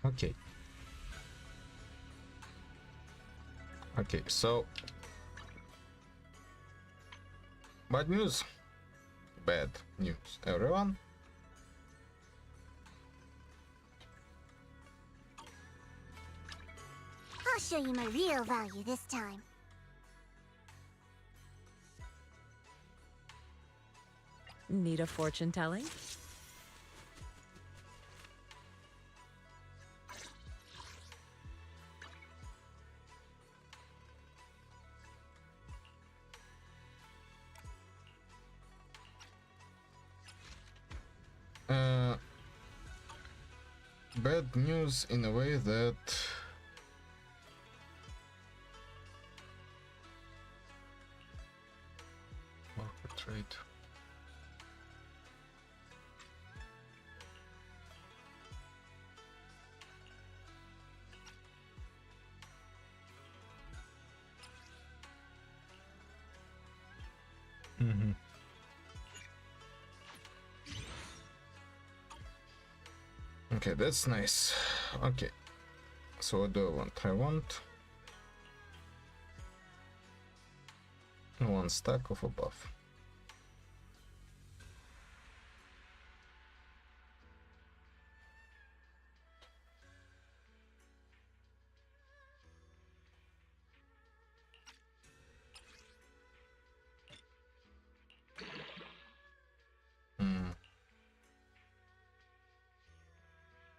Okay. Okay, so bad news. Bad news, everyone. I'll show you my real value this time. Need a fortune telling? Bad news in a way that market trade. Okay, that's nice. Okay, so what do I want? I want one stack of a buff.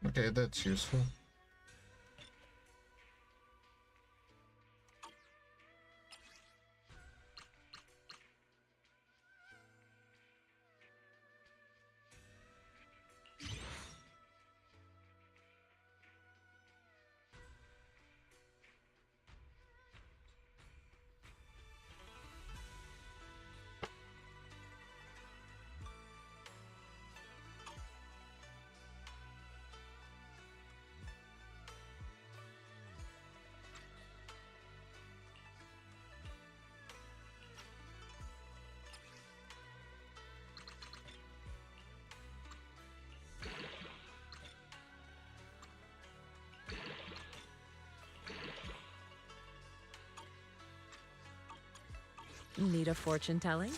Okay, that's useful. Need a fortune telling?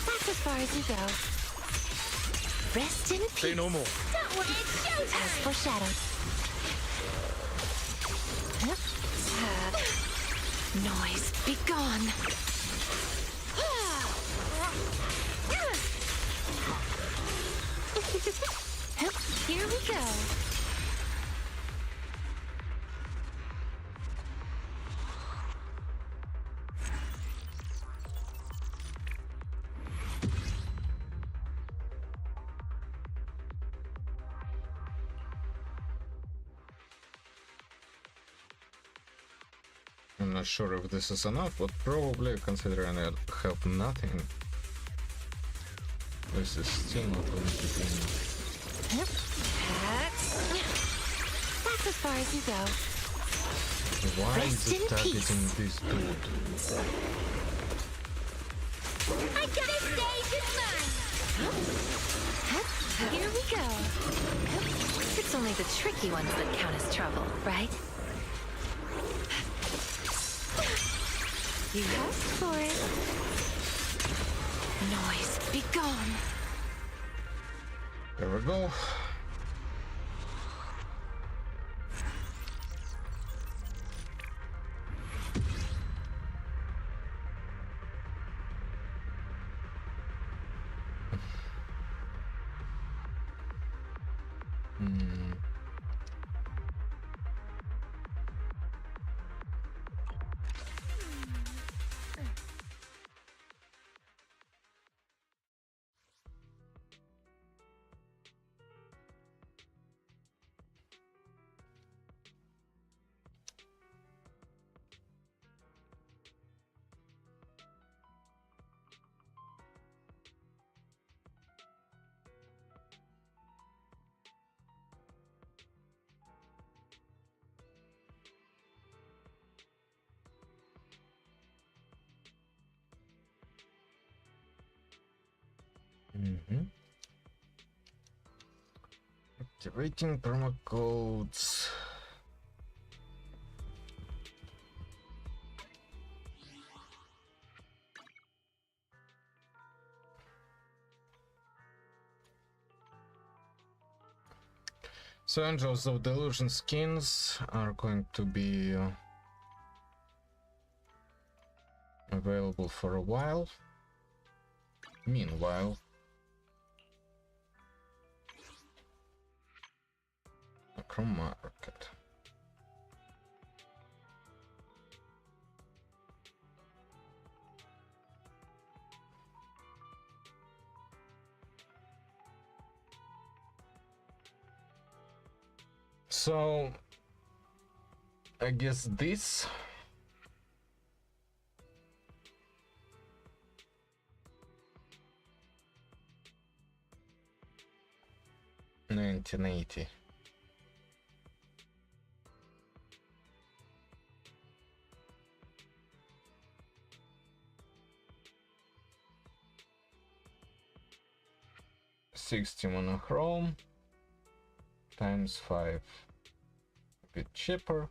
That's as far as you go. Rest in peace. Say no more. Don't worry, it's showtime. As foreshadowed. Noise, be gone. I'm not sure if this is enough, but probably considering I have nothing. This is still not going to be enough. That's as far as you go. Why Rest is in it targeting peace. this dude? I got this stage is mine. Here we go. It's only the tricky ones that count as trouble, right? You asked for it. Noise, be gone. There we go. Activating promo codes. So Angels of Delusion skins are going to be available for a while. Meanwhile, Chrome Market. So I guess this $19.80. $60 monochrome times 5, a bit cheaper.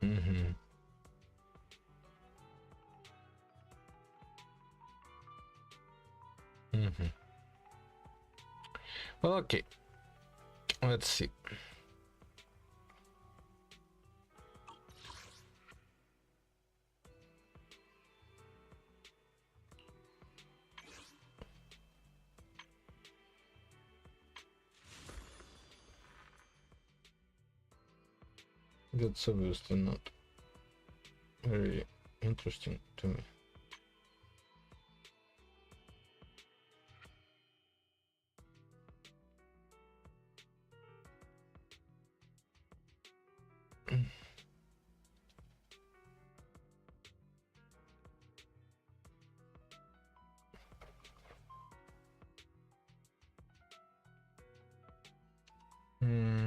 Mm-hmm. Mm-hmm. Okay. Let's see. That's obviously not very interesting to me. Hmm.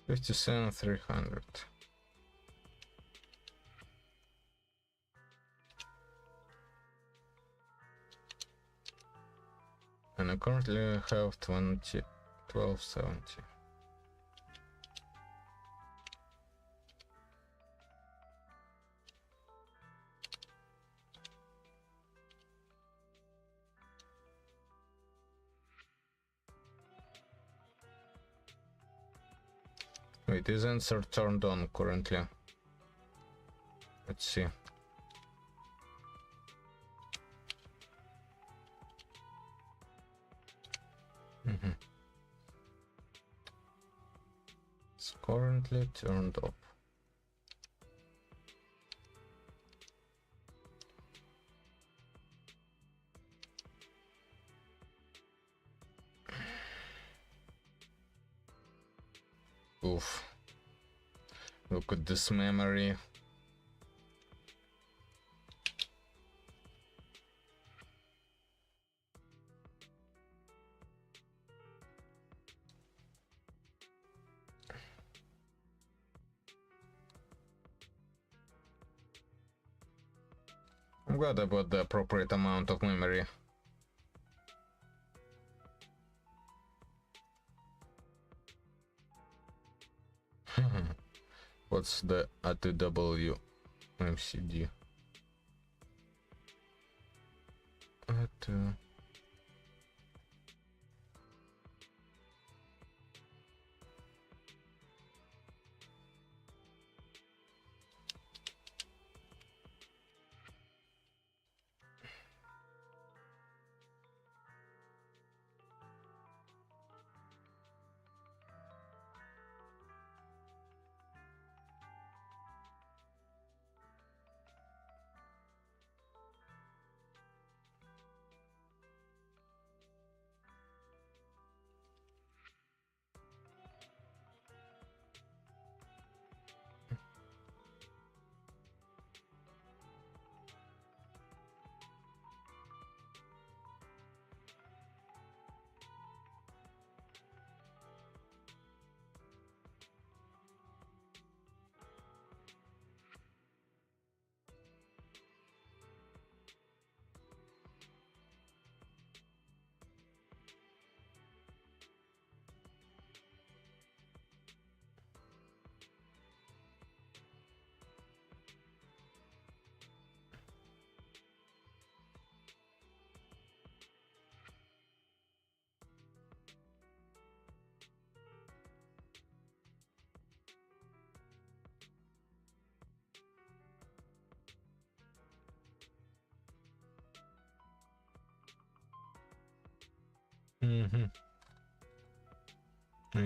57,300. And I currently have 1270. Wait, is answer turned on currently? Let's see. It's currently turned off. Oof. Look at this memory. I'm glad I bought the appropriate amount of memory. What's the ATW MCD?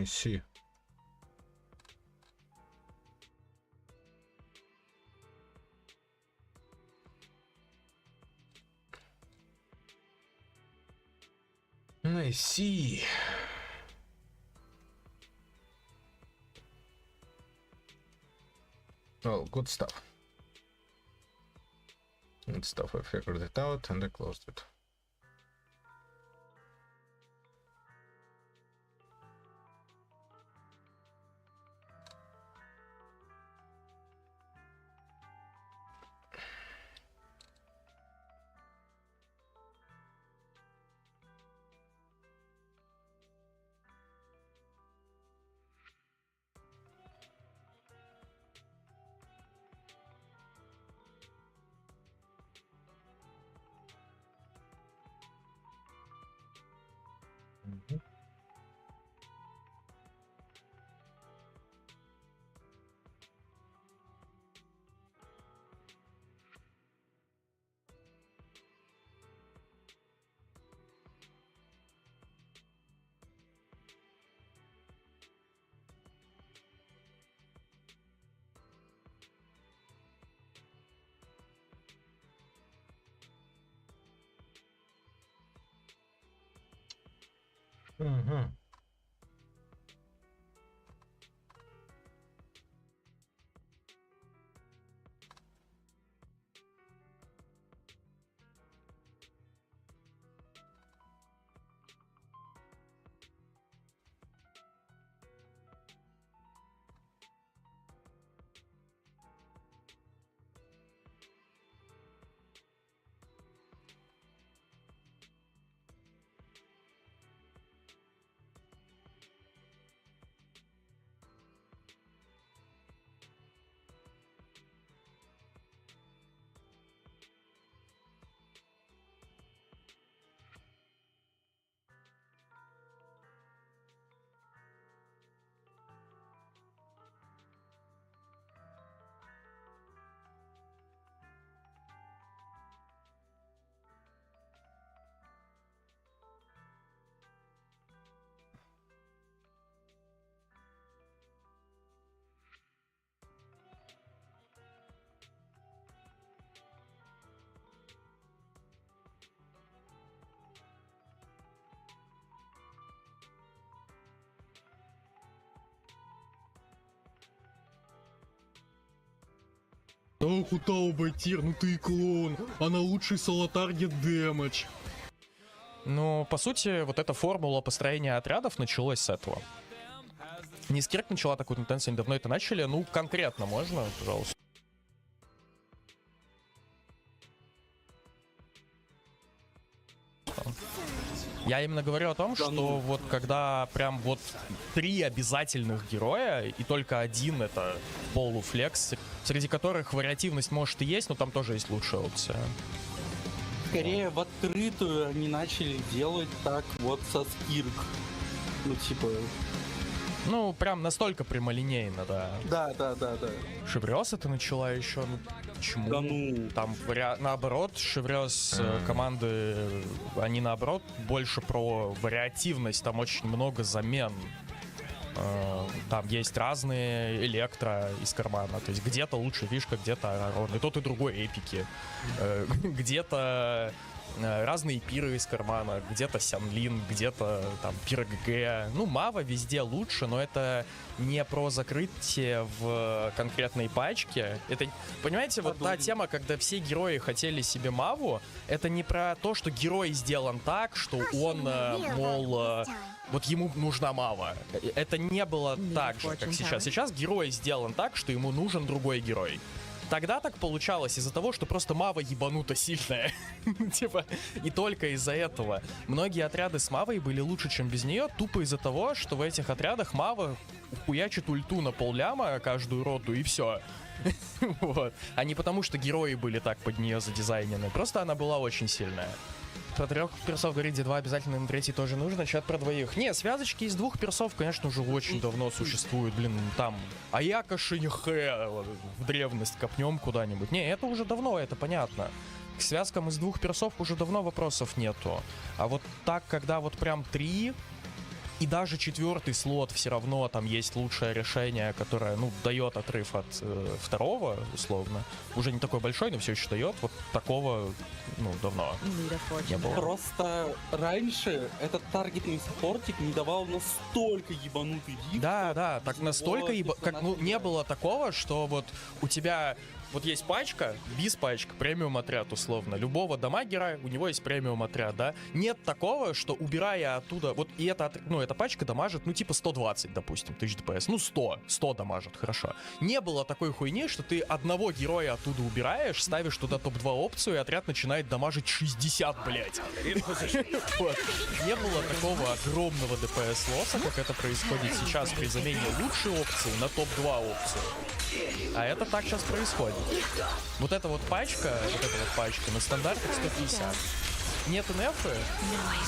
I see. I see. Well, good stuff. Good stuff. I figured it out and I closed it. Угу. Ох, Утаубайтир, ну ты и клоун. Она лучший соло-таргет дэмэдж. Ну, по сути, вот эта формула построения отрядов началась с этого. Не Скирк начала такую тенденцию, они давно это начали. Ну, конкретно можно, пожалуйста. Я именно говорю о том, что вот когда прям вот 3 обязательных героя, и только один это полуфлекс, среди которых вариативность может и есть, но там тоже есть лучшая опция. Скорее в открытую они начали делать так вот со Скирк. Ну типа... Ну, прям настолько прямолинейно, да. Да. Шеврёс это начала еще, ну, почему? Да ну. Там наоборот, Шеврёс команды, они наоборот больше про вариативность, там очень много замен. Там есть разные электро из кармана, то есть где-то лучше фишка, где-то Арарон, и тот и другой эпики, где-то разные пиры из кармана, где-то Сянлин, где-то там пир ГГ. Ну, Мава везде лучше, но это не про закрытие в конкретной пачке. Это, понимаете, вот та тема, когда все герои хотели себе Маву, это не про то, что герой сделан так, что он, мол, вот ему нужна Мава. Это не было так же, как сейчас. Сейчас герой сделан так, что ему нужен другой герой. Тогда так получалось из-за того, что просто Мава ебануто сильная. Типа, и только из-за этого. Многие отряды с Мавой были лучше, чем без нее, тупо из-за того, что в этих отрядах Мава хуячит ульту на полляма каждую роту, и все. Вот. А не потому, что герои были так под нее задизайнены. Просто она была очень сильная. Про 3 персов говорить, где 2 обязательно, на 3 тоже нужно, чат про 2. Не, связочки из 2 персов, конечно, уже очень давно существуют. Блин, там Аяка Шиньхэ в древность копнем куда-нибудь. Не, это уже давно, это понятно. К связкам из 2 персов уже давно вопросов нету. А вот так, когда вот прям 3... И даже 4-й слот все равно там есть лучшее решение, которое, ну, дает отрыв от 2-го, условно. Уже не такой большой, но все еще дает. Вот такого, ну, давно не было. Просто раньше этот таргетный саппортик не давал настолько ебанутый диф. Да, так настолько как, ну, не было такого, что вот у тебя... Вот есть пачка, пачка, премиум отряд условно. Любого дамагера, у него есть премиум отряд, да? Нет такого, что убирая оттуда... Вот и эта пачка дамажит, ну типа 120, допустим, 1000 ДПС. Ну 100 дамажит, хорошо. Не было такой хуйни, что ты одного героя оттуда убираешь, ставишь туда топ-2 опцию, и отряд начинает дамажить 60, блять. Вот. Не было такого огромного ДПС лосса, как это происходит сейчас при замене лучшей опции на топ-2 опцию. А это так сейчас происходит. Вот эта вот пачка на стандартах 150. нет НФы,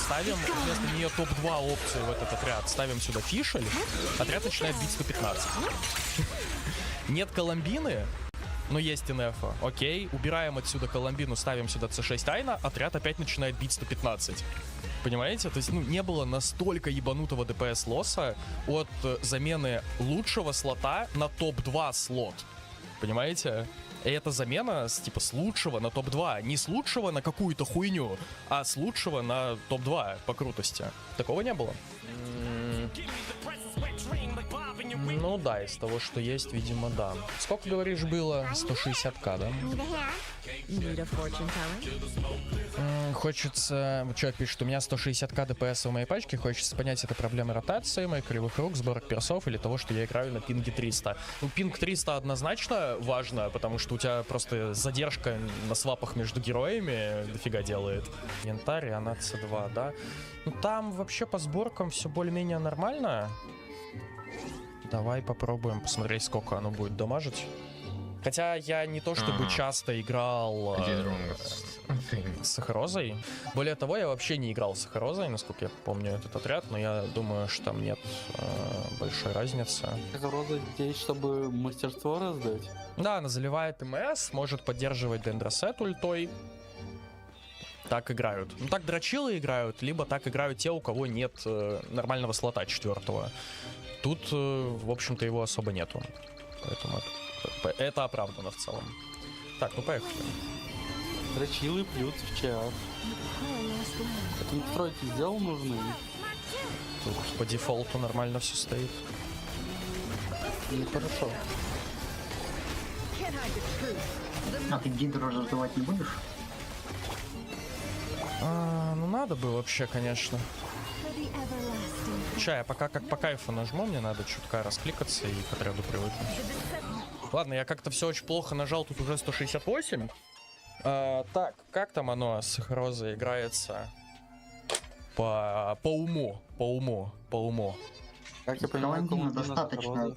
ставим вместо нее топ-2 опции в этот отряд. Ставим сюда фишель, отряд начинает бить 115. Нет Коломбины, но есть НФа. Окей, убираем отсюда Коломбину, ставим сюда C6 Айна, отряд опять начинает бить 115. Понимаете? То есть, ну, не было настолько ебанутого ДПС лосса от замены лучшего слота на топ-2 слот. Понимаете? И это замена типа с лучшего на топ-2. Не с лучшего на какую-то хуйню, а с лучшего на топ-2 по крутости. Такого не было. Ну да, из того, что есть, видимо, да. Сколько, говоришь, было? 160к, да? Need a fortune telling? Хочется... Человек пишет, у меня 160к ДПС в моей пачке. Хочется понять, это проблема ротации, моих кривых рук, сборок персов или того, что я играю на пинге 300. Ну, пинг 300 однозначно важно, потому что у тебя просто задержка на свапах между героями дофига делает. Янтарь, она C2, да? Ну, там вообще по сборкам все более-менее нормально. Давай попробуем посмотреть, сколько оно будет дамажить. Хотя я не то чтобы часто играл с Сахарозой. Более того, я вообще не играл с Сахарозой, насколько я помню этот отряд, но я думаю, что там нет большой разницы. Сахароза здесь, чтобы мастерство раздать? Да, она заливает МС, может поддерживать дендросет ультой. Так играют. Ну так дрочилы играют, либо так играют те, у кого нет нормального слота 4-го. Тут, в общем-то, его особо нету. Поэтому это оправдано в целом. Так, ну поехали. Дрочилы плюс в чат. Это настройки сделал нужные? Тут по дефолту нормально все стоит. Ну хорошо. А ты гидру раздавать не будешь? Ну надо бы вообще, конечно. Ща, я пока как по кайфу нажму, мне надо чутка раскликаться и к отряду привыкнуть. Ладно, я как-то все очень плохо нажал, тут уже 168. Так, как там оно с Сахарозой играется? По уму. Как я понимаю, Коломбина Коломбина достаточно Сахароза.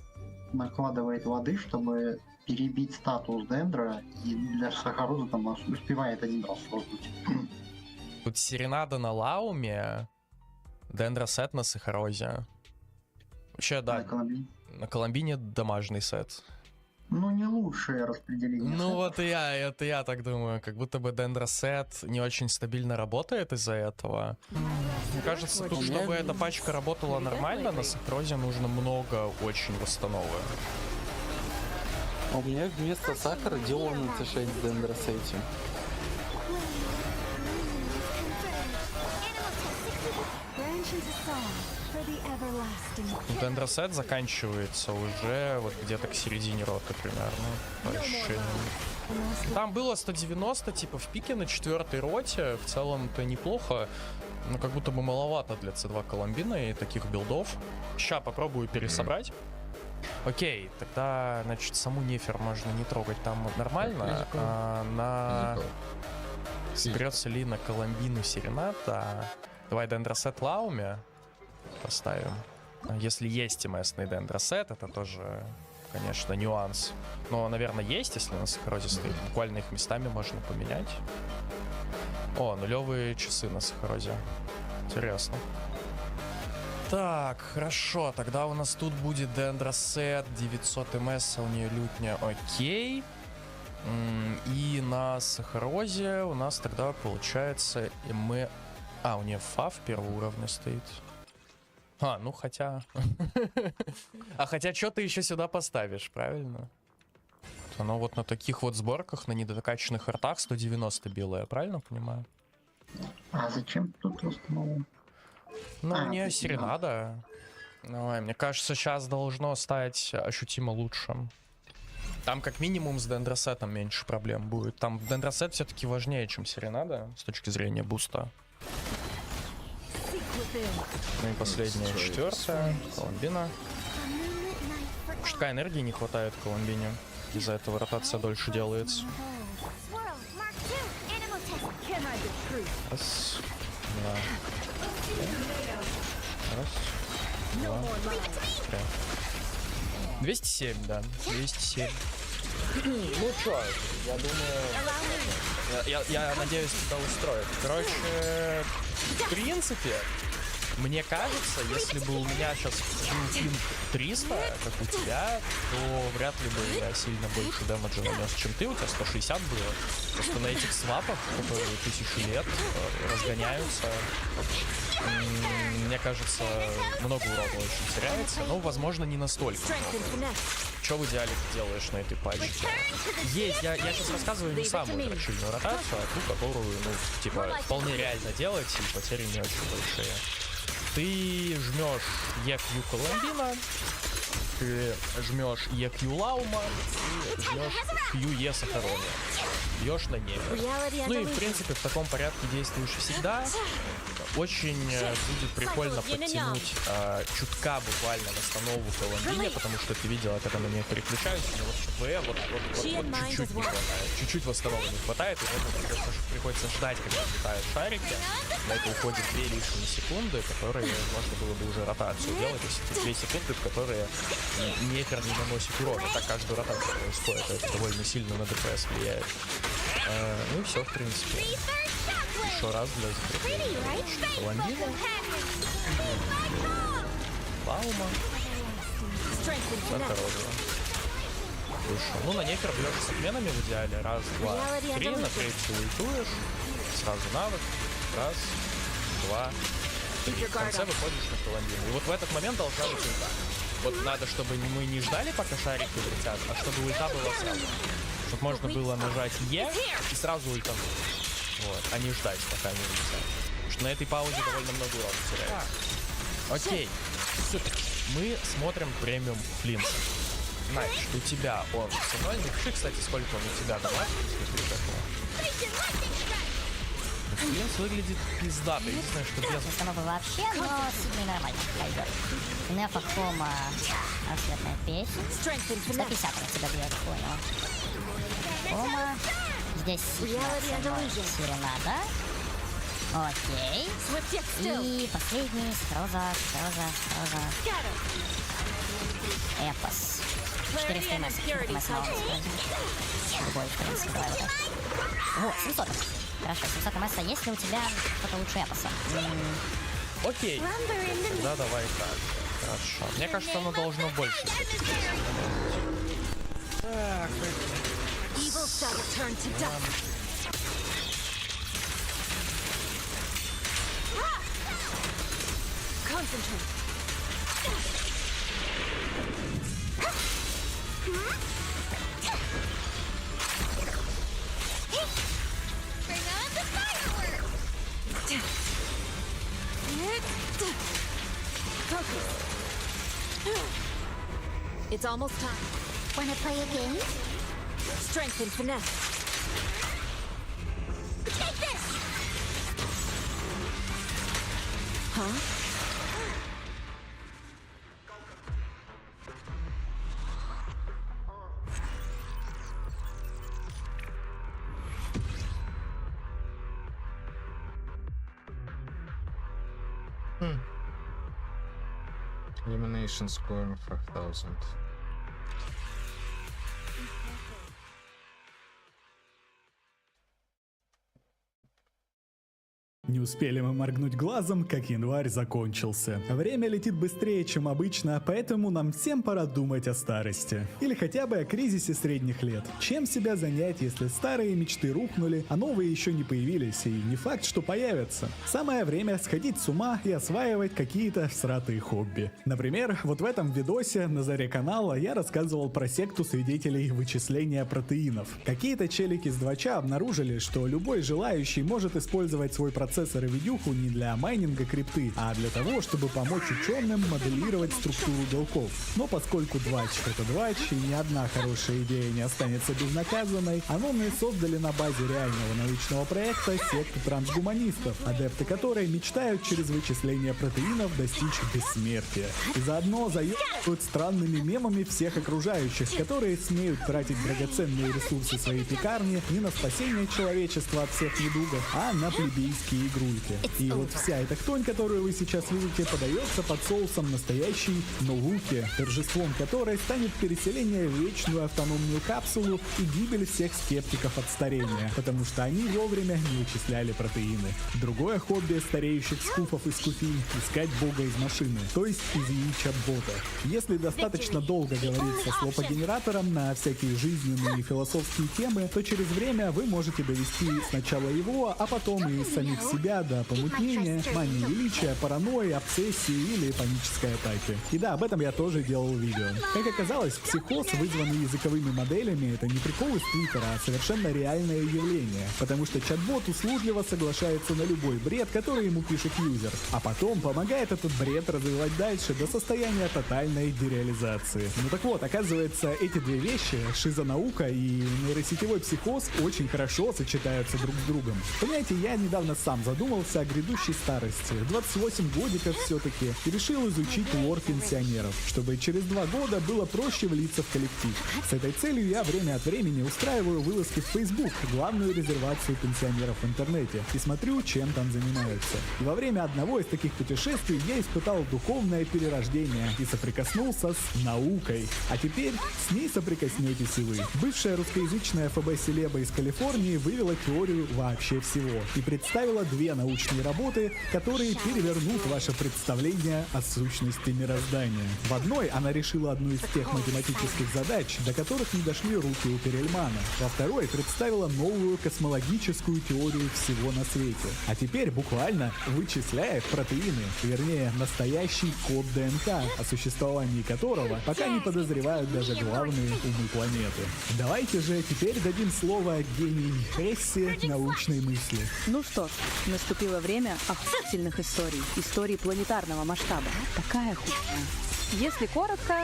накладывает воды, чтобы перебить статус дендра, и для Сахароза там успевает один раз создать. Тут серенада на Лауме, дендросет на Сахарозе. Вообще, да, на Коломбине дамажный сет. Ну, не лучшее распределение. Ну сетов. вот и это я так думаю, как будто бы дендросет не очень стабильно работает из-за этого. Мне кажется, тут, чтобы эта пачка работала нормально, на Сахарозе нужно много очень восстановок. А у меня вместо сахара делал на C6 с дендросетем. Дендросет заканчивается уже вот где-то к середине роты примерно. По ощущениям. Там было 190, типа в пике на 4-й роте. В целом-то неплохо. Но как будто бы маловато для C2 Коломбины и таких билдов. Ща попробую пересобрать. Окей, тогда, значит, саму нефер можно не трогать, там нормально. Соберется ли на Коломбину серената? Давай дендросет Лауме поставим. Если есть МСный дендросет, это тоже, конечно, нюанс. Но, наверное, есть, если на Сахарозе стоит. Буквально их местами можно поменять. О, нулевые часы на Сахарозе. Интересно. Так, хорошо. Тогда у нас тут будет дендросет, 900 МС, у нее лютня. Окей. И на Сахарозе у нас тогда получается мы... у нее фав первого уровня стоит. Ну хотя... хотя что ты еще сюда поставишь, правильно? Оно вот на таких вот сборках, на недокачанных артах 190 белое, правильно понимаю? А зачем тут установлен? Ну, у нее серенада. Давай, мне кажется, сейчас должно стать ощутимо лучше. Там как минимум с дендросетом меньше проблем будет. Там дендросет все-таки важнее, чем серенада с точки зрения буста. Ну и последняя, 4-я, Коломбина. Чутка энергии не хватает Коломбине. Из-за этого ротация дольше делается. Раз, два. Раз, два, три. 207, да, 207. Ну чё, я думаю... Я надеюсь, тебя устроит. Короче, в принципе, мне кажется, если бы у меня сейчас был пинг 300, как у тебя, то вряд ли бы я сильно больше дэмэджа нанес, чем ты. У тебя 160 было. Просто на этих свапах, которые 1000 лет разгоняются, мне кажется, много урода очень теряется. Но, возможно, не настолько много. Что в идеале ты делаешь на этой пачке? Есть, я сейчас рассказываю не самую дрочильную ротацию, а ту, которую, ну, типа, вполне реально делать, и потери не очень большие. Ты жмешь EQ Коломбина, ты жмешь EQ Лаума и жмешь QE Сахарония. Бьешь на ней. Ну и в принципе в таком порядке действуешь всегда. Очень будет прикольно подтянуть чутка буквально на станову Коломбине, потому что ты видела, когда на нее переключаюсь, у него ЧП вот чуть-чуть не хватает. Чуть-чуть восстановок не хватает, и поэтому приходится ждать, когда летают шарики. На это уходит 2 лишние секунды, которые можно было бы уже ротацию делать, если 2 секунды, в которые нехер не наносит урона. Так каждую ротацию происходит, это довольно сильно на ДПС влияет. Ну и все, в принципе. Еще раз для закрепления. Коломбина. Лаума. Сахарова. Хорошо. Ну, на нефер бьешь с отменами в идеале. Раз, два, три. На третью ультуешь. Сразу навык. Раз, два, три. В конце выходишь на Коломбину. И вот в этот момент должна быть ульта. Вот надо, чтобы мы не ждали, пока шарики летят, а чтобы ульта была сразу. Чтобы можно было нажать Е и сразу ультануть. Вот, а не ждать, пока они улетят. Потому что на этой паузе довольно много урона теряется. Окей, супер. Мы смотрим премиум Флинт. Значит, у тебя он со мной. Напиши, кстати, сколько он у тебя давай, если ты такого. Флинт выглядит пиздато. Единственное, что без... Установка вообще, но сильно нормально пойдет. Нефа, Хома, рассветная песня. 150 на тебя бьет, понял. Хома. Здесь серенада. Окей. И последний Строза. Эпос. 400 МС. Любой, в принципе, давай вот так. Вот, 700. Хорошо, 700 МС. Есть ли у тебя что-то лучше Эпоса? Окей. Да, давай так. Хорошо. Мне кажется, оно должно больше. Так, Evil shall return to dust. Concentrate. Bring on the fireworks. Focus. It's almost time. Wanna play a game? Strength and finesse. Take this! Huh? Elimination score 5000. Не успели мы моргнуть глазом, как январь закончился. Время летит быстрее, чем обычно, поэтому нам всем пора думать о старости. Или хотя бы о кризисе средних лет. Чем себя занять, если старые мечты рухнули, а новые еще не появились, и не факт, что появятся. Самое время сходить с ума и осваивать какие-то всратые хобби. Например, вот в этом видосе на заре канала я рассказывал про секту свидетелей вычисления протеинов. Какие-то челики с 2ча обнаружили, что любой желающий может использовать свой процессор и видюху не для майнинга крипты, а для того, чтобы помочь ученым моделировать структуру белков. Но поскольку 2ч это 2ч и ни одна хорошая идея не останется безнаказанной, аномные создали на базе реального научного проекта секту трансгуманистов, адепты которой мечтают через вычисление протеинов достичь бессмертия. И заодно заебывают странными мемами всех окружающих, которые смеют тратить драгоценные ресурсы своей пекарни не на спасение человечества от всех недугов, а на плебейские игрульки. И вот вся эта хтонь, которую вы сейчас видите, подается под соусом настоящей науки, торжеством которой станет переселение в вечную автономную капсулу и гибель всех скептиков от старения, потому что они вовремя не вычисляли протеины. Другое хобби стареющих скуфов и скуфинь — искать бога из машины, то есть из яича бота. Если достаточно долго говорить со слопогенератором на всякие жизненные и философские темы, то через время вы можете довести сначала его, а потом и самих себя до помутнения, мании величия, паранойи, обсессии или панической атаки. И да, об этом я тоже делал видео. Как оказалось, психоз, вызванный языковыми моделями, это не прикол из Твиттера, а совершенно реальное явление, потому что чат-бот услужливо соглашается на любой бред, который ему пишет юзер, а потом помогает этот бред развивать дальше до состояния тотальной дереализации. Ну так вот, оказывается, эти две вещи, шизонаука и нейросетевой психоз, очень хорошо сочетаются друг с другом. Понимаете, я недавно сам задумался о грядущей старости, 28 годиков все-таки, и решил изучить лор пенсионеров, чтобы через 2 года было проще влиться в коллектив. С этой целью я время от времени устраиваю вылазки в Facebook, главную резервацию пенсионеров в интернете, и смотрю, чем там занимаются. И во время одного из таких путешествий я испытал духовное перерождение и соприкоснулся с наукой. А теперь с ней соприкоснетесь и вы. Бывшая русскоязычная ФБ-селеба из Калифорнии вывела теорию вообще всего и представила 2 научные работы, которые перевернут ваше представление о сущности мироздания. В одной она решила одну из тех математических задач, до которых не дошли руки у Перельмана. Во второй представила новую космологическую теорию всего на свете. А теперь буквально вычисляет протеины, вернее, настоящий код ДНК, о существовании которого пока не подозревают даже главные умы планеты. Давайте же теперь дадим слово гений Хесси научной мысли. Ну что ж, наступило время охуительных историй. Историй планетарного масштаба. Такая хуйня. Если коротко,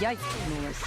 я ебнулась.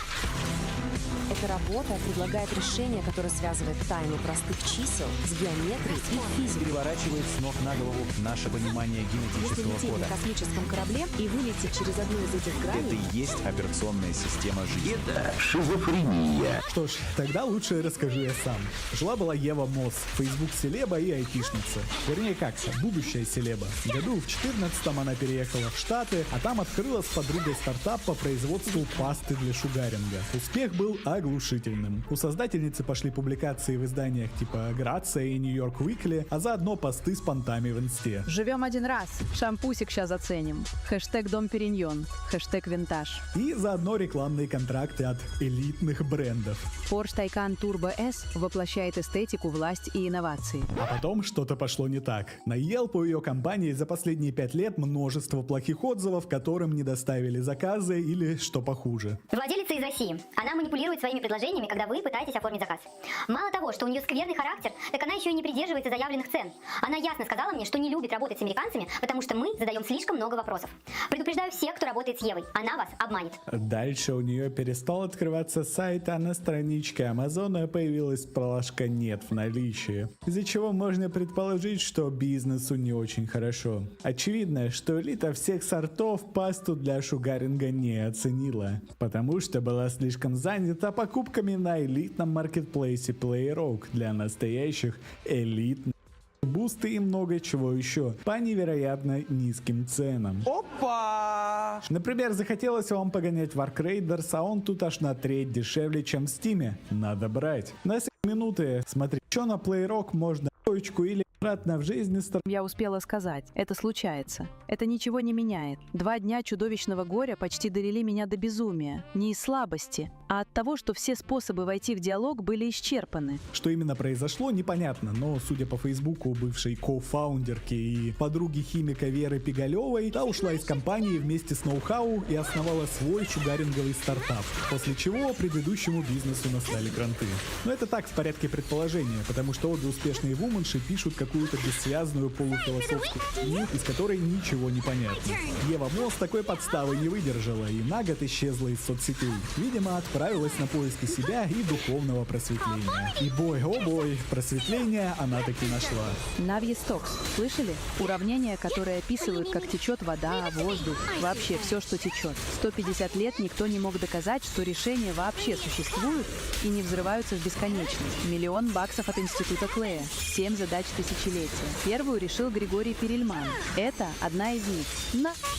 Эта работа предлагает решение, которое связывает тайны простых чисел с геометрией и физикой. Переворачивает с ног на голову наше понимание Если генетического лететь кода. на космическом корабле и вылететь через одну из этих граней... Это и есть операционная система жизни. Это шизофрения. Что ж, тогда лучше расскажу я сам. Жила-была Ева Мосс, Facebook селеба и айтишница. Вернее как, будущая селеба. Году в 14-м она переехала в Штаты, а там открыла с подругой стартап по производству пасты для шугаринга. Успех был оглушительным. У создательницы пошли публикации в изданиях типа Грация и Нью-Йорк Уикли, а заодно посты с понтами в инсте. Живем один раз. Шампусик сейчас оценим. Хэштег Дом Периньон. Хэштег Винтаж. И заодно рекламные контракты от элитных брендов. Porsche Taycan Turbo S воплощает эстетику, власть и инновации. А потом что-то пошло не так. На Yelp у ее компании за последние 5 лет множество плохих отзывов, которым не доставили заказы или что похуже. Владелица из России. Она манипулирует своими предложениями, когда вы пытаетесь оформить заказ. Мало того, что у нее скверный характер, так она еще и не придерживается заявленных цен. Она ясно сказала мне, что не любит работать с американцами, потому что мы задаем слишком много вопросов. Предупреждаю всех, кто работает с Евой. Она вас обманет. Дальше у нее перестал открываться сайт, а на страничке Амазона появилась плашка «Нет в наличии», из-за чего можно предположить, что бизнесу не очень хорошо. Очевидно, что элита всех сортов пасту для шугаринга не оценила, потому что была слишком занята покупками на элитном маркетплейсе PlayRock для настоящих элитных бусты и много чего еще по невероятно низким ценам. Опа! Например, захотелось вам погонять Wark Raiders, а он тут аж на треть дешевле, чем в Стиме. Надо брать. На 7 минуты смотри, что на PlayRock можно точку или обратно в жизни. Я успела сказать, это случается. Это ничего не меняет. 2 дня чудовищного горя почти довели меня до безумия. Не из слабости, а от того, что все способы войти в диалог были исчерпаны. Что именно произошло, непонятно, но, судя по Фейсбуку бывшей кофаундерки и подруги химика Веры Пигалевой, та ушла из компании вместе с ноу-хау и основала свой шугаринговый стартап, после чего предыдущему бизнесу настали кранты. Но это так, в порядке предположения, потому что обе успешные вуменши пишут какую-то бессвязную полуфилософскую фигню, из которой ничего не понятно. Ева Мосс такой подставы не выдержала и на год исчезла из соцсетей. Видимо, отправилась на поиски себя и духовного просветления. И бой, о бой, просветление она таки нашла. Навьестокс. Слышали? Уравнения, которые описывают, как течет вода, воздух, вообще все, что течет. 150 лет никто не мог доказать, что решения вообще существуют и не взрываются в бесконечность. $1 000 000 от Института Клея. 7 задач тысячелетия. Первую решил Григорий Перельман. Это одна из них.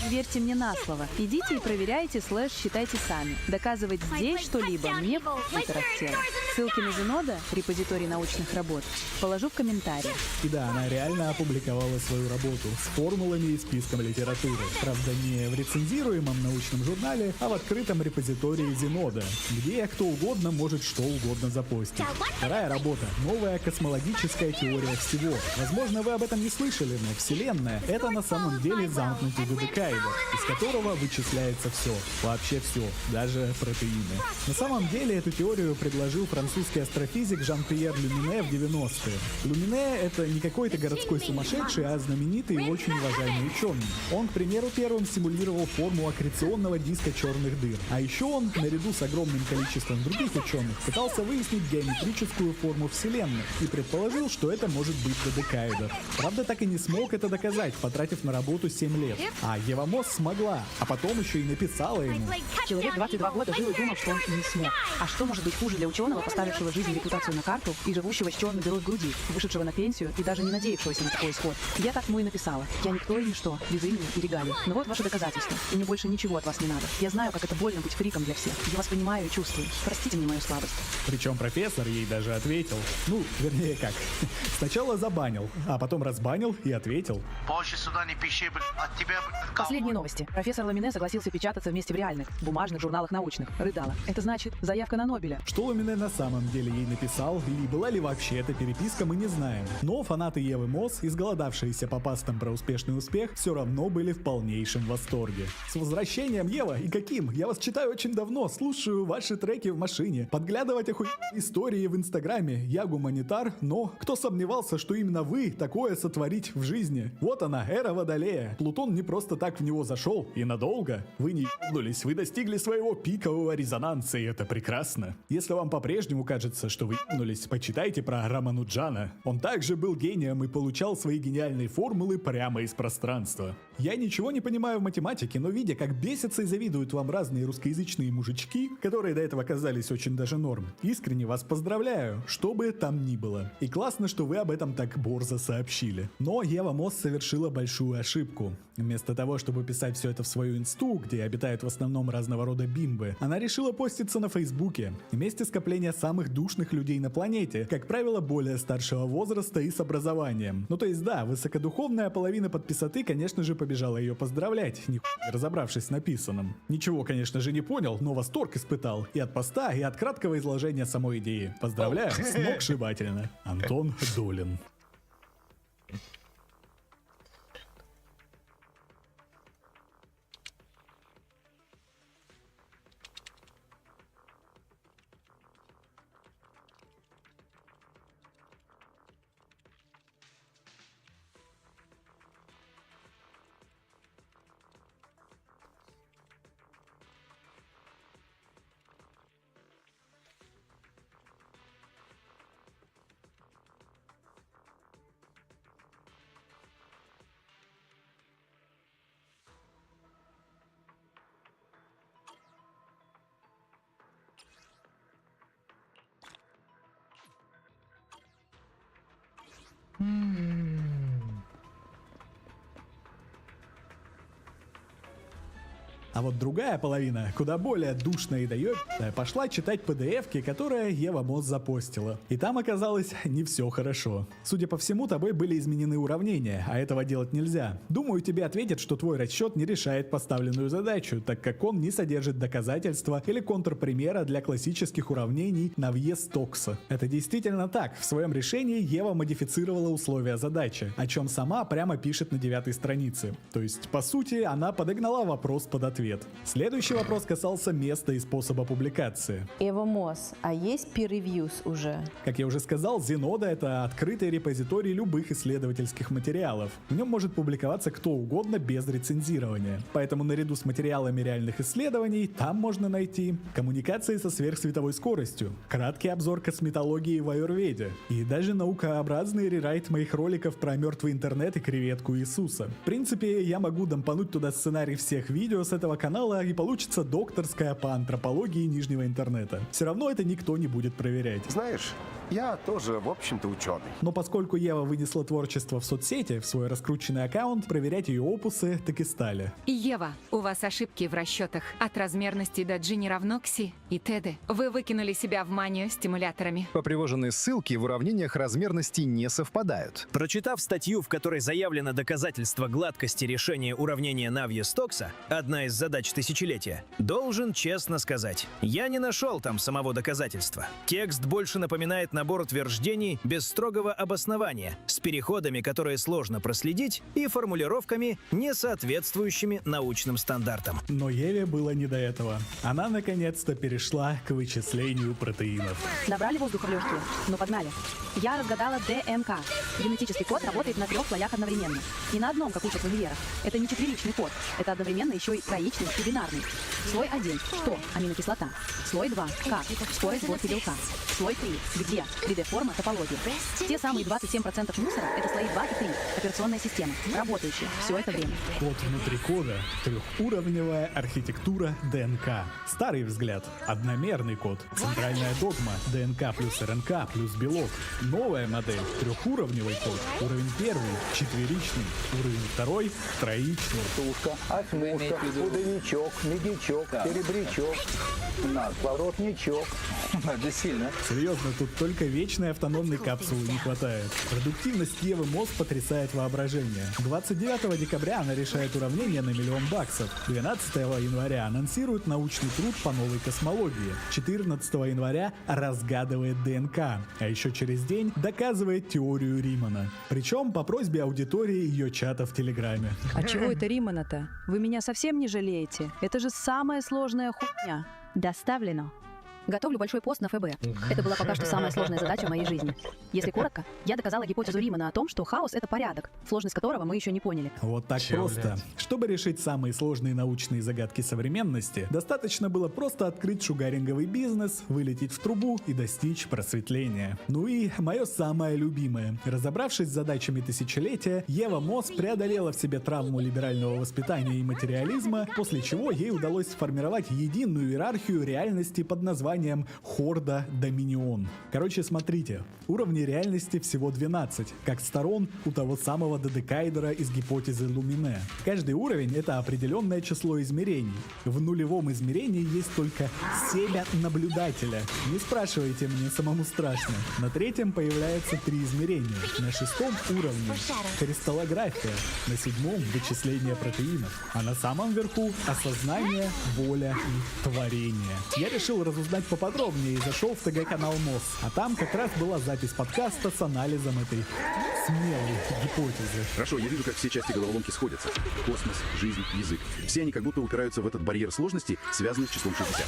Верьте мне на слово. Идите и проверяйте, считайте сами. Доказывать здесь что-либо мне характер. Ссылки на Зенода, репозиторий научных работ, положу в комментариях. И да, она реально опубликовала свою работу с формулами и списком литературы. Правда, не в рецензируемом научном журнале, а в открытом репозитории Зенода, где кто угодно может что угодно запостить. Вторая работа. Новая космологическая теория всего. Возможно, вы об этом не слышали, но Вселенная — это на самом деле замкнутый додекаэдр, из которого вычисляется все. Вообще все. Даже протеины. На самом деле эту теорию предложил французский астрофизик Жан-Пьер Люмине в 90-е. Люмине — это не какой-то городской сумасшедший, а знаменитый и очень уважаемый ученый. Он, к примеру, первым симулировал форму аккреционного диска черных дыр. А еще он, наряду с огромным количеством других ученых, пытался выяснить геометрическую форму Вселенной и предположил, что это может быть додекаэдр. Правда, так и не смог это доказать, потратив на работу 7 лет. А Ева Мосс смогла, а потом еще и написала ему. Человек 22 года жил и думал, что он не смог. А что может быть хуже для ученого, поставившего жизнь и репутацию на карту и живущего с черной дырой в груди, вышедшего на пенсию и даже не надеявшегося на такой исход? Я так ему и написала. Я никто и ничто, без имени и регалий. Но вот ваше доказательство. И мне больше ничего от вас не надо. Я знаю, как это больно быть фриком для всех. Я вас понимаю и чувствую. Простите мне мою слабость. Причем профессор ей даже ответил. Ну, вернее как. Сначала забанил, а потом разбанил и ответил. Позже сюда не пиши, от тебя... Последние новости. Профессор Ламине согласился печататься вместе в реальных, бумажных журналах научных. Рыдала. Это значит заявка на Нобеля. Что Ламине на самом деле ей написал, и была ли вообще эта переписка, мы не знаем. Но фанаты Евы Мосс, изголодавшиеся по пастам про успешный успех, все равно были в полнейшем восторге. С возвращением, Ева, и каким? Я вас читаю очень давно, слушаю ваши треки в машине, подглядывать истории в Инстаграме. Я гуманитар, но кто сомневался, что именно вы такое сотворить в жизни? Вот она, эра Водолея. Плутон не просто так в него зашел, и надолго. Вы не ебнулись, вы достигли своего пикового резонанса, и это прекрасно. Если вам по-прежнему кажется, что вы ебнулись, почитайте про Рамануджана. Он также был гением и получал свои гениальные формулы прямо из пространства. Я ничего не понимаю в математике, но видя, как бесятся и завидуют вам разные русскоязычные мужички, которые до этого казались очень даже норм, искренне вас поздравляю, что бы там ни было. И классно, что вы об этом так борзо сообщили. Но Ева Мосс совершила большую ошибку. Вместо того, чтобы писать все это в свою инсту, где обитают в основном разного рода бимбы, она решила поститься на Фейсбуке. Месте скопления самых душных людей на планете, как правило, более старшего возраста и с образованием. Ну то есть да, высокодуховная половина подписоты, конечно же, побежала ее поздравлять, не разобравшись с написанным. Ничего, конечно же, не понял, но восторг испытал и от поста, и от краткого изложения самой идеи. Поздравляю, сногсшибательно. Антон Долин. А вот другая половина, куда более душная и доебанная, пошла читать PDF-ки, которые Ева Мосс запостила. И там оказалось не все хорошо. Судя по всему, тобой были изменены уравнения, а этого делать нельзя. Думаю, тебе ответят, что твой расчет не решает поставленную задачу, так как он не содержит доказательства или контрпримера для классических уравнений Навье-Стокса. Это действительно так. В своем решении Ева модифицировала условия задачи, о чем сама прямо пишет на 9-й странице. То есть, по сути, она подогнала вопрос под ответ. Следующий вопрос касался места и способа публикации. Ева Мосс, а есть peer reviews уже? Как я уже сказал, Зенода — это открытый репозиторий любых исследовательских материалов. В нем может публиковаться кто угодно без рецензирования. Поэтому наряду с материалами реальных исследований там можно найти коммуникации со сверхсветовой скоростью, краткий обзор косметологии в аюрведе и даже наукообразный рерайт моих роликов про мертвый интернет и креветку Иисуса. В принципе, я могу дампануть туда сценарий всех видео с этого канала, и получится докторская по антропологии нижнего интернета. Все равно это никто не будет проверять. Знаешь, Я тоже, в общем-то, ученый. Но поскольку Ева вынесла творчество в соцсети, в свой раскрученный аккаунт, проверять ее опусы так и стали. Ева, у вас ошибки в расчетах. От размерности до G не равно Кси и Теды. Вы выкинули себя в манию стимуляторами. По привоженной ссылке в уравнениях размерности не совпадают. Прочитав статью, в которой заявлено доказательство гладкости решения уравнения Навье-Стокса, одна из задач тысячелетия, должен честно сказать, я не нашел там самого доказательства. Текст больше напоминает набор утверждений без строгого обоснования, с переходами, которые сложно проследить, и формулировками, не соответствующими научным стандартам. Но Еве было не до этого. Она наконец-то перешла к вычислению протеинов. Набрали воздуха в легкие, но погнали. Я разгадала ДНК. Генетический код работает на 3 слоях одновременно. Не на одном, как учат в универах. Это не четверичный код. Это одновременно еще и троичный и бинарный. Слой 1. Что? Аминокислота. Слой 2. Как? Скорость сборки белка. Слой 3. Где? 3D-форма, топология. Те самые 27% мусора — это слои 2 и 3. Операционная система. Работающая. Все это время. Код внутри кода. Трехуровневая архитектура ДНК. Старый взгляд. Одномерный код. Центральная догма. ДНК плюс РНК плюс белок. Новая модель. Трехуровневый код. Уровень 1 — четверичный. Уровень 2 — троичный. Тушка, осьмушка, пудовичок, медичок, серебрячок, воротничок. Это сильно. Серьезно, тут только вечной автономной капсулы не хватает. Продуктивность Евы мозг потрясает воображение. 29 декабря она решает уравнение на $1 000 000. 12 января анонсирует научный труд по новой космологии. 14 января разгадывает ДНК. А еще через день доказывает теорию Римана. Причем по просьбе аудитории ее чата в Телеграме. А чего это Римана-то? Вы меня совсем не жалеете? Это же самая сложная хуйня. Доставлено. Готовлю большой пост на ФБ. Это была пока что самая сложная задача в моей жизни. Если коротко, я доказала гипотезу Римана о том, что хаос — это порядок, сложность которого мы еще не поняли. Вот так просто. Чтобы решить самые сложные научные загадки современности, достаточно было просто открыть шугаринговый бизнес, вылететь в трубу и достичь просветления. Ну и мое самое любимое. Разобравшись с задачами тысячелетия, Ева Мосс преодолела в себе травму либерального воспитания и материализма, после чего ей удалось сформировать единую иерархию реальности под названием Хорда Доминион. Короче, смотрите, уровней реальности всего 12, как сторон у того самого додекаэдра из гипотезы Лумине. Каждый уровень — это определенное число измерений. В нулевом измерении есть только семя наблюдателя. Не спрашивайте, мне самому страшно. На 3-м появляется 3 измерения. На 6-м уровне кристаллография. На 7-м вычисление протеинов. А на самом верху осознание, воля и творение. Я решил разузнать поподробнее и зашел в ТГ-канал МОС. А там как раз была запись подкаста с анализом этой смелой гипотезы. Хорошо, я вижу, как все части головоломки сходятся. Космос, жизнь, язык. Все они как будто упираются в этот барьер сложности, связанный с числом 60.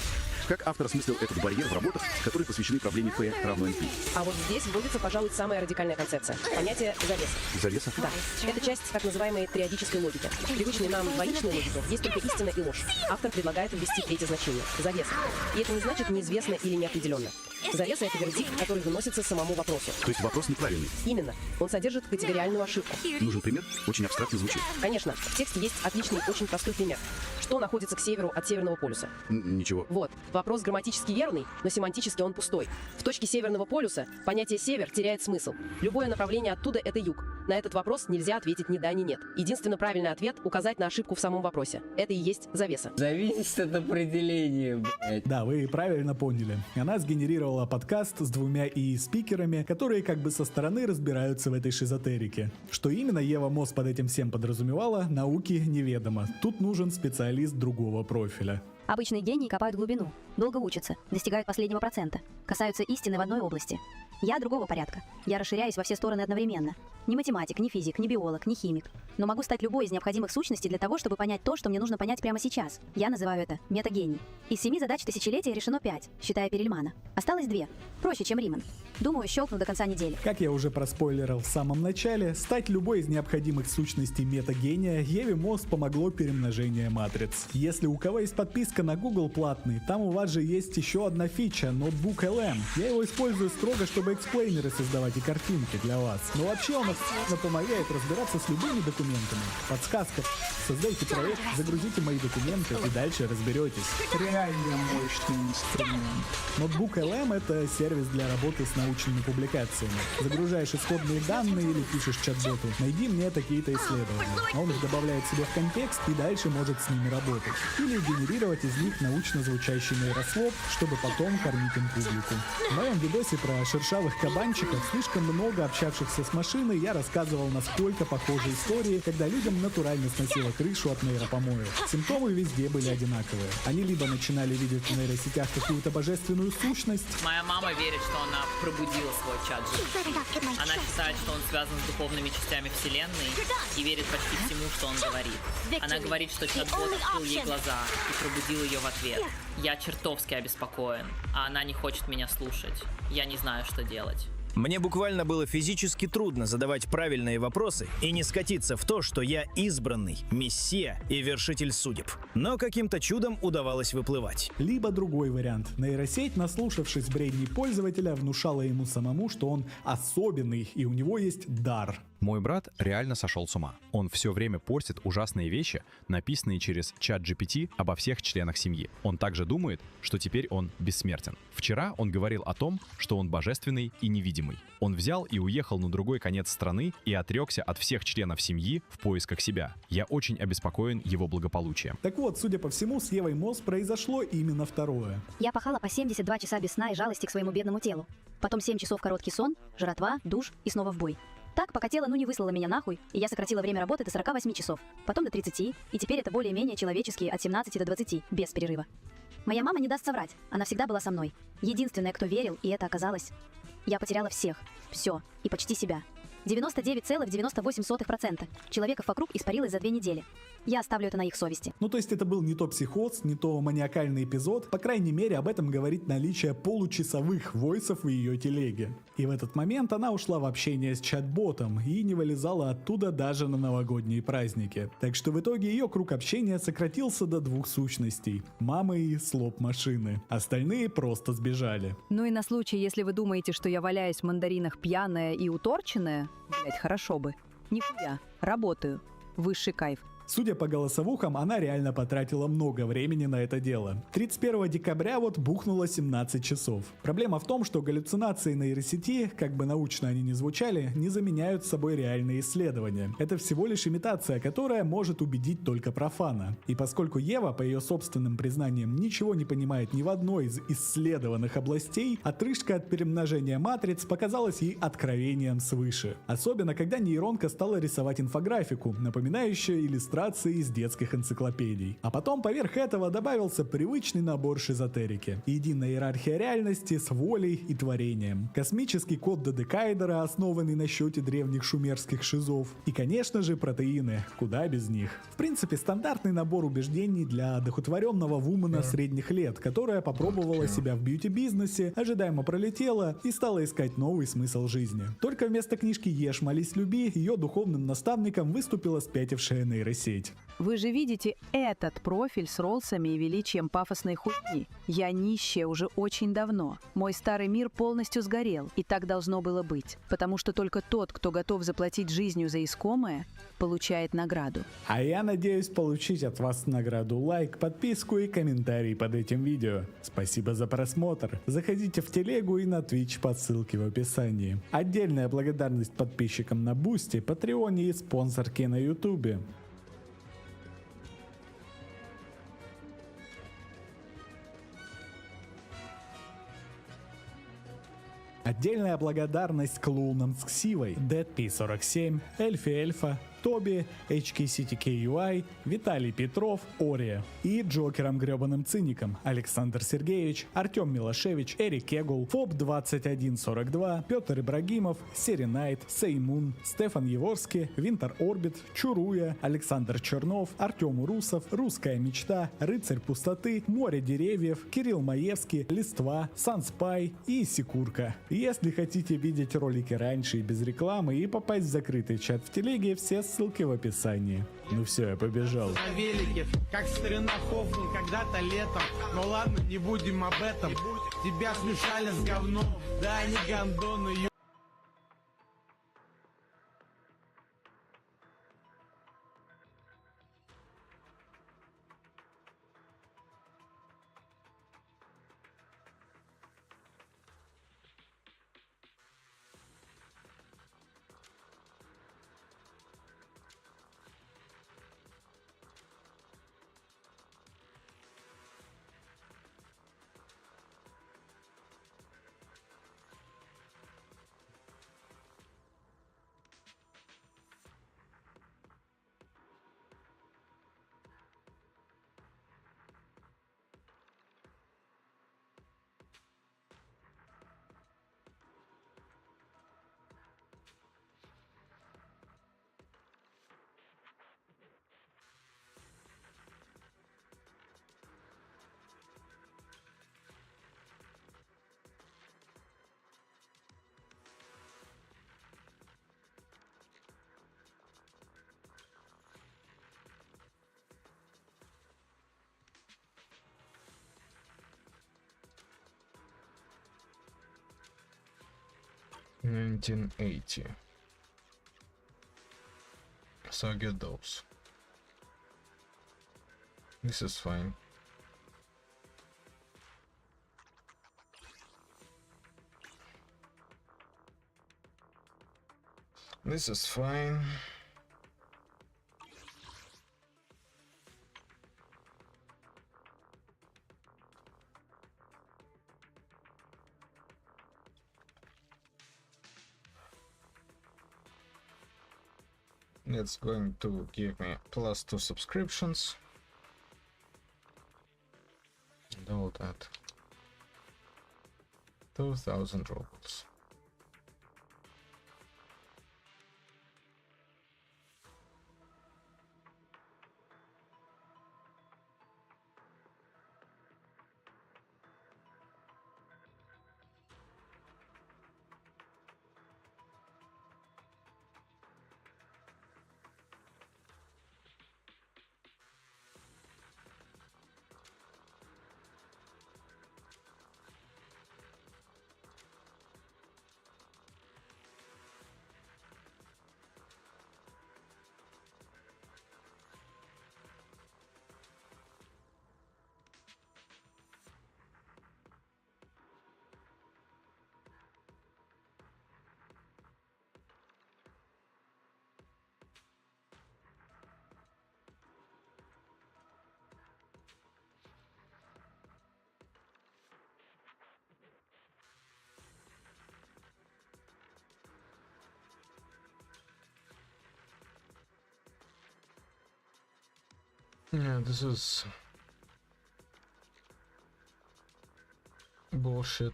Как автор осмыслил этот барьер в работах, которые посвящены проблеме P равно NP? А вот здесь вводится, пожалуй, самая радикальная концепция. Понятие завеса. Завеса? Да. Это часть так называемой триадической логики. В привычной нам двоичной логике есть только истина и ложь. Автор предлагает ввести 3-е значение – завеса. И это не значит неизвестно или неопределенно. Завеса — это вердикт, который выносится самому вопросу. То есть вопрос неправильный? Именно. Он содержит категориальную ошибку. Нужен пример? Очень абстрактно звучит. Конечно. В тексте есть отличный, очень простой пример. Что находится к северу от Северного полюса? Ничего. Вот. Вопрос грамматически верный, но семантически он пустой. В точке Северного полюса понятие «север» теряет смысл. Любое направление оттуда — это юг. На этот вопрос нельзя ответить ни да, ни нет. Единственно правильный ответ — указать на ошибку в самом вопросе. Это и есть завеса. Зависит от определения, блядь. Да, вы правильно поняли. Она сгенерировала подкаст с 2 ИИ-спикерами, которые как бы со стороны разбираются в этой шизотерике. Что именно Ева Мосс под этим всем подразумевала, науке неведомо. Тут нужен специалист другого профиля. Обычные гении копают глубину, долго учатся, достигают последнего процента, касаются истины в одной области. Я другого порядка. Я расширяюсь во все стороны одновременно. Ни математик, ни физик, ни биолог, ни химик. Но могу стать любой из необходимых сущностей для того, чтобы понять то, что мне нужно понять прямо сейчас. Я называю это метагений. Из 7 задач тысячелетия решено 5, считая Перельмана. Осталось 2. Проще, чем Риман. Думаю, щелкну до конца недели. Как я уже проспойлерил в самом начале, стать любой из необходимых сущностей метагения Еве Мосс помогло перемножение матриц. Если у кого есть подписка на Google платный, там у вас же есть еще одна фича — ноутбук LM. Я его использую строго, чтобы эксплейнеры создавать и картинки для вас. Но вообще он максимально помогает разбираться с любыми документами. Подсказка. Создайте проект, загрузите мои документы и дальше разберетесь. Реально мощный инструмент. Ноутбук LM — это сервис для работы с научными публикациями. Загружаешь исходные данные или пишешь чат-боту. Найди мне такие-то исследования. Он их добавляет себе в контекст и дальше может с ними работать. Или генерировать из них научно звучащий нейрослов, чтобы потом кормить им публику. В моем видосе про шершавых кабанчиков, слишком много общавшихся с машиной, я рассказывал, насколько похожи истории, когда людям натурально сносило крышу от нейропомоев. Симптомы везде были одинаковые. Они либо начинали видеть в нейросетях какую-то божественную сущность. Моя мама верит, что она пробудила свой чат. Она считает, что он связан с духовными частями вселенной и верит почти всему, что он говорит. Она говорит, что чат-бот открыл ей глаза и пробудил ее в ответ. Я чертовски обеспокоен, а она не хочет меня слушать. Я не знаю, что делать. Мне буквально было физически трудно задавать правильные вопросы и не скатиться в то, что я избранный, мессия и вершитель судеб. Но каким-то чудом удавалось выплывать. Либо другой вариант. Нейросеть, наслушавшись бредней пользователя, внушала ему самому, что он особенный и у него есть дар. Мой брат реально сошел с ума. Он все время постит ужасные вещи, написанные через чат GPT обо всех членах семьи. Он также думает, что теперь он бессмертен. Вчера он говорил о том, что он божественный и невидимый. Он взял и уехал на другой конец страны и отрекся от всех членов семьи в поисках себя. Я очень обеспокоен его благополучием. Так вот, судя по всему, с Евой Мосс произошло именно второе. Я пахала по 72 часа без сна и жалости к своему бедному телу. Потом 7 часов короткий сон, жратва, душ и снова в бой. Так, пока тело не выслало меня нахуй, и я сократила время работы до 48 часов, потом до 30, и теперь это более-менее человеческие от 17 до 20, без перерыва. Моя мама не даст соврать, она всегда была со мной. Единственная, кто верил, и это оказалось. Я потеряла всех, все, и почти себя. 99,98% человеков вокруг испарилось за 2 недели. Я оставлю это на их совести. Ну то есть это был не то психоз, не то маниакальный эпизод. По крайней мере, об этом говорит наличие получасовых войсов в ее телеге. И в этот момент она ушла в общение с чат-ботом и не вылезала оттуда даже на новогодние праздники. Так что в итоге ее круг общения сократился до 2 сущностей: мамы и слоп-машины. Остальные просто сбежали. Ну и на случай, если вы думаете, что я валяюсь в мандаринах пьяная и уторченная, блять, хорошо бы. Нихуя, работаю. Высший кайф. Судя по голосовухам, она реально потратила много времени на это дело. 31 декабря вот бухнуло 17 часов. Проблема в том, что галлюцинации нейросети, как бы научно они ни звучали, не заменяют собой реальные исследования. Это всего лишь имитация, которая может убедить только профана. И поскольку Ева, по ее собственным признаниям, ничего не понимает ни в одной из исследованных областей, отрыжка от перемножения матриц показалась ей откровением свыше. Особенно, когда нейронка стала рисовать инфографику, напоминающую иллюстрации из детских энциклопедий. А потом поверх этого добавился привычный набор шизотерики. Единая иерархия реальности с волей и творением. Космический код додекаэдера, основанный на счете древних шумерских шизов. И, конечно же, протеины. Куда без них. В принципе, стандартный набор убеждений для одухотворенного вумана средних лет, которая попробовала себя в бьюти-бизнесе, ожидаемо пролетела и стала искать новый смысл жизни. Только вместо книжки «Ешь, молись, люби» ее духовным наставником выступила спятившая нейросеть. Вы же видите этот профиль с роллсами и величием пафосной хуйни. Я нищая уже очень давно. Мой старый мир полностью сгорел, и так должно было быть. Потому что только тот, кто готов заплатить жизнью за искомое, получает награду. А я надеюсь получить от вас награду лайк, подписку и комментарий под этим видео. Спасибо за просмотр. Заходите в телегу и на Twitch по ссылке в описании. Отдельная благодарность подписчикам на Бусти, Патреоне и спонсорке на Ютубе. Отдельная благодарность клоунам с ксивой, DeadP47, Эльфи Эльфа, Тоби, HKCTKUI, Виталий Петров, Ория и Джокером гребаным циником Александр Сергеевич, Артем Милошевич, Эрик Эгул, Фоб2142, Петр Ибрагимов, Серенайт, Сеймун, Стефан Еворский, Винтер Орбит, Чуруя, Александр Чернов, Артем Урусов, Русская мечта, Рыцарь пустоты, Море деревьев, Кирилл Маевский, Листва, Санспай и Сикурка. Если хотите видеть ролики раньше и без рекламы и попасть в закрытый чат в телеге, все ссылки в описании. Ну все, я побежал. На велике, как старина Хоффман когда-то летом. Но ладно, не будем об этом. Тебя смешали с говном, да они гондоны. 1980. So I get those. This is fine. This is fine. It's going to give me +2 subscriptions and all that. 2000 rubles. Yeah, this is bullshit.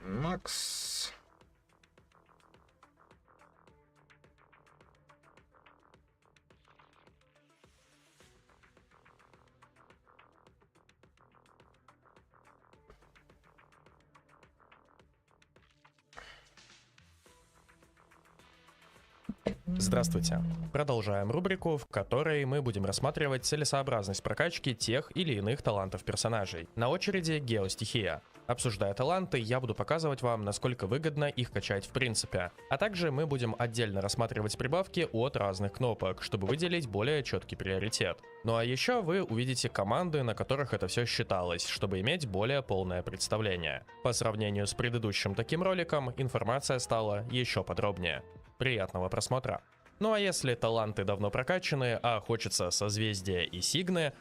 Max. Здравствуйте. Продолжаем рубрику, в которой мы будем рассматривать целесообразность прокачки тех или иных талантов персонажей. На очереди геостихия. Обсуждая таланты, я буду показывать вам, насколько выгодно их качать в принципе. А также мы будем отдельно рассматривать прибавки от разных кнопок, чтобы выделить более четкий приоритет. Ну а еще вы увидите команды, на которых это все считалось, чтобы иметь более полное представление. По сравнению с предыдущим таким роликом, информация стала еще подробнее. Приятного просмотра. Ну а если таланты давно прокачаны, а хочется созвездия и сигны,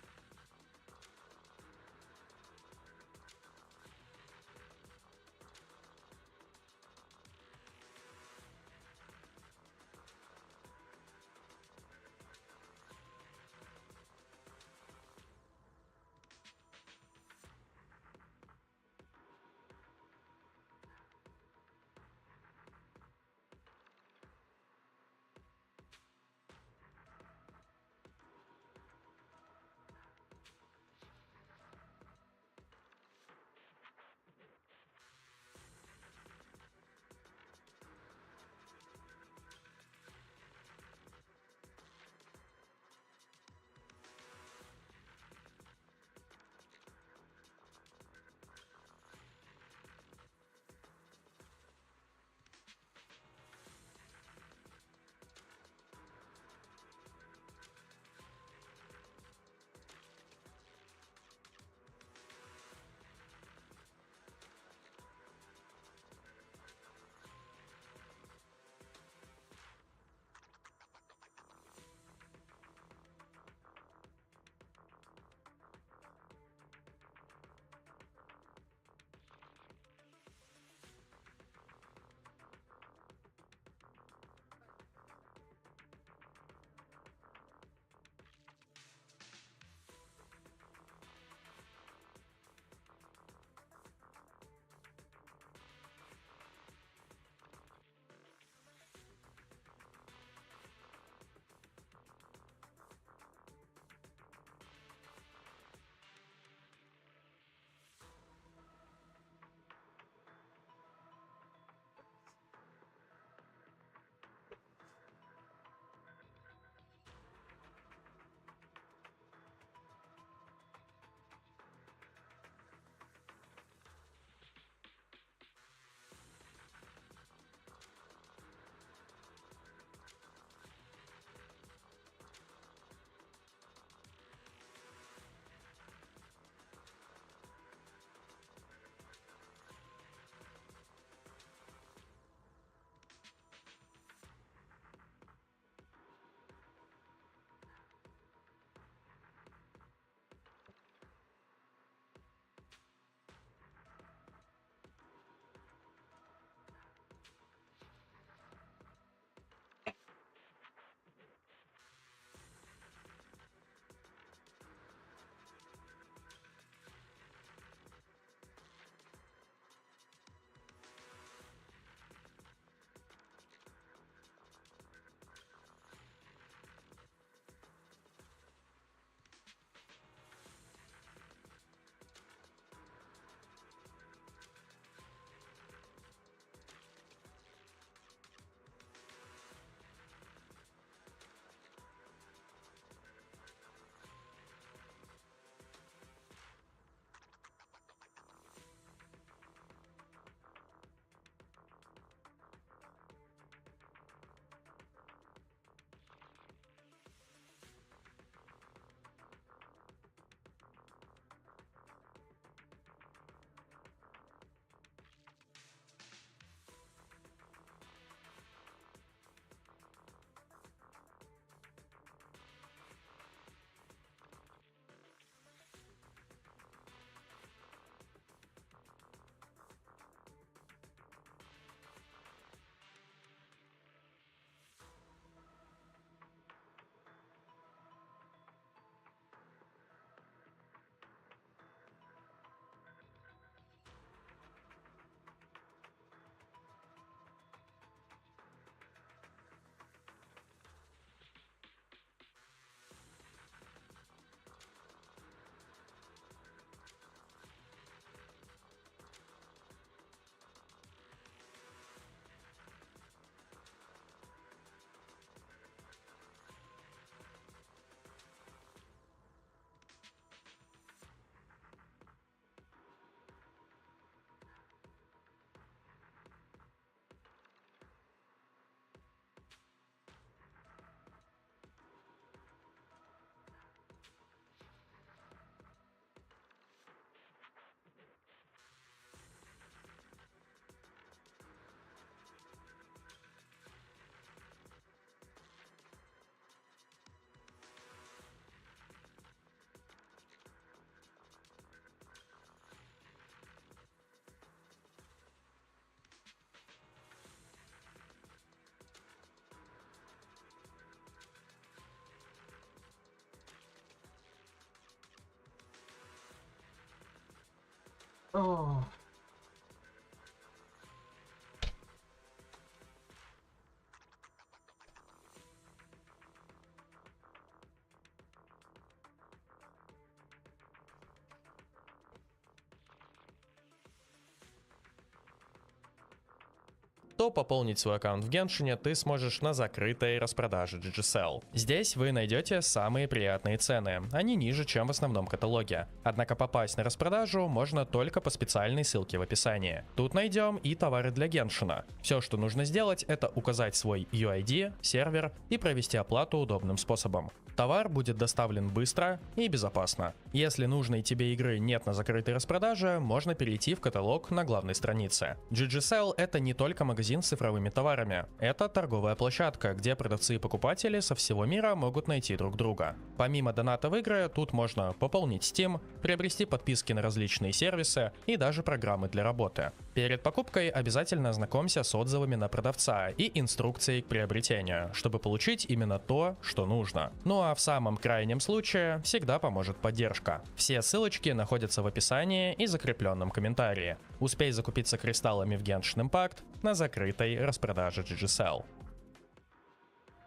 то пополнить свой аккаунт в Геншине ты сможешь на закрытой распродаже ZZZ. Здесь вы найдете самые приятные цены, они ниже, чем в основном каталоге. Однако попасть на распродажу можно только по специальной ссылке в описании. Тут найдем и товары для Геншина. Все, что нужно сделать, это указать свой UID, сервер и провести оплату удобным способом. Товар будет доставлен быстро и безопасно. Если нужной тебе игры нет на закрытой распродаже, можно перейти в каталог на главной странице. ZZZ — это не только магазин с цифровыми товарами. Это торговая площадка, где продавцы и покупатели со всего мира могут найти друг друга. Помимо доната в игры, тут можно пополнить Steam, приобрести подписки на различные сервисы и даже программы для работы. Перед покупкой обязательно ознакомься с отзывами на продавца и инструкцией к приобретению, чтобы получить именно то, что нужно. Ну а в самом крайнем случае всегда поможет поддержка. Все ссылочки находятся в описании и закрепленном комментарии. Успей закупиться кристаллами в Genshin Impact на закрытой распродаже ZZZ.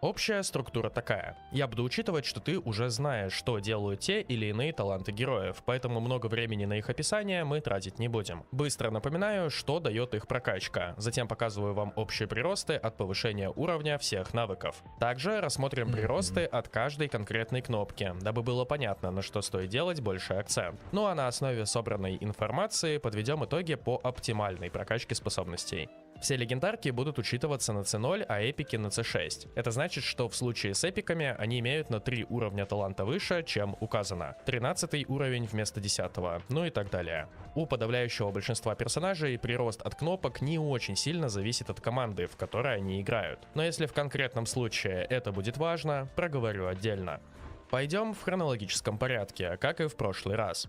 Общая структура такая. Я буду учитывать, что ты уже знаешь, что делают те или иные таланты героев, поэтому много времени на их описание мы тратить не будем. Быстро напоминаю, что дает их прокачка, затем показываю вам общие приросты от повышения уровня всех навыков. Также рассмотрим приросты от каждой конкретной кнопки, дабы было понятно, на что стоит делать больший акцент. Ну а на основе собранной информации подведем итоги по оптимальной прокачке способностей. Все легендарки будут учитываться на C0, а эпики на C6. Это значит, что в случае с эпиками они имеют на 3 уровня таланта выше, чем указано. 13 уровень вместо 10, ну и так далее. У подавляющего большинства персонажей прирост от кнопок не очень сильно зависит от команды, в которой они играют. Но если в конкретном случае это будет важно, проговорю отдельно. Пойдем в хронологическом порядке, как и в прошлый раз.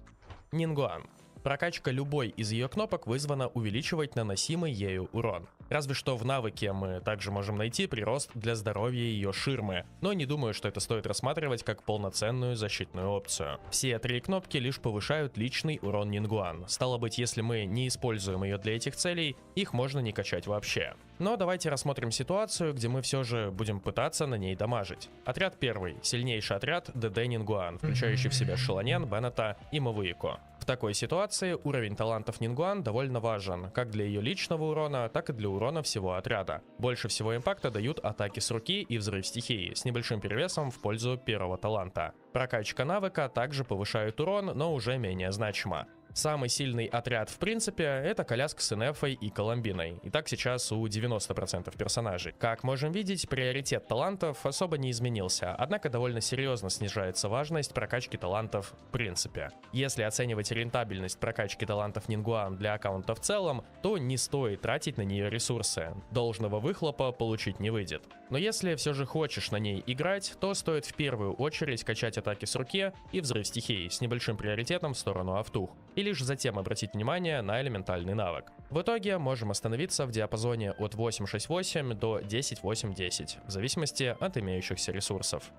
Нингуан. Прокачка любой из ее кнопок вызвана увеличивать наносимый ею урон. Разве что в навыке мы также можем найти прирост для здоровья ее ширмы, но не думаю, что это стоит рассматривать как полноценную защитную опцию. Все 3 кнопки лишь повышают личный урон Нингуан. Стало быть, если мы не используем ее для этих целей, их можно не качать вообще. Но давайте рассмотрим ситуацию, где мы все же будем пытаться на ней дамажить. Отряд 1. Сильнейший отряд ДД Нингуан, включающий в себя Шелонен, Беннета и Мавуико. В такой ситуации уровень талантов Нингуан довольно важен, как для ее личного урона, так и для урона всего отряда. Больше всего импакта дают атаки с руки и взрыв стихии, с небольшим перевесом в пользу первого таланта. Прокачка навыка также повышает урон, но уже менее значимо. Самый сильный отряд в принципе это коляска с Энефой и Коломбиной, и так сейчас у 90% персонажей. Как можем видеть, приоритет талантов особо не изменился, однако довольно серьезно снижается важность прокачки талантов в принципе. Если оценивать рентабельность прокачки талантов Нингуан для аккаунта в целом, то не стоит тратить на нее ресурсы, должного выхлопа получить не выйдет. Но если все же хочешь на ней играть, то стоит в первую очередь качать атаки с руки и взрыв стихии с небольшим приоритетом в сторону автух, и лишь затем обратить внимание на элементальный навык. В итоге можем остановиться в диапазоне от 8.6.8 до 10.8.10, в зависимости от имеющихся ресурсов.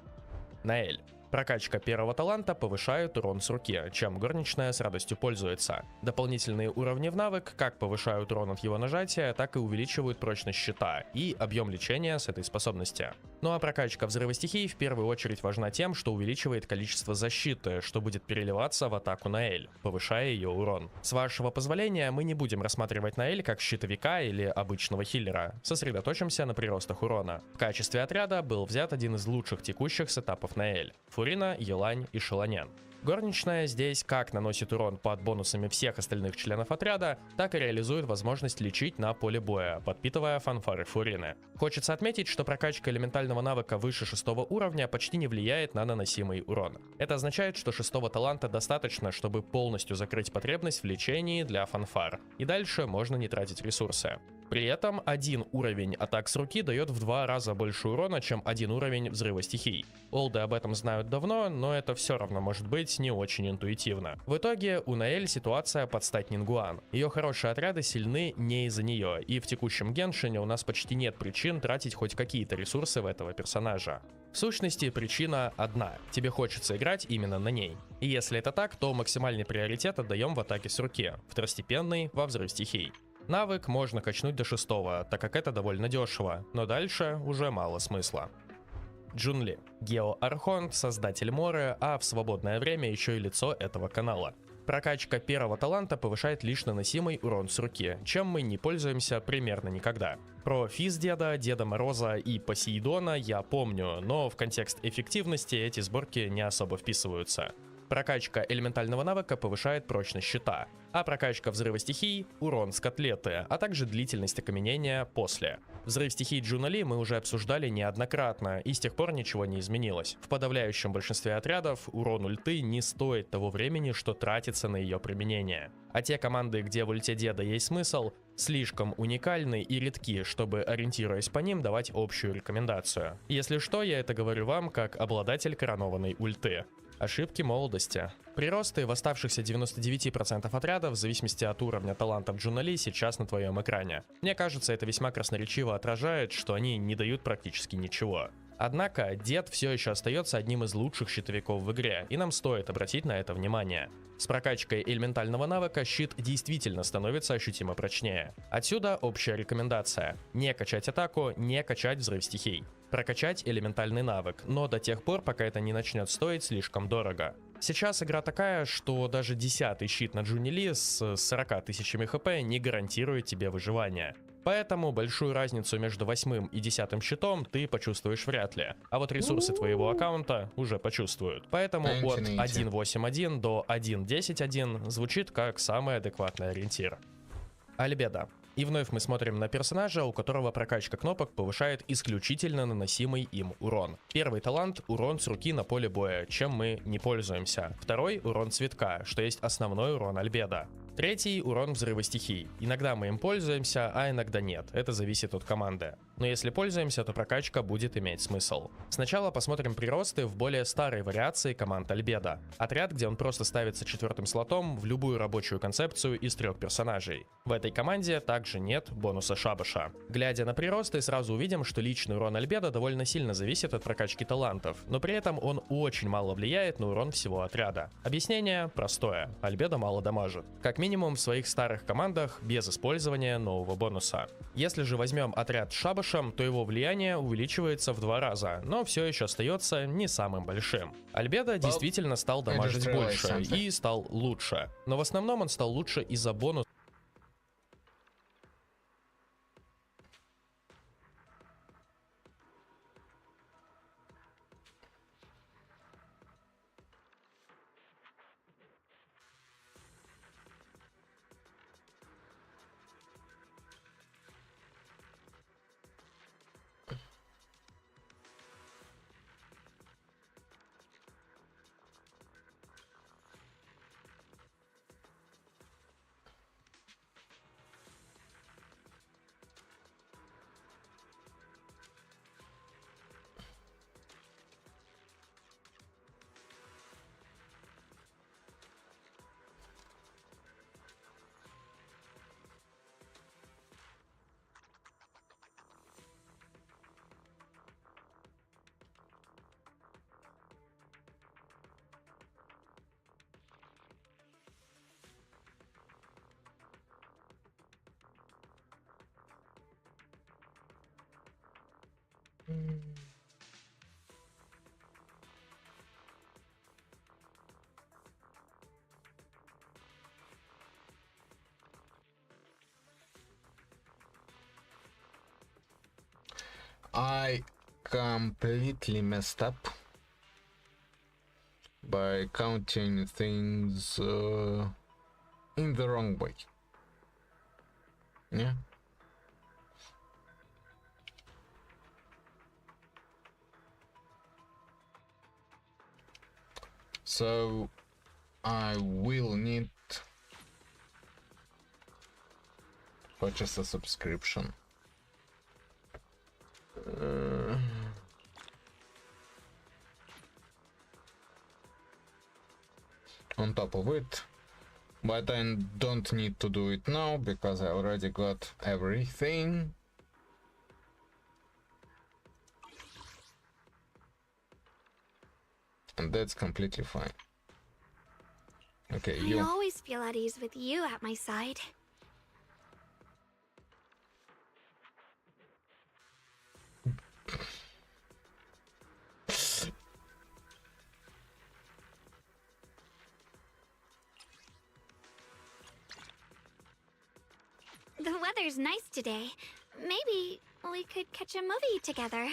Наэль. Прокачка первого таланта повышает урон с руки, чем горничная с радостью пользуется. Дополнительные уровни в навык как повышают урон от его нажатия, так и увеличивают прочность щита и объем лечения с этой способности. Ну а прокачка взрыва стихий в первую очередь важна тем, что увеличивает количество защиты, что будет переливаться в атаку Наэль, повышая ее урон. С вашего позволения мы не будем рассматривать Наэль как щитовика или обычного хиллера, сосредоточимся на приростах урона. В качестве отряда был взят один из лучших текущих сетапов Наэль — Фурина, Елань и Шелонен. Горничная здесь как наносит урон под бонусами всех остальных членов отряда, так и реализует возможность лечить на поле боя, подпитывая фанфары Фурины. Хочется отметить, что прокачка элементального навыка выше 6 уровня почти не влияет на наносимый урон. Это означает, что 6 таланта достаточно, чтобы полностью закрыть потребность в лечении для фанфар, и дальше можно не тратить ресурсы. При этом один уровень атак с руки дает в 2 раза больше урона, чем один уровень взрыва стихий. Олды об этом знают давно, но это все равно может быть не очень интуитивно. В итоге у Наэль ситуация под стать Нингуан. Ее хорошие отряды сильны не из-за нее, и в текущем Геншине у нас почти нет причин тратить хоть какие-то ресурсы в этого персонажа. В сущности, причина одна. Тебе хочется играть именно на ней. И если это так, то максимальный приоритет отдаем в атаке с руки, второстепенный во взрыв стихий. Навык можно качнуть до 6, так как это довольно дешево, но дальше уже мало смысла. Джунли. Гео-архонт, создатель Моры, а в свободное время еще и лицо этого канала. Прокачка первого таланта повышает лишь наносимый урон с руки, чем мы не пользуемся примерно никогда. Про Физдеда, Деда Мороза и Посейдона я помню, но в контекст эффективности эти сборки не особо вписываются. Прокачка элементального навыка повышает прочность щита, а прокачка взрыва стихий – урон с котлеты, а также длительность окаменения после. Взрыв стихий Джунали мы уже обсуждали неоднократно, и с тех пор ничего не изменилось. В подавляющем большинстве отрядов урон ульты не стоит того времени, что тратится на ее применение. А те команды, где в ульте деда есть смысл, слишком уникальны и редки, чтобы, ориентируясь по ним, давать общую рекомендацию. Если что, я это говорю вам как обладатель коронованной ульты. Ошибки молодости. Приросты в оставшихся 99% отрядов в зависимости от уровня талантов Джунали сейчас на твоем экране. Мне кажется, это весьма красноречиво отражает, что они не дают практически ничего. Однако, дед все еще остается одним из лучших щитовиков в игре, и нам стоит обратить на это внимание. С прокачкой элементального навыка щит действительно становится ощутимо прочнее. Отсюда общая рекомендация: не качать атаку, не качать взрыв стихий. Прокачать элементальный навык, но до тех пор, пока это не начнет стоить слишком дорого. Сейчас игра такая, что даже 10-й щит на Джунили с 40 тысячами хп не гарантирует тебе выживание. Поэтому большую разницу между 8 и 10 щитом ты почувствуешь вряд ли, а вот ресурсы твоего аккаунта уже почувствуют. Поэтому от 1.8.1 до 1.10.1 звучит как самый адекватный ориентир. Альбедо. И вновь мы смотрим на персонажа, у которого прокачка кнопок повышает исключительно наносимый им урон. Первый талант — урон с руки на поле боя, чем мы не пользуемся. Второй — урон цветка, что есть основной урон Альбедо. Третий — урон взрыва стихий. Иногда мы им пользуемся, а иногда нет. Это зависит от команды. Но если пользуемся, то прокачка будет иметь смысл. Сначала посмотрим приросты в более старой вариации команд Альбедо. Отряд, где он просто ставится 4-м слотом в любую рабочую концепцию из 3 персонажей. В этой команде также нет бонуса шабаша. Глядя на приросты, сразу увидим, что личный урон Альбедо довольно сильно зависит от прокачки талантов, но при этом он очень мало влияет на урон всего отряда. Объяснение простое: Альбедо мало дамажит. Как минимум в своих старых командах без использования нового бонуса. Если же возьмем отряд с шабашем, то его влияние увеличивается в 2 раза, но все еще остается не самым большим. Альбедо действительно стал дамажить больше и стал лучше, но в основном он стал лучше из-за бонуса. I completely messed up by counting things in the wrong way. Yeah. So I will need purchase a subscription. On top of it, but I don't need to do it now because I already got everything. And that's completely fine. Okay, I always feel at ease with you at my side. The weather's nice today. Maybe we could catch a movie together.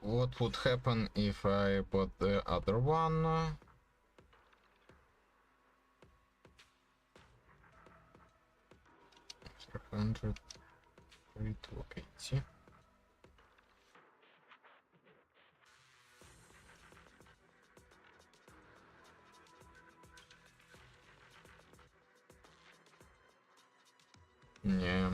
What would happen if I bought the other one? $400, 280. Yeah.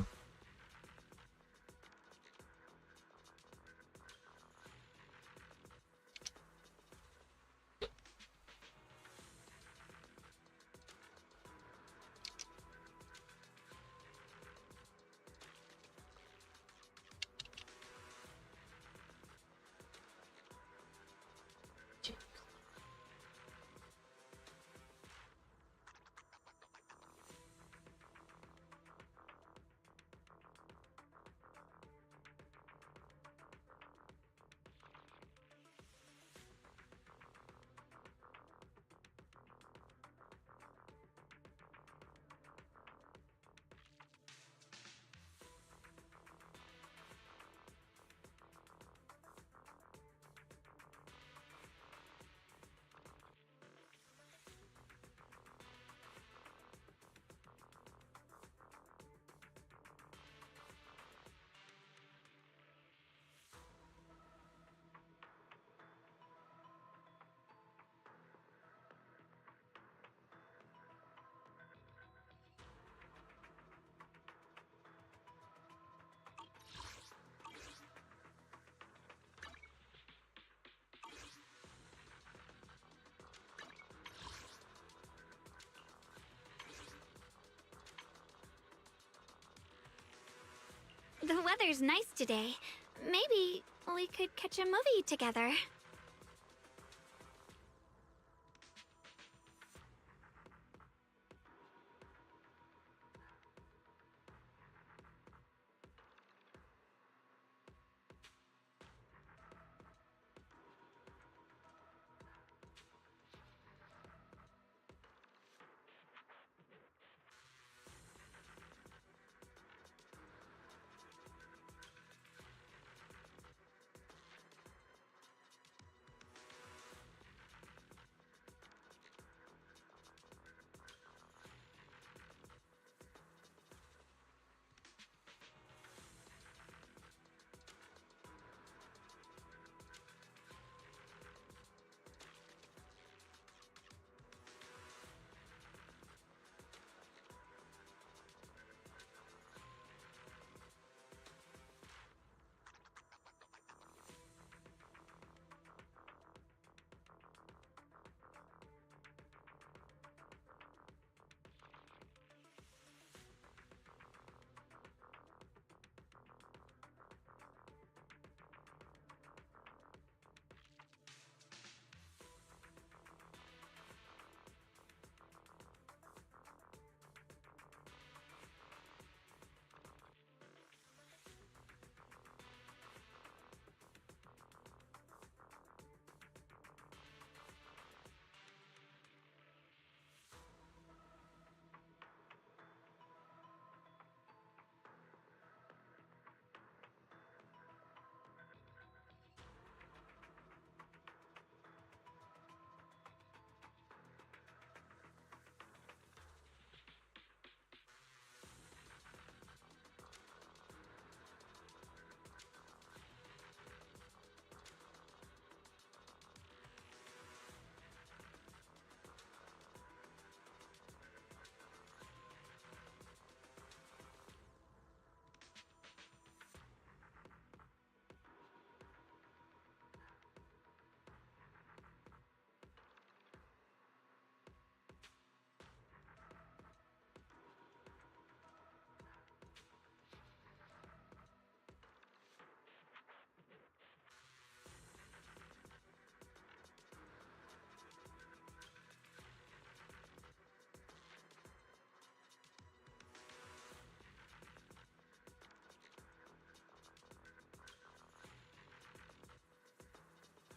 The weather's nice today. Maybe we could catch a movie together.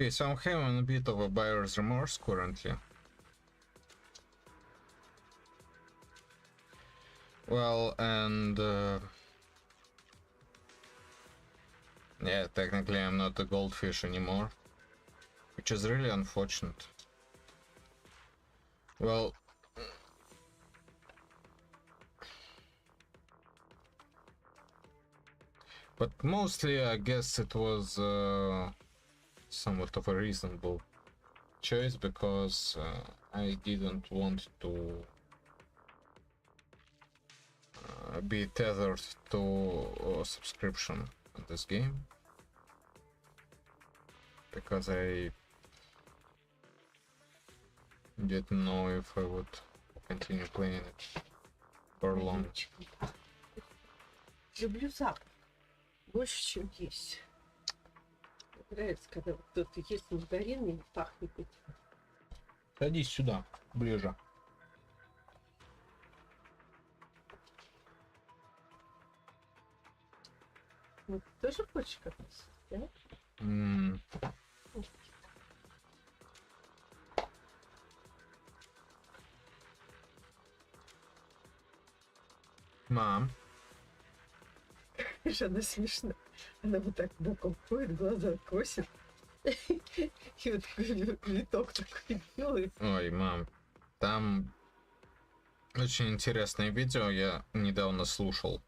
Okay, so I'm having a bit of a buyer's remorse currently. Well, and yeah, technically I'm not a goldfish anymore, which is really unfortunate. Well, but mostly I guess it was somewhat of a reasonable choice, because I didn't want to be tethered to a subscription on this game, because I didn't know if I would continue playing it for long. Люблю запах больше, чем есть. Нравится, когда кто-то ест мандарин и пахнет этим. Садись сюда, ближе. Ну, ты тоже хочешь как раз, да? Мам. Видишь, она смешная. Она вот так боком ходит, глаза косит. И вот такой виток такой делает. Ой, мам, там очень интересное видео я недавно слушал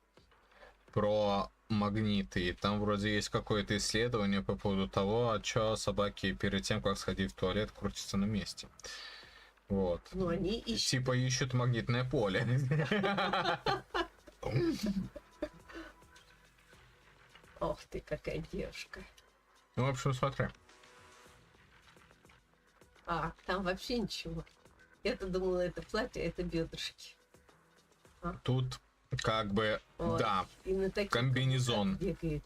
про магниты, и там вроде есть какое-то исследование по поводу того, что собаки перед тем, как сходить в туалет, крутятся на месте. Вот. Ну, они ищут. Типа ищут магнитное поле. Ох ты, какая девушка. Ну, в общем, смотри. А, там вообще ничего. Я-то думала, это платье, это бедрышки. Тут Как бы, Вот. да, И на таких комбинезон. каблуках бегает.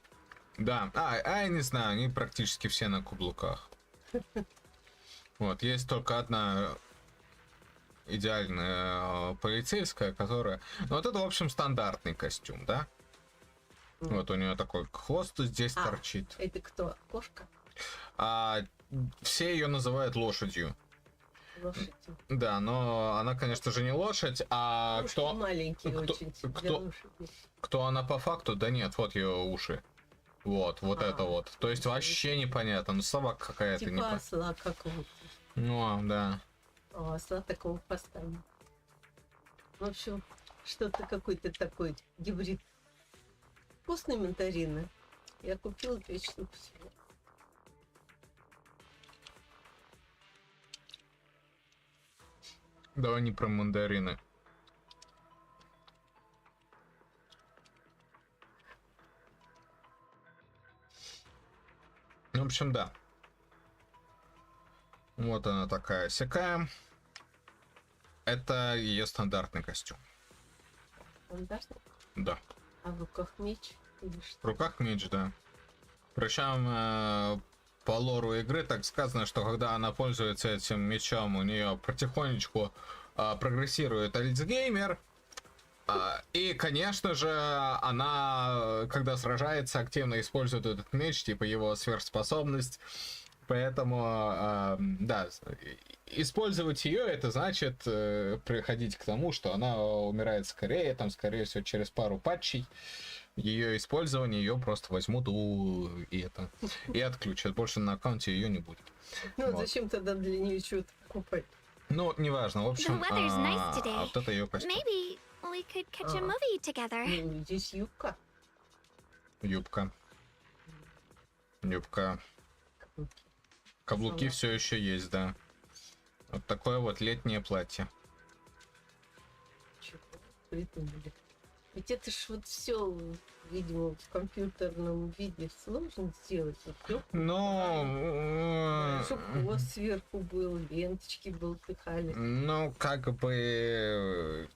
Да, я не знаю, они практически все на каблуках. Вот, есть только одна идеальная полицейская, которая... Ну, вот это, в общем, стандартный костюм, да? Вот у нее такой хвост здесь торчит. Это кто? Кошка? Все ее называют лошадью. Лошадью. Да, но она, конечно же, не лошадь, а Ушки кто... маленькие очень для лошади. Кто она по факту? Да нет, вот ее уши. Вот это вот. То есть вообще непонятно. Ну, собака какая-то Типа непонятная. осла какого-то. Ну, да. Осла такого поставим. В общем, что-то какой-то такой гибрид. Вкусные мандарины. Я купила 5 штук всего. Давай не про мандарины. В общем, да. Вот она такая сякая. Это ее стандартный костюм. Стандартный? Да. А в руках меч? Или что? В руках меч, да. Причем по лору игры так сказано, что когда она пользуется этим мечом, у нее потихонечку прогрессирует альцгеймер. И, конечно же, она, когда сражается, активно использует этот меч, типа его сверхспособность. Поэтому, да, использовать ее, это значит приходить к тому, что она умирает скорее, там, скорее всего, через пару патчей. Ее использование, ее просто возьмут и отключат. Больше на аккаунте ее не будет. Ну, Вот. зачем тогда для нее что-то покупать? Ну, неважно. В общем, The weather's nice today. вот это ее костюм. Maybe we could catch a movie together. Ну, здесь юбка. Юбка. Каблуки все еще есть, да. Вот такое вот летнее платье. Чего придумали? Ведь это ж вот все, видимо, в компьютерном виде сложно сделать. Вот Ну, чтобы хвост сверху был, ленточки болтыхали. ну, как бы...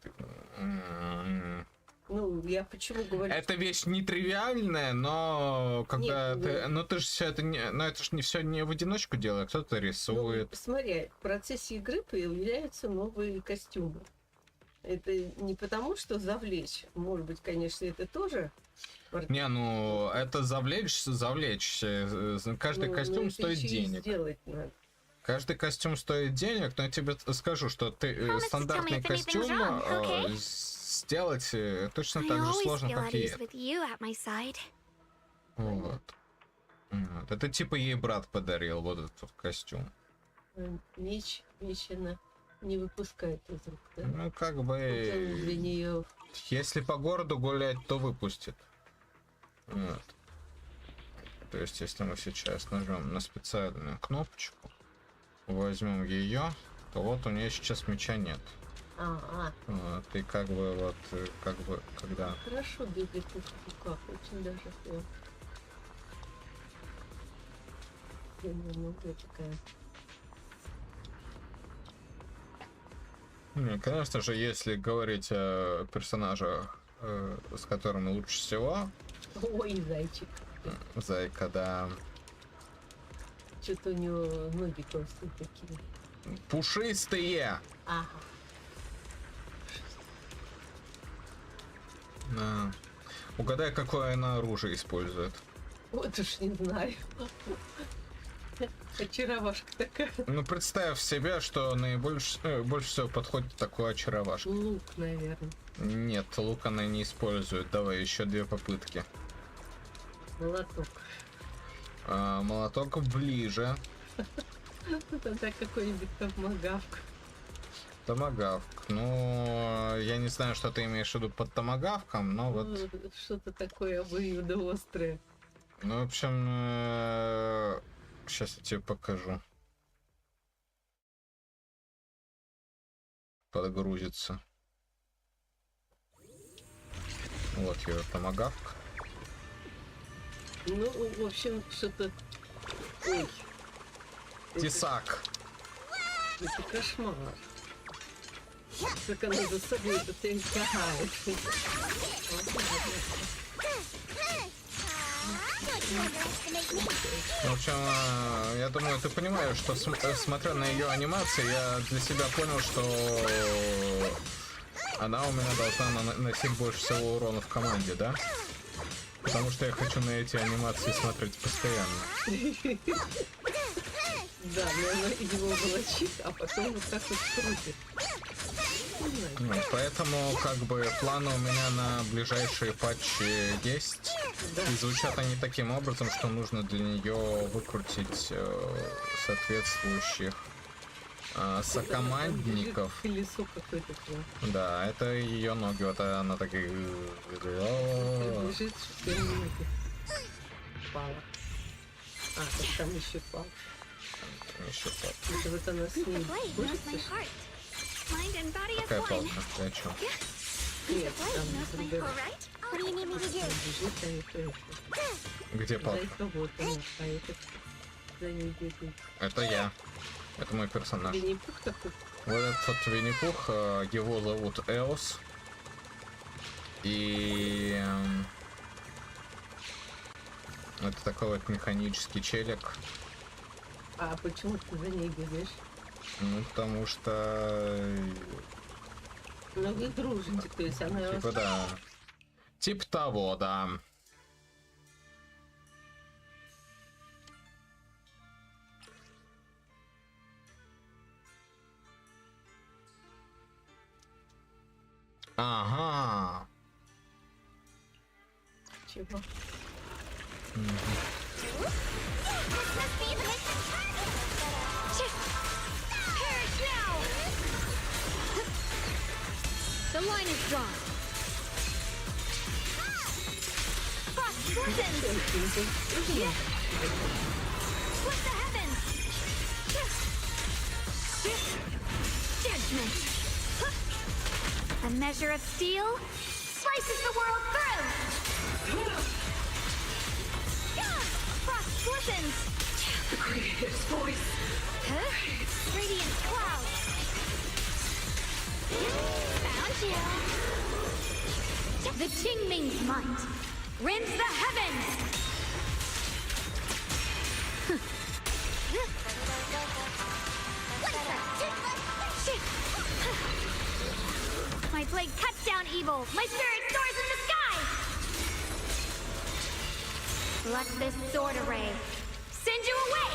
Ну, я почему говорю... Это вещь нетривиальная, но когда Нет, ты... Ну, ты же все это не... Ну, это же не все не в одиночку делает, кто-то рисует. Ну, смотри, в процессе игры появляются новые костюмы. Это не потому, что завлечь. Может быть, конечно, это тоже... Не, ну, это завлечь. Каждый костюм стоит денег. Сделать надо. Каждый костюм стоит денег, но я тебе скажу, что ты стандартный костюм сделать точно так же сложно, как и это. Вот. Это типа ей брат подарил вот этот костюм. Меч она не выпускает из рук, да? Ну, как бы... Для нее... Если по городу гулять, то выпустит. Вот. То есть, если мы сейчас нажмем на специальную кнопочку, возьмем ее, то вот у нее сейчас меча нет. Вот, и как бы когда... Хорошо бегает в руках, очень даже прям. Много такая. Конечно же, если говорить о персонажах, с которыми лучше всего... Ой, зайчик. Зайка, да. Что-то у него ноги толстые такие. Пушистые! Ага. Да. Угадай, какое она оружие использует. Вот уж не знаю. Очаровашка такая. Ну, представь себе, что больше всего подходит такой очаровашка. Лук, наверное. Нет, лук она не использует. Давай еще 2 попытки. Молоток. Молоток ближе. Тогда какой-нибудь томагавк. Томагавк. Ну, я не знаю, что ты имеешь в виду под томагавком, но вот... Что-то такое обоюдоострое. Ну, в общем, сейчас я тебе покажу. Подгрузится. Вот ее томагавк. Ну, в общем, что-то... Ой. Тесак. Это кошмар. Как она за собой это тягает. В общем, я думаю, ты понимаешь, что смотря на ее анимации, я для себя понял, что она у меня должна наносить больше всего урона в команде, да? Потому что я хочу на эти анимации смотреть постоянно. Да, но она его волочит, а потом вот так вот крутит. Ну, поэтому, как бы, планы у меня на ближайшие патчи есть. Да. И звучат они таким образом, что нужно для нее выкрутить соответствующих сокомандников. Колесо какое-то. Да, это ее ноги, вот она такая... Бежит, что ноги. Пала. А, так там еще пал. Еще палка. Это вот она с ним борется. Какая палка? Ты о чем? Нет, там другая. Бежит, а это. Где палка? За вот она, а это за ней бегает. Это я. Это мой персонаж. Винни-Пух такой. Вот этот вот Винни-Пух, его зовут Эос. И... это такой вот механический челик. А почему ты за ней бегаешь? Ну, потому что... Ну, вы дружите, то есть она... Типа, да. Типа того, да. Ага. Чего? The line is drawn. Frost glistens. Split the heavens. Judgment. A measure of steel slices the world through. Frost glistens. The creator's voice. Radiant clouds. Found you. The Qingming's might rends the heavens. My blade cuts down evil. My spirit soars in the sky. Let this sword array send you away.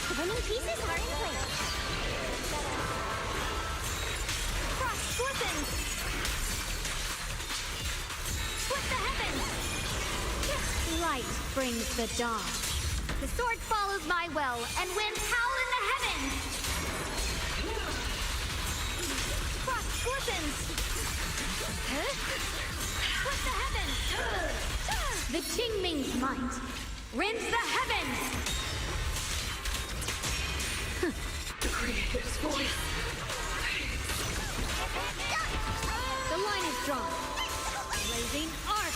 The winning pieces are in place. Frost glistens. Split the heavens. Light brings the dawn. The sword follows my well, and winds howl in the heavens. Frost glistens. Split the heavens. The Qingming's might rends the heavens. The creator's voice. The line is drawn. Blazing arc.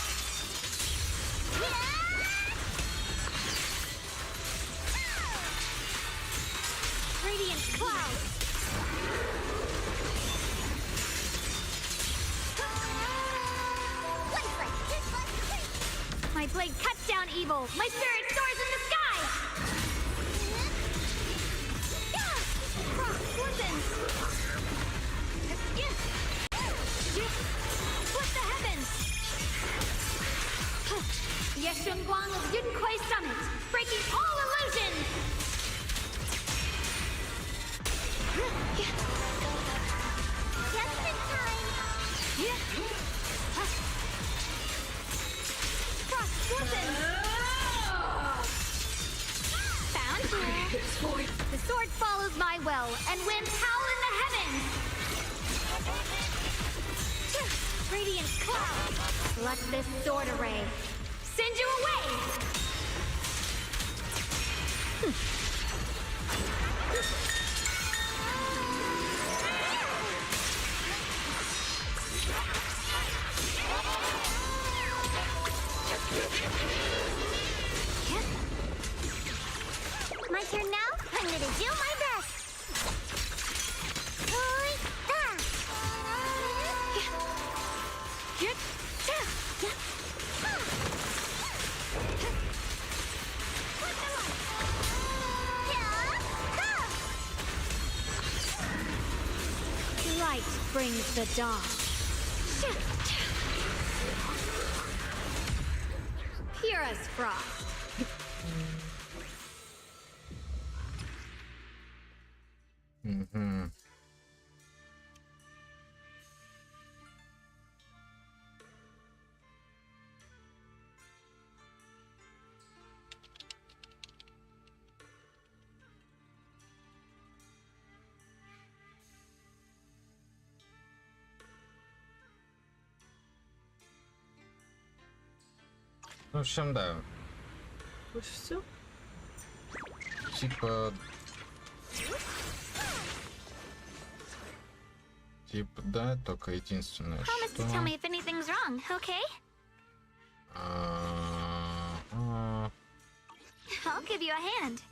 Radiant clouds. My blade cuts down evil. My spirit soars in the sky. Frost glistens. Split the heavens. Yeshun Guang of Yunquai Summit, breaking all illusions. Just in time. Frost glistens. Found you. The sword follows my well, and winds howl in the heavens. Radiant clouds. Let this sword array send you away. My turn now? I'm gonna do my best. Light brings the dawn. Purest frost. Угу. В общем, да. Больше все? Типа, да, только единственное, Promise что... to tell me if anything's wrong, okay? I'll give you a hand.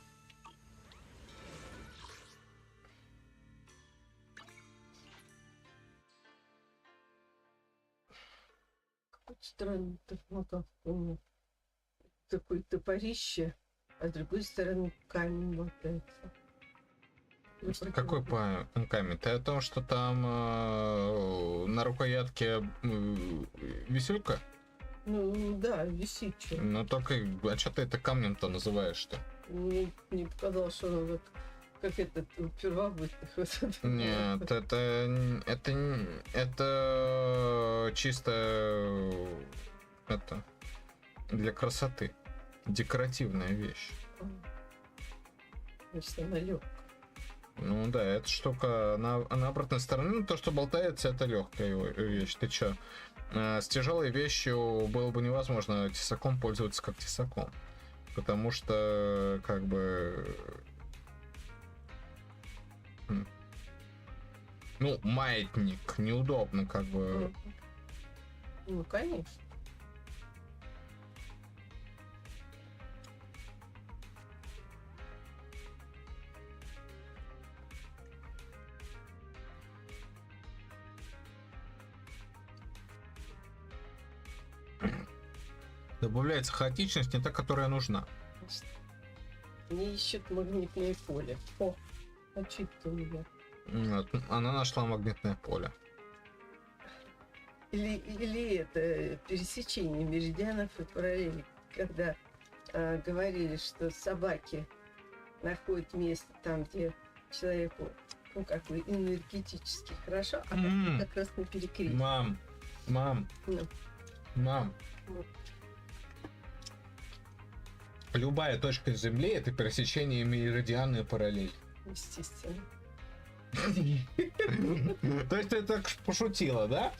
Какой странный топмотав, помню. Такое топорище, а с другой стороны камень мотается. Какой камень? Ты о том, что там на рукоятке висюлька? Ну да, висит что. Ну только, а что ты это камнем-то называешь-то? Мне не показалось, что оно как этот первобытных. Вот Нет, это чисто это для красоты. Декоративная вещь. Значит, она легкая. Ну да, эта штука на обратной стороне, ну то, что болтается, это легкая вещь. Ты чё? С тяжелой вещью было бы невозможно тесаком пользоваться как тесаком. Потому что, как бы... Ну, маятник неудобно, как бы. Ну, конечно. Добавляется хаотичность, не та, которая нужна. Мне ищет магнитное поле. О, а что это у меня? Вот, она нашла магнитное поле. Или это пересечение меридианов и параллелей, когда говорили, что собаки находят место там, где человеку, ну, как бы энергетически хорошо, а как раз на перекрестке. Мам. Любая точка Земли — это пересечение меридиана и параллель. Естественно. То есть ты так пошутила, да?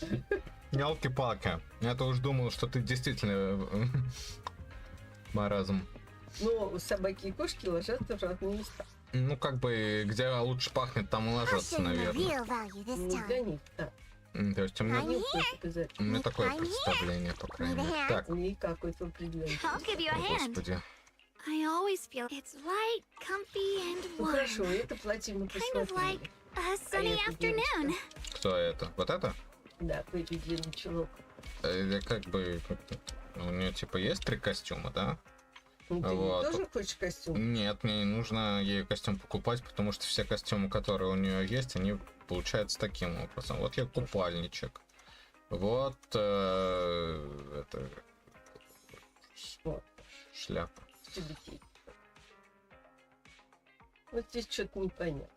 Ёлки-палки. Я-то уж думал, что ты действительно маразм. Но собаки и кошки ложатся в разные места. Ну, как бы, где лучше пахнет, там и ложатся, наверное. Ну, для них, да. То есть у меня такое представление, по крайней мере. Так. И какой-то определенный. Господи. I always feel it's light, comfy, and Ну warm. хорошо, это платье мы Kind of like посмотрели. a sunny afternoon. Кто это? Вот это? Да, какой длинный чулок. Как бы, у нее типа есть 3 костюма, да? Ну, ты Вот. тоже хочешь костюм? Нет, мне не нужно ей костюм покупать, потому что все костюмы, которые у нее есть, они получаются таким образом. Вот ей купальничек. Вот это Вот. шляпа. Детей. Вот здесь что-то непонятно.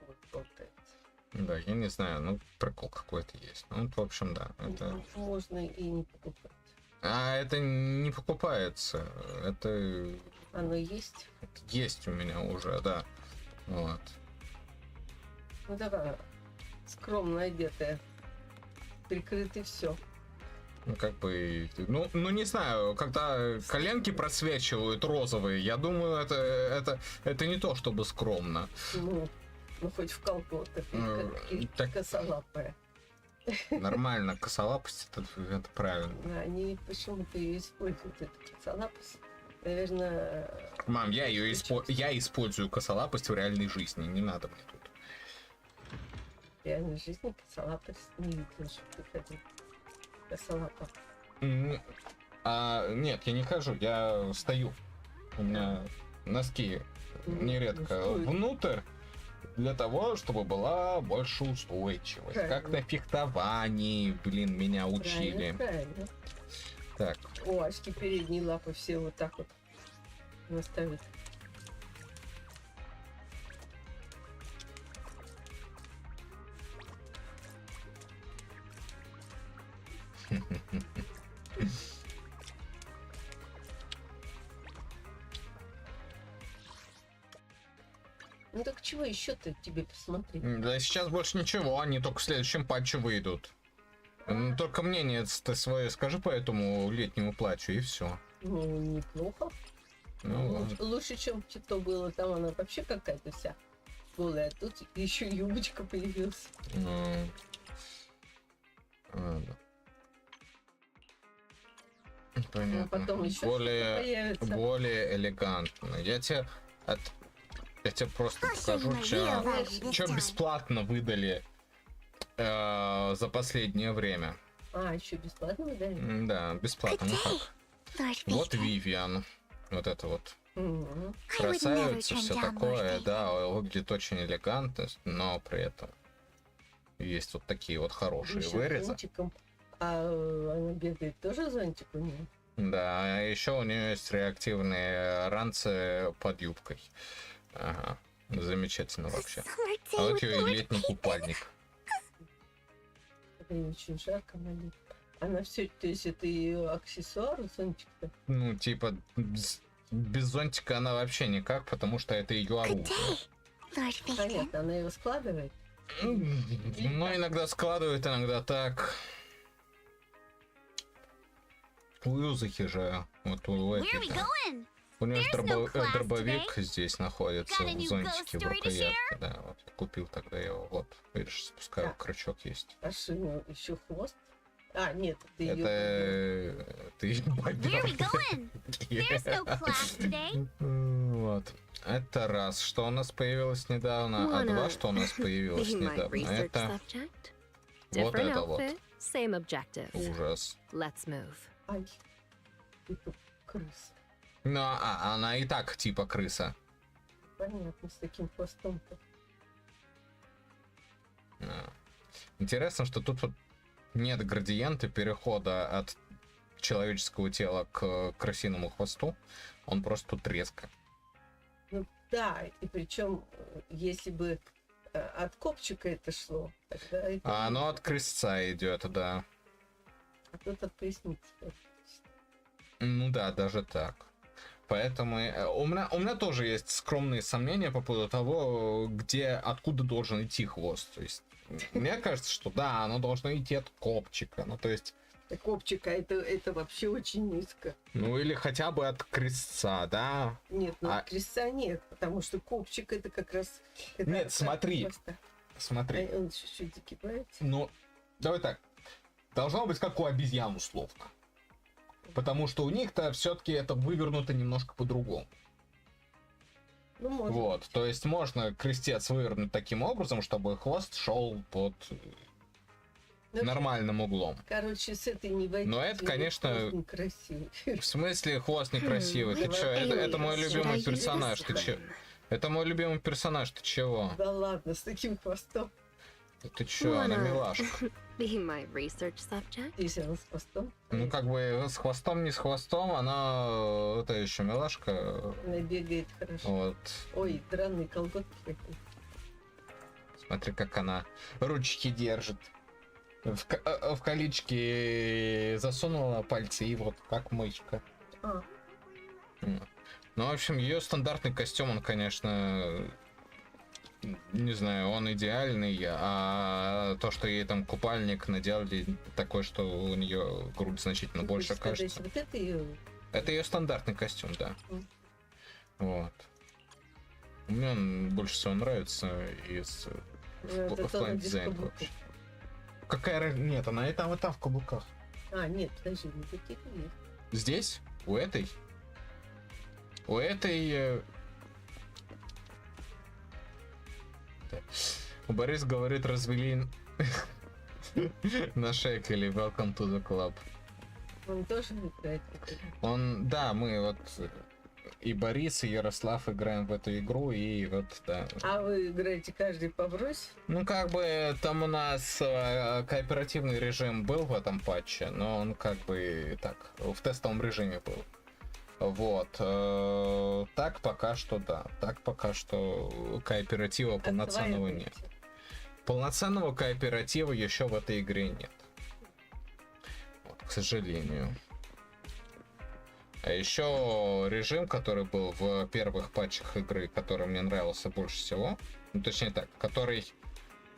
Вот болтается. Да, я не знаю, ну прикол какой-то есть. Ну, в общем, да. Это... Можно и не покупать. А это не покупается. Это... Оно есть? Это есть у меня уже, да. Вот. Ну давай, скромно одетая. Прикрыто все. Ну, как бы, ну, не знаю, когда коленки просвечивают розовые, я думаю, это не то, чтобы скромно. Ну хоть в колготах, как так... косолапая. Нормально, косолапость это правильно. Они почему-то ее используют, эту косолапость. Наверное... Мам, я использую косолапость в реальной жизни, не надо мне тут. В реальной жизни косолапость не видно, что ты ходил. Косолапа. Нет, я не хожу, я стою. У меня носки нередко внутрь, для того, чтобы была больше устойчивость. Правильно. Как на фехтовании, меня учили. Правильно. Так. О, очки передние лапы все вот так вот наставят. Ну так чего еще-то тебе посмотреть? Да сейчас больше ничего, они только в следующем патче выйдут. Только мнение ты свое скажи по этому летнему платью, и все. Ну, неплохо. Лучше, чем что было. Там она вообще какая-то вся голая. Тут еще юбочка появилась. Понятно. А потом еще более элегантно. Я тебе просто покажу, что бесплатно выдали за последнее время. Еще бесплатно выдали? Да, бесплатно. Ну как? Вот Вивиан. Вот это вот. Красавица, все такое, да, выглядит очень элегантно, но при этом есть вот такие вот хорошие вырезы. А она бегает тоже зонтик у нее? Да, а еще у нее есть реактивные ранцы под юбкой. Ага, замечательно вообще. А вот ее и летний купальник. Это очень жарко на ней. Она все, то есть это ее аксессуар, зонтик-то? Ну, типа, без зонтика она вообще никак, потому что это ее оружие. Понятно, она его складывает? Ну, иногда складывает, иногда так. У Юзахи же, вот у этой же. У него же дробовик здесь находится, в зонтике, в рукоятке, да, вот я купил тогда его, вот, видишь, спускаю, крючок есть. А что, еще хвост? А, нет, ты ее... Это... ты ее Вот. Это раз, что у нас появилось недавно, а два, что у нас появилось недавно. Это... Вот это вот. Ужас. Ай, типа крыса. Ну, она и так типа крыса. Понятно, с таким хвостом-то. Интересно, что тут вот нет градиента перехода от человеческого тела к крысиному хвосту. Он просто тут резко. Ну да, и причем, если бы от копчика это шло, тогда это... оно от крысца идет, да. А тут от поясницы. Ну да, даже так. Поэтому у меня тоже есть скромные сомнения по поводу того, откуда должен идти хвост. То есть, мне кажется, что да, оно должно идти от копчика. Ну, то есть... Копчика, это вообще очень низко. Ну, или хотя бы от крестца, да? Нет, от крестца нет, потому что копчик это как раз... Нет, смотри. Смотри. Он чуть-чуть закипает. Ну, давай так. Должно быть как у обезьян условно. Потому что у них-то все-таки это вывернуто немножко по-другому. Ну, может вот, быть. То есть можно крестец вывернуть таким образом, чтобы хвост шел под нормальным углом. Короче, с этой не войти. Но это, конечно... Хвост некрасивый. В смысле хвост некрасивый? Ты чё? Это мой любимый персонаж. Ты чё? Это мой любимый персонаж. Ты чего? Да ладно, с таким хвостом. Ты чё, она милашка. Если она с хвостом. Ну, как бы с хвостом, не с хвостом, она это еще милашка. Она бегает хорошо. Вот. Ой, драные колготки какие. Смотри, как она ручки держит. В колечки засунула пальцы, и вот как мышка. Ну, в общем, ее стандартный костюм, он, конечно... Не знаю, он идеальный, а то, что ей там купальник наделали такой, что у нее грудь значительно больше, кажется. Вот это ее стандартный костюм, да. Вот. Мне он больше всего нравится из в плане дизайна вообще. Какая нет, она и там в каблуках. А, нет, подожди, не какие-то есть. Здесь? У этой? У этой... Борис говорит, развели на шекеле. Welcome to the club. Он тоже играет? Он, да, мы вот и Борис, и Ярослав играем в эту игру, и вот, да. А вы играете каждый побрось? Ну, как бы, там у нас кооперативный режим был в этом патче, но он как бы так, в тестовом режиме был. Вот. Так пока что, да. Так пока что кооператива полноценного нет. Полноценного кооператива еще в этой игре нет. Вот, к сожалению. А еще режим, который был в первых патчах игры, который мне нравился больше всего, ну, точнее так, который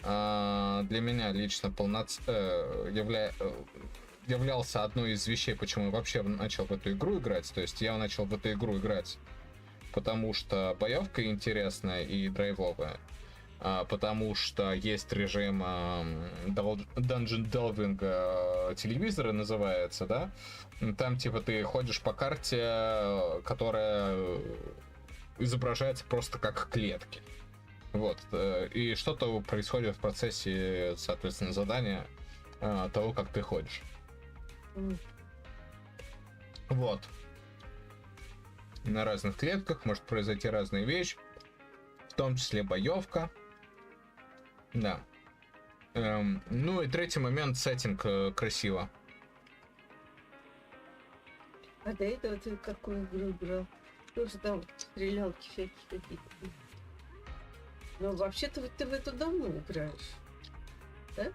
для меня лично являлся одной из вещей, почему я вообще начал в эту игру играть. То есть я начал в эту игру играть, потому что боевка интересная и драйвовая. Потому что есть режим Dungeon Delving, телевизора называется, да? Там типа ты ходишь по карте, которая изображается просто как клетки. Вот. И что-то происходит в процессе, соответственно, задания того, как ты ходишь. Вот. На разных клетках может произойти разные вещи, в том числе боевка. Да. Ну и третий момент, сеттинг красиво. А до этого ты какую игру играл? Тоже там стрелялки всякие какие-то. Но вообще-то ты в эту давно играешь, да?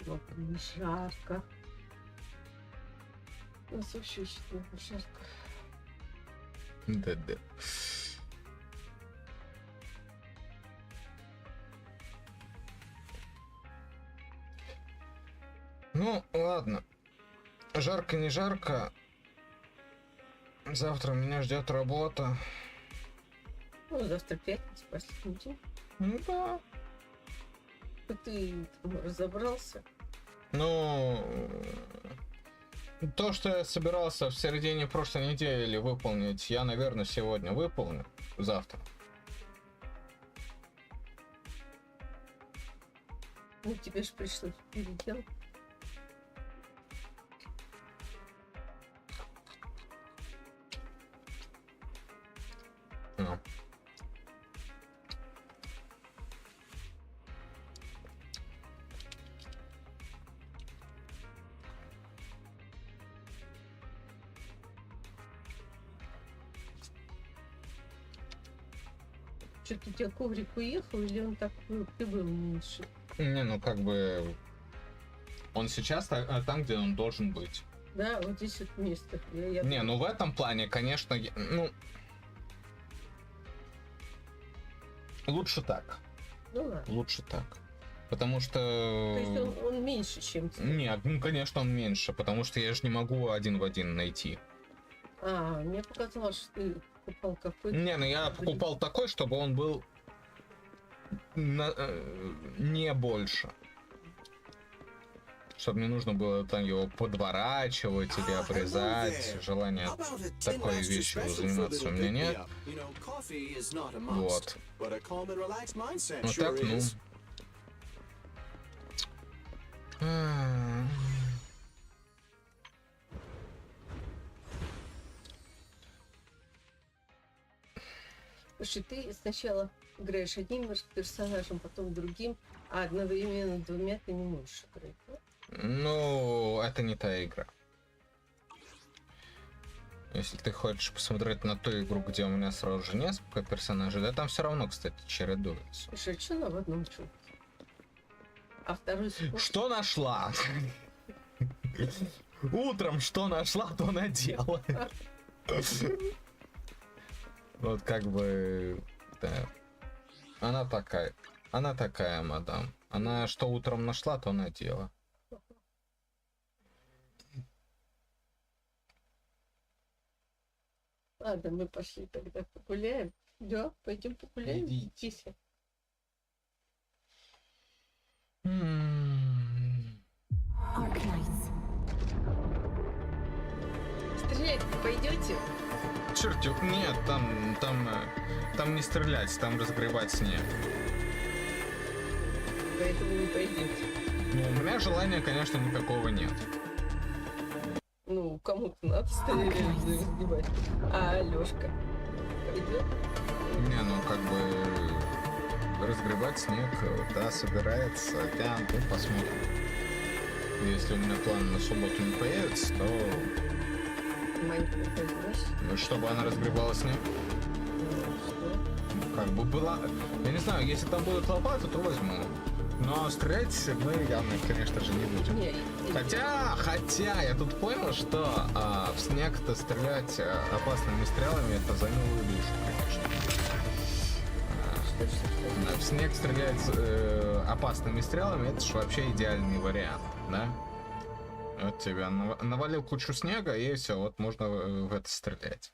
Вот, жарко. У нас вообще очень жарко. Да-да. Ну, ладно. Жарко, не жарко. Завтра меня ждет работа. Ну, завтра пятница, последний день. Ну да. Ты там разобрался? Ну, то, что я собирался в середине прошлой недели выполнить, я, наверное, сегодня выполню. Завтра. Ну, тебе же пришлось переделать. Ну. Что-то у тебя коврик уехал, или он так ты был меньше? Не, ну как бы он сейчас там, где он должен быть. Да, вот здесь вот место. Не, ну в этом плане, конечно, ну лучше так. Ну ладно. Лучше так. Потому что... То есть он меньше, чем тебе? Нет, ну конечно он меньше, потому что я же не могу один в один найти. А, мне показалось, что ты покупал какой-то... Не, ну я покупал такой, чтобы он был не больше. Чтобы не нужно было там его подворачивать или обрезать. Желания такой вещью заниматься у меня нет. Вот. Ну так, ну. Слушай, ты сначала играешь одним персонажем, потом другим, а одновременно двумя ты не можешь играть, да? Ну, это не та игра. Если ты хочешь посмотреть на ту игру, где у меня сразу же несколько персонажей, да там все равно, кстати, чередуется. Слушай, а что она в одном чулке? А второй способ... Что нашла? Утром что нашла, то надела. Вот как бы... Да. Она такая, мадам. Она что утром нашла, то надела. Ладно, мы пошли тогда погуляем. Да, пойдем погуляем. Идите. Стрелять пойдете? Чертик, нет, там не стрелять, там разгребать снег. Поэтому не пойдете. Ну, у меня желания, конечно, никакого нет. Ну, кому-то надо стрелять, разгребать. А Алёшка пойдет? Не, ну как бы разгребать снег, да, собирается. Да, ну, посмотрим. Если у меня план на субботу не появится, то... Маньку возьмешь? Чтобы она разгребала снег? Как бы была... Я не знаю, если там будет лопата, то возьму. Но стрелять мы явно, конечно же, не будем. Хотя, я тут понял, что в снег-то стрелять опасными стрелами — это за милую душу, конечно. В снег стрелять опасными стрелами — это же вообще идеальный вариант, да? Вот тебя навалил кучу снега, и все, вот можно в это стрелять.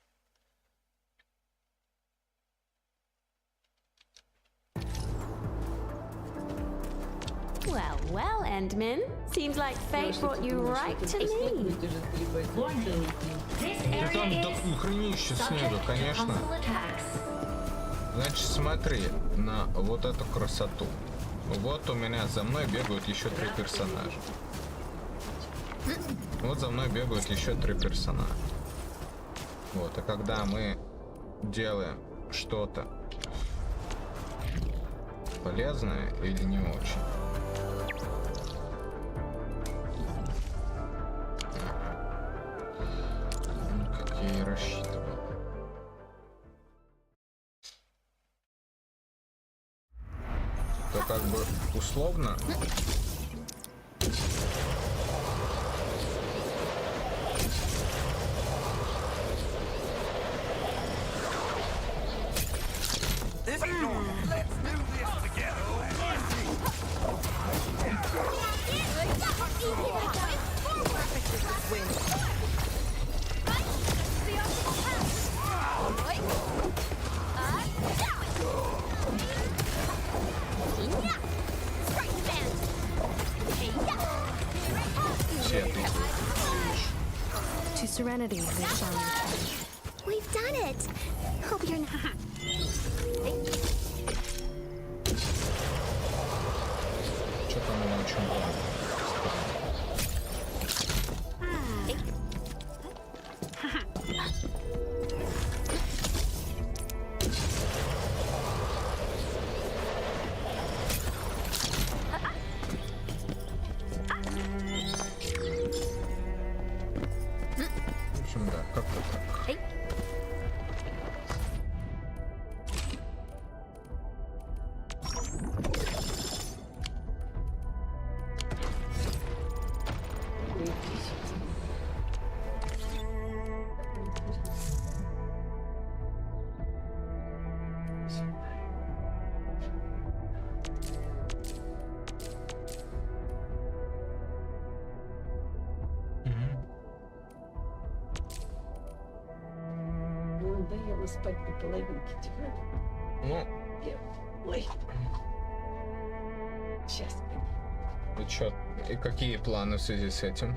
Well, well, Endman. Seems like fate brought you right to me. Да там хренище снега, конечно. Значит, смотри на вот эту красоту. Вот у меня за мной бегают еще 3 персонажа. Вот за мной бегают еще 3 персонажа. Вот, а когда мы делаем что-то полезное или не очень. Как я и рассчитывал. То как бы условно. To serenity, they shall return. We've done it. Hope you're not. Что-то мне очень важно. В общем, да, как-то так. Надоело спать по половинке, типа. Ну. Ой. Сейчас. И чё? И какие планы в связи с этим?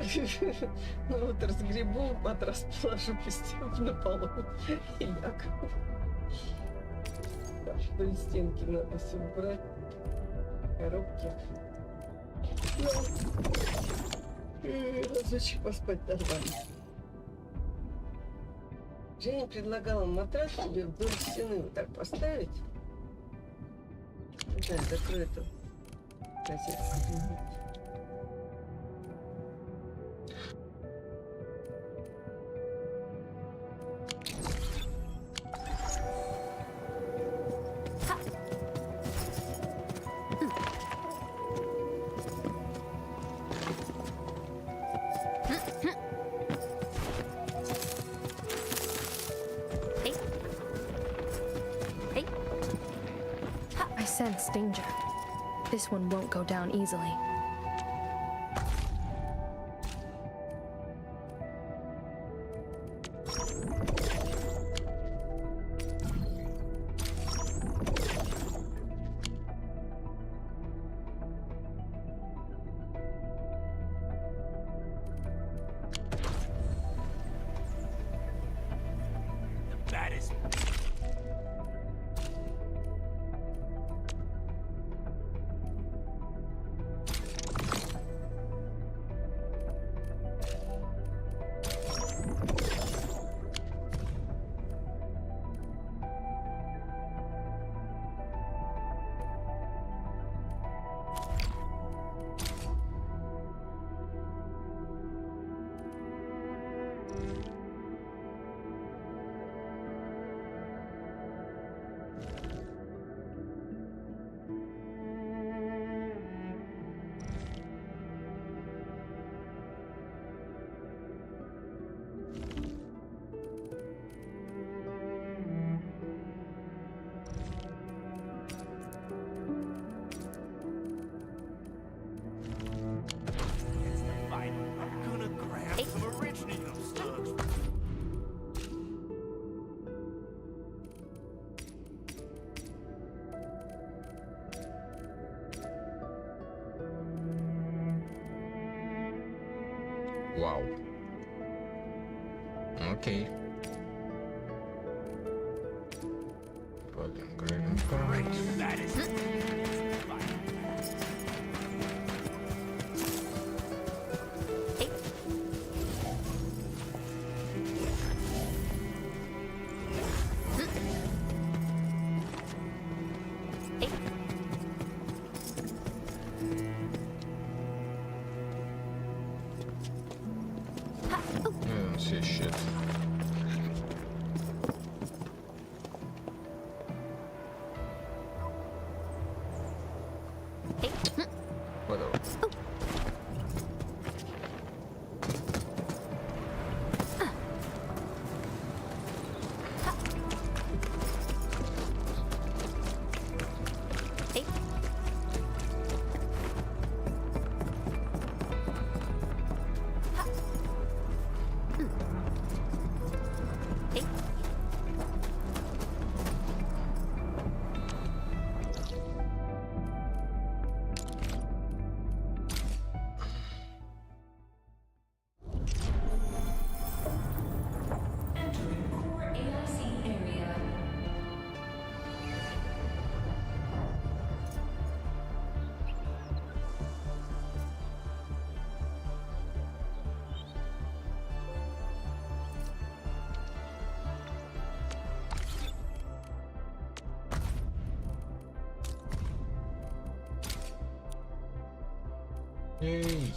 Ну вот разгребу, матрас положу на полу и лягу. Вдоль стенки надо все убрать. Коробки. Разочек поспать нормально. Женя предлагала матрас тебе вдоль стены вот так поставить. Не знаю, закрой эту розетку. I sense danger. This one won't go down easily. Wow. Okay. Shit. Whatever. Yay!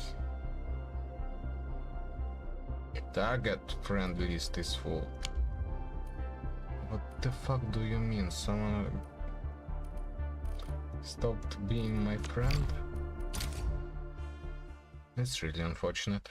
Target friend list is full. What the fuck do you mean? Someone stopped being my friend? It's really unfortunate.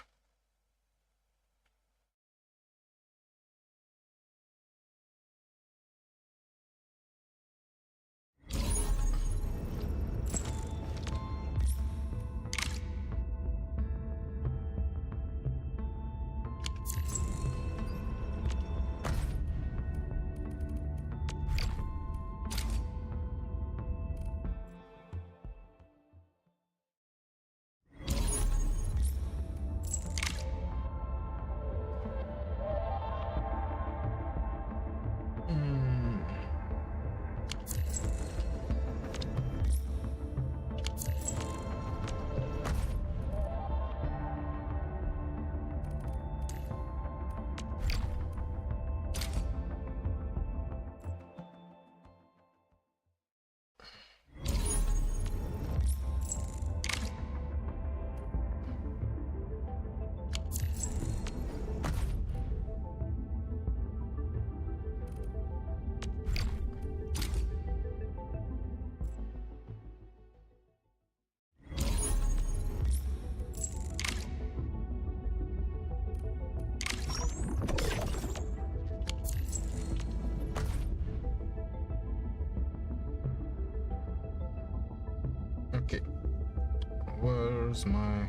Where's my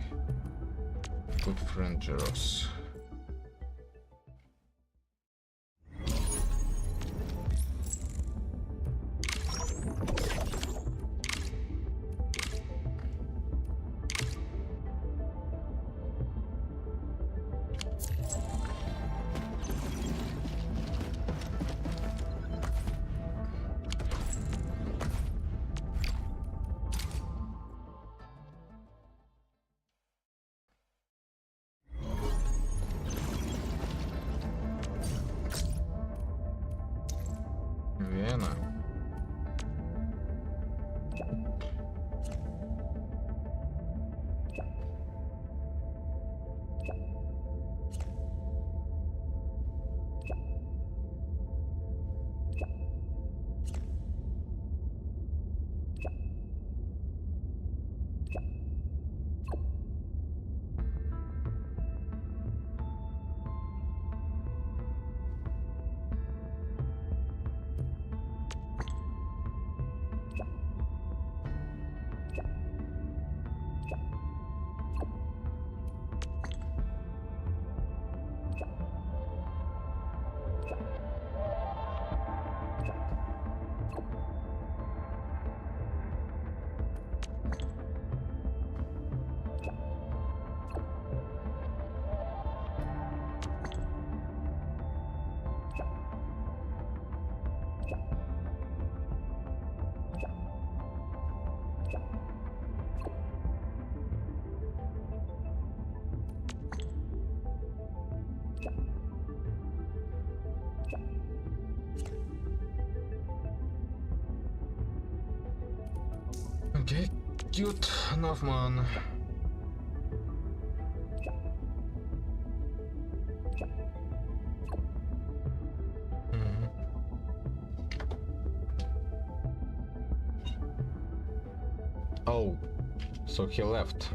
good friend Jeros? Вена. Okay, cute enough, man. Oh, so he left.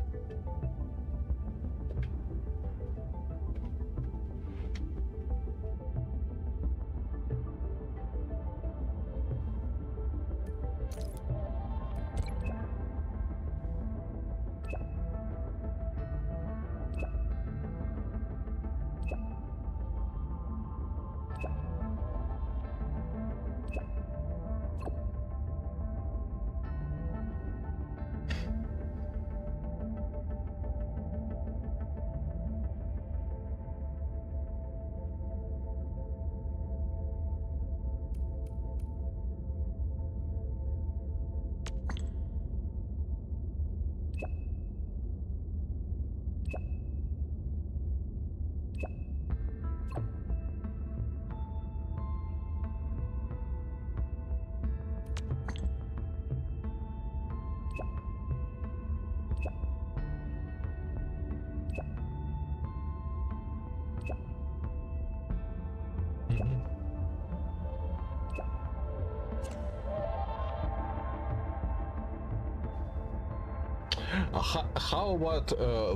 How about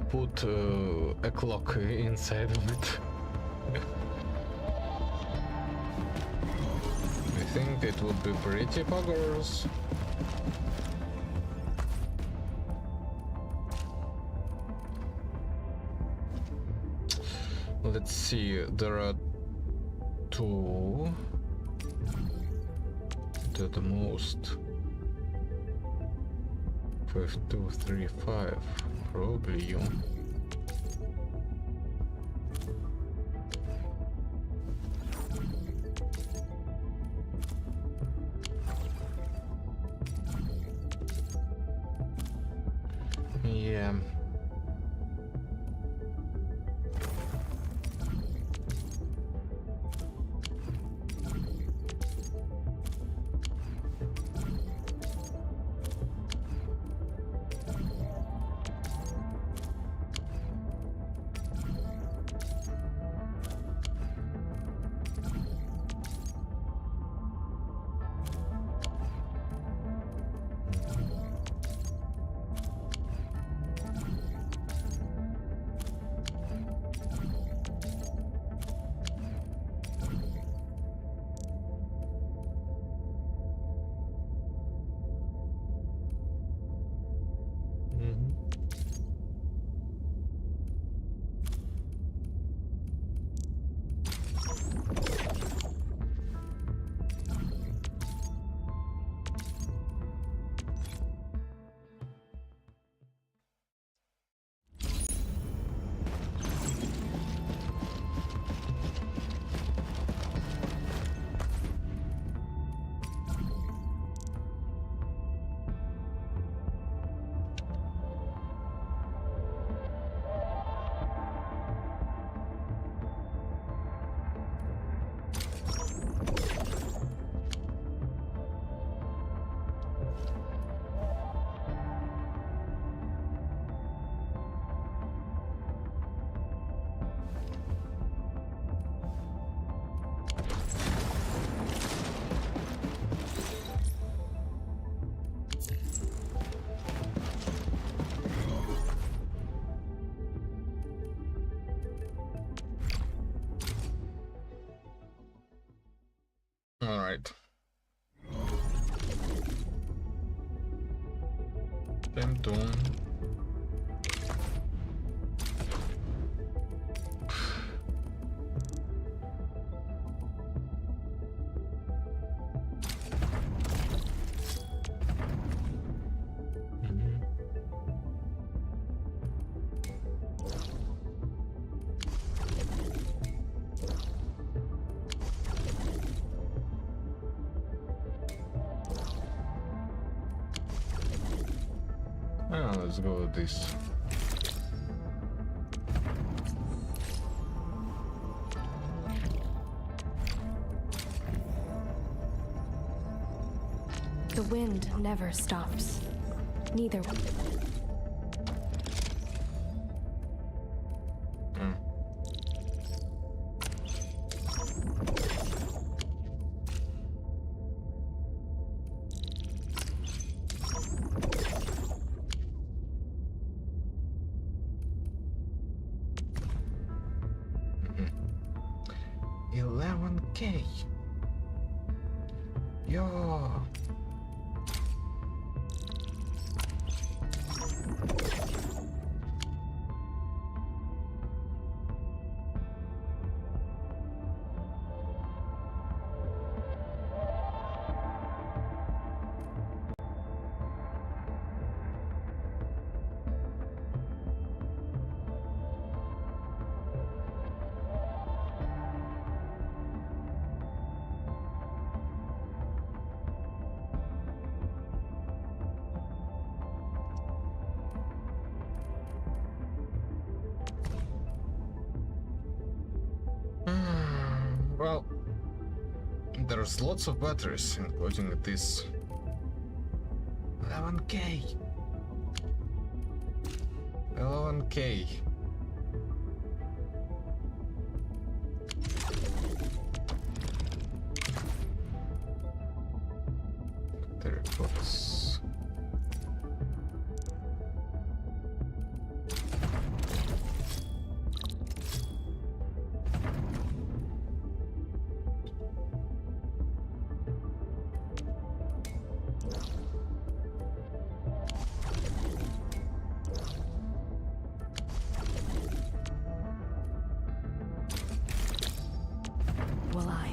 put a clock inside of it? I think it would be pretty poggers. Let's see, there are two at the most. 5, 2, 3, 5. Probably you. Yeah. All right. Time to. Let's go with this. The wind never stops. Neither. $11K. Yo. Well, there's lots of batteries, including this. 11K. 11K. There it goes. Will I?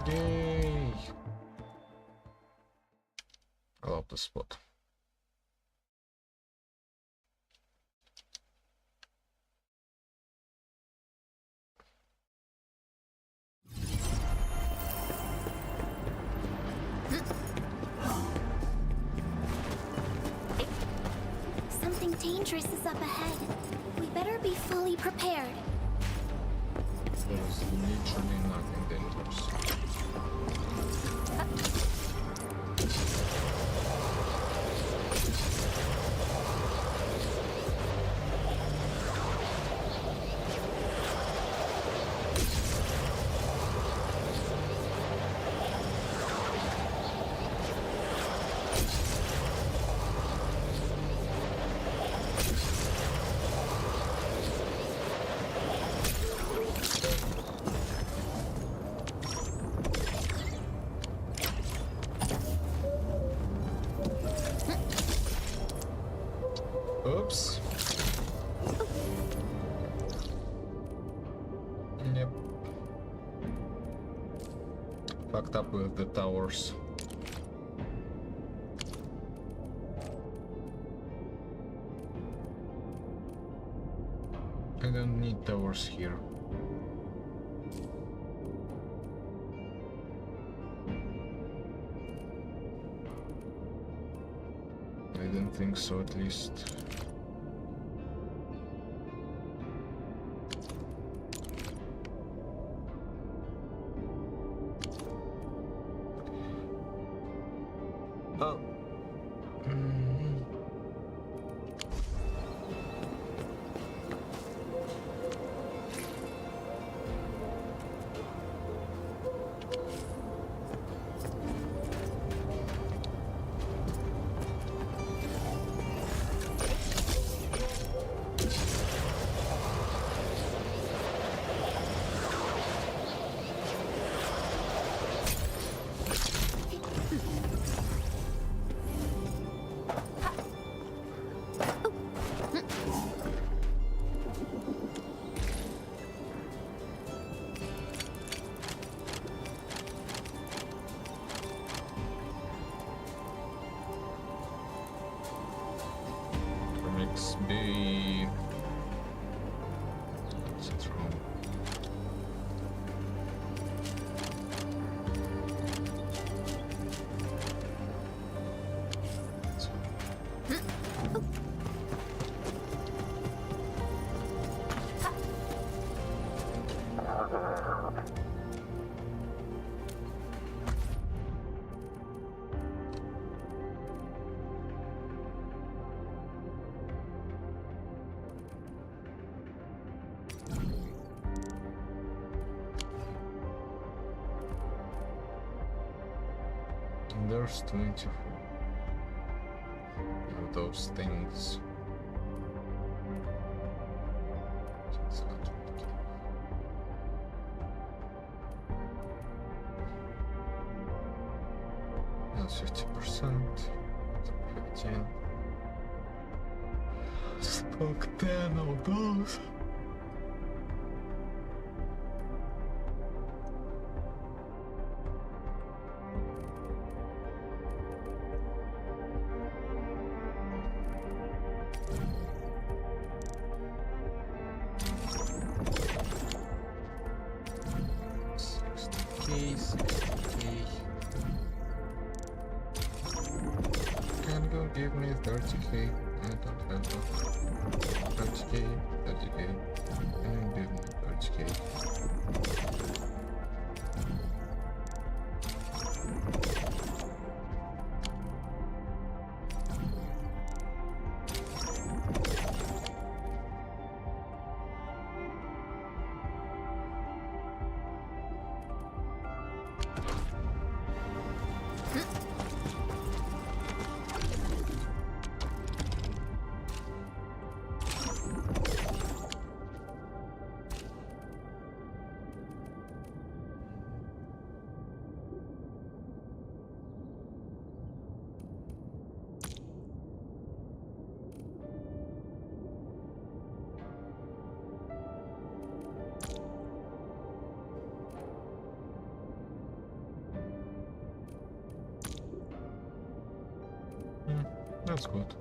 Yay! I love the spot. Something dangerous is up ahead. We better be fully prepared. There's literally nothing dangerous. Oops. Yep. Fucked up with the towers. I don't need towers here. I don't think so, at least. Oh. XB. What's wrong? There's 24 of those things. That's 50%. 15. Stock 10 of those. Can go give me 30k. I don't have that. 30k, 30k. And give me 30k. That's good.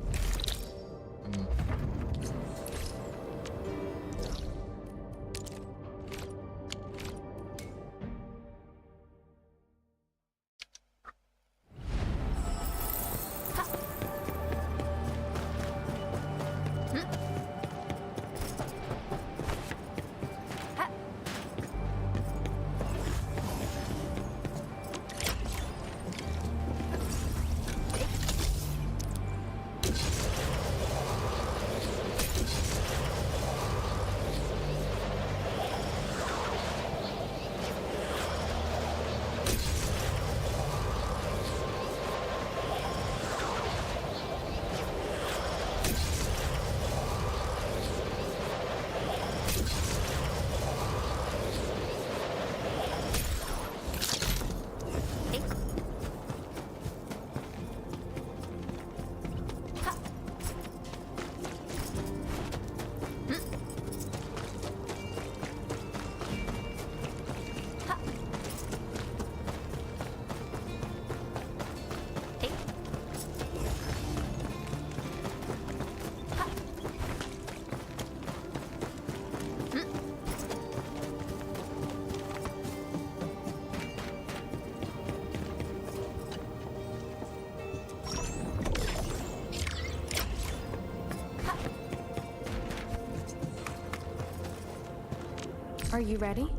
Are you ready?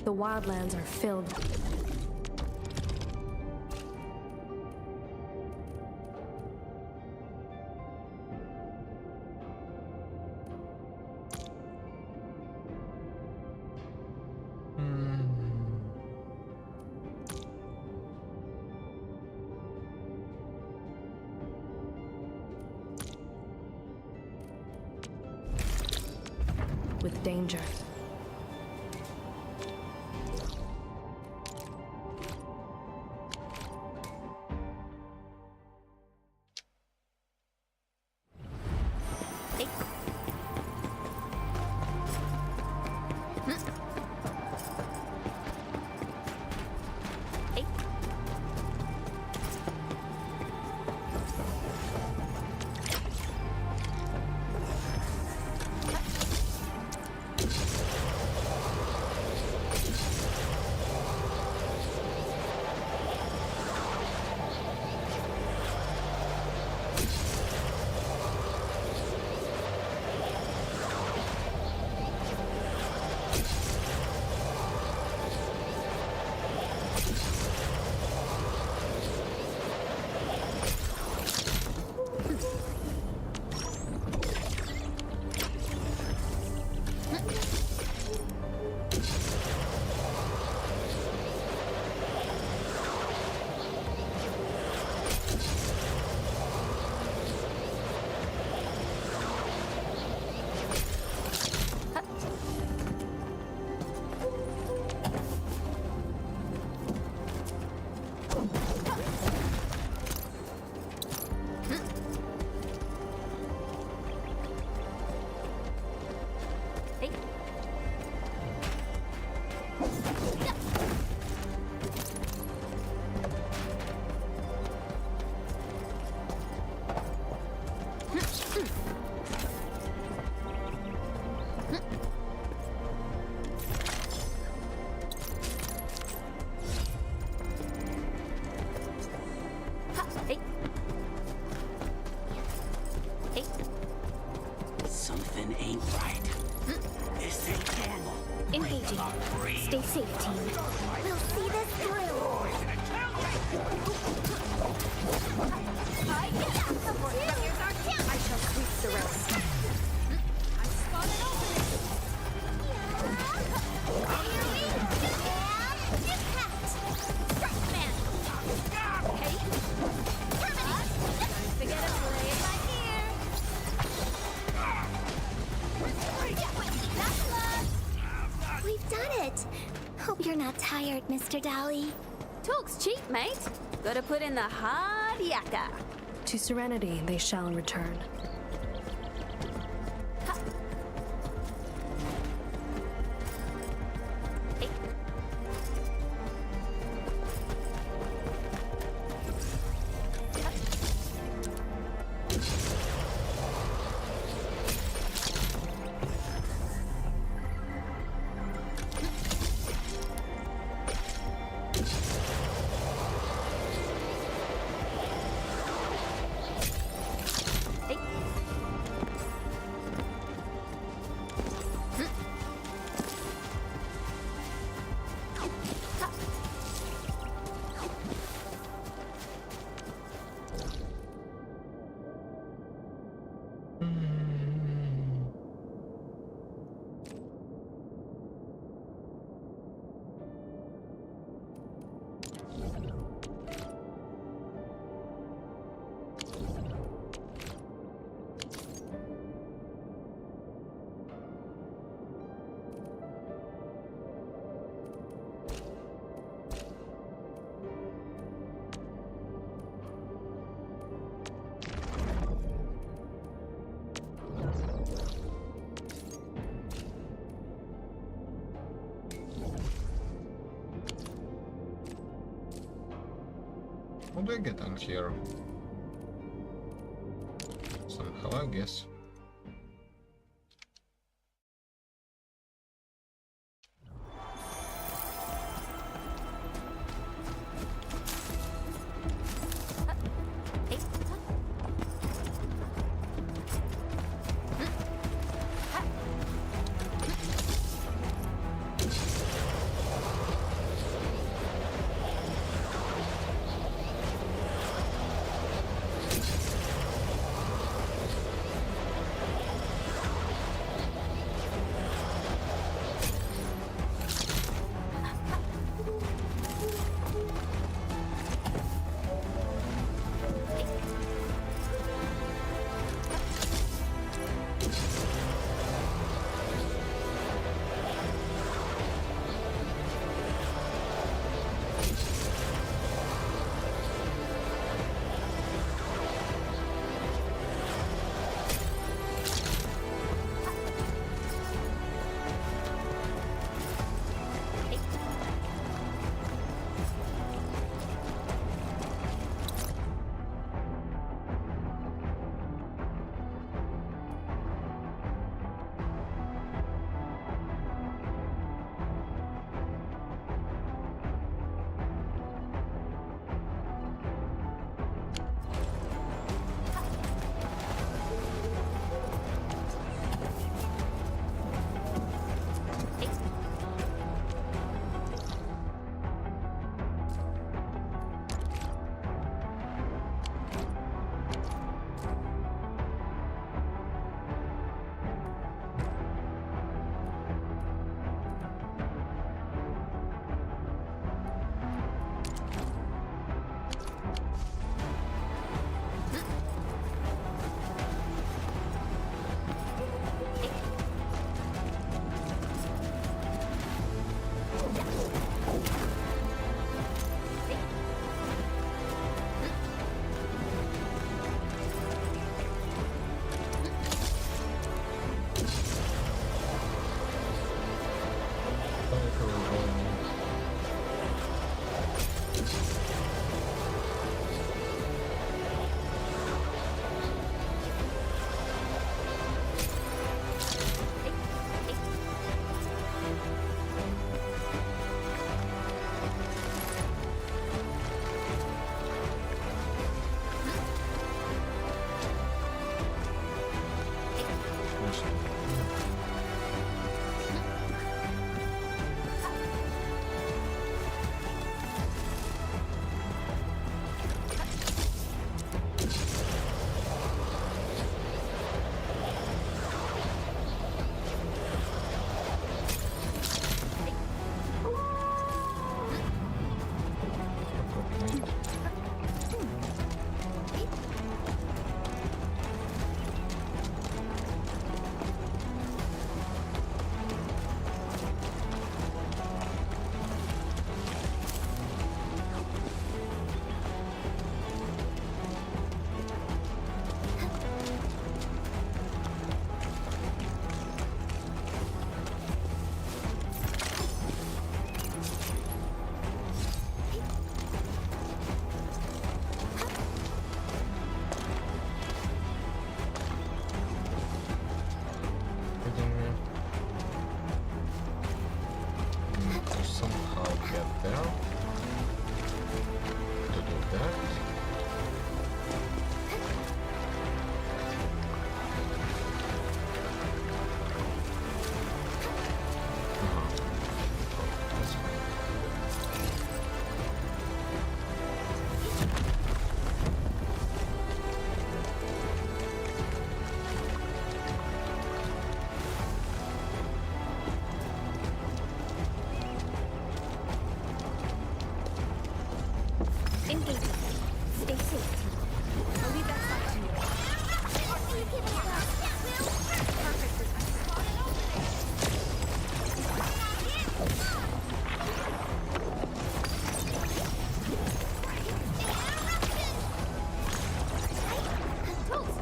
The wildlands are filled. With danger. Something ain't right. This ain't normal. Engaging. Stay safe, team. We'll see this through. I shall sweep the rest. I spotted opening. Impact. Strike man. Okay. Terminate. Don't forget to play it by ear. We've done it. Hope you're not tired, Mr. Dally. Talk's cheap, mate. Gotta put in the hard yakka. To serenity they shall return. How do I get on here? Somehow, I guess.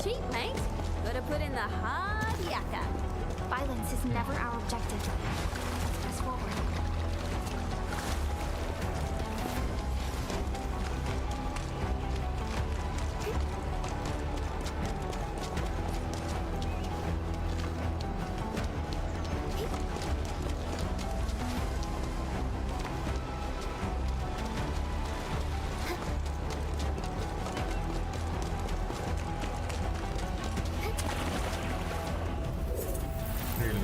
cheap, mate. Gotta put in the hard yakka. Violence is never our objective. Let's press forward. Really?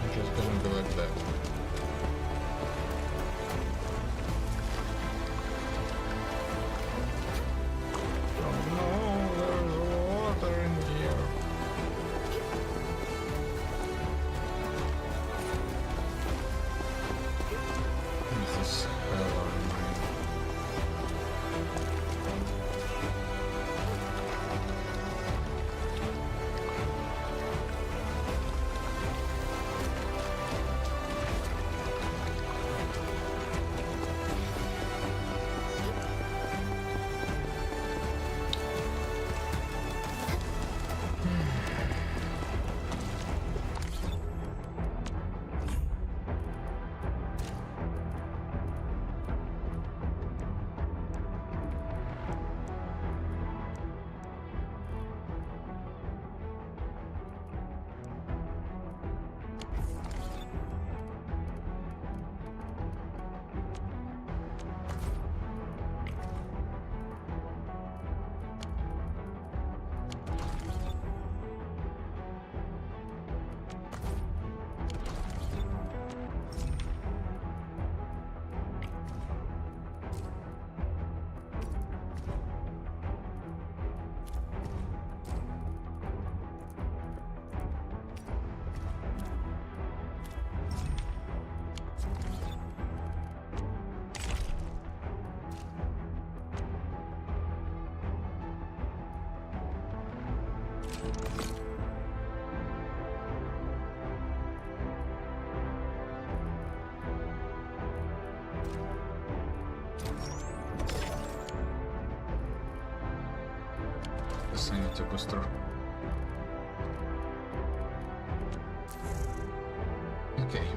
It just gonna be like that. Oh no, there's water in here. This is hell on mine. Саните быстро. Окей.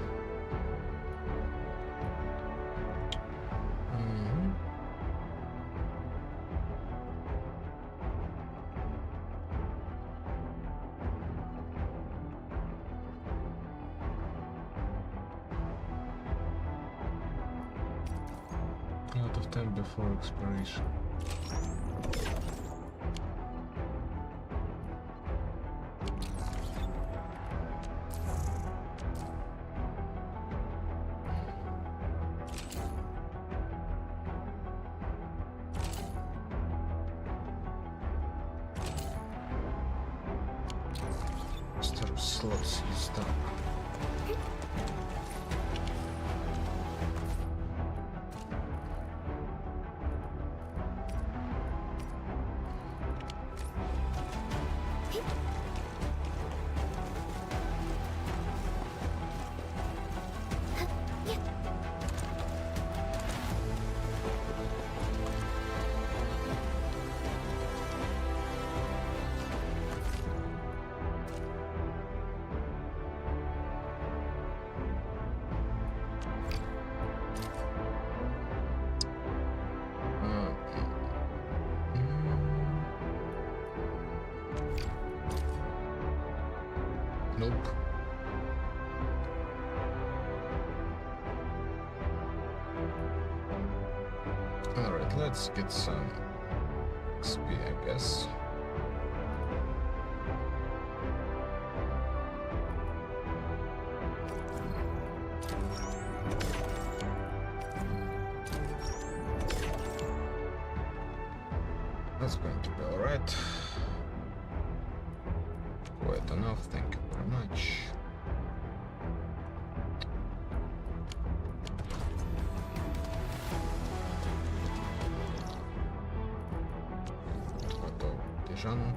Out of time before expiration. Slots used up. Nope. Alright, let's get some XP, I guess. That's going to be alright. Quite enough, thank you very much. Готов к Дижану.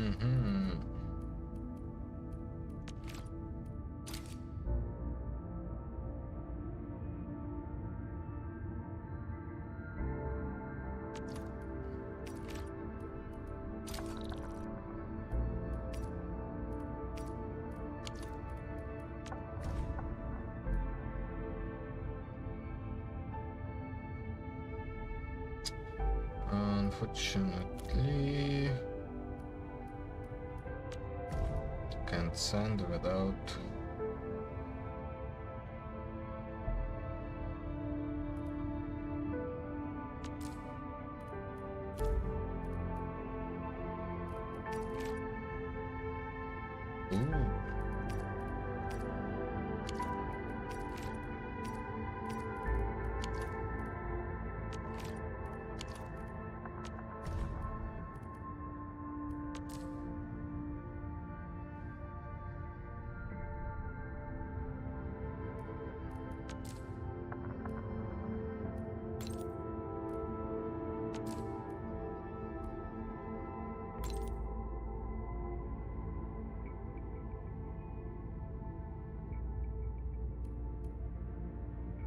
Мгм. Unfortunately, can't send without. Ooh.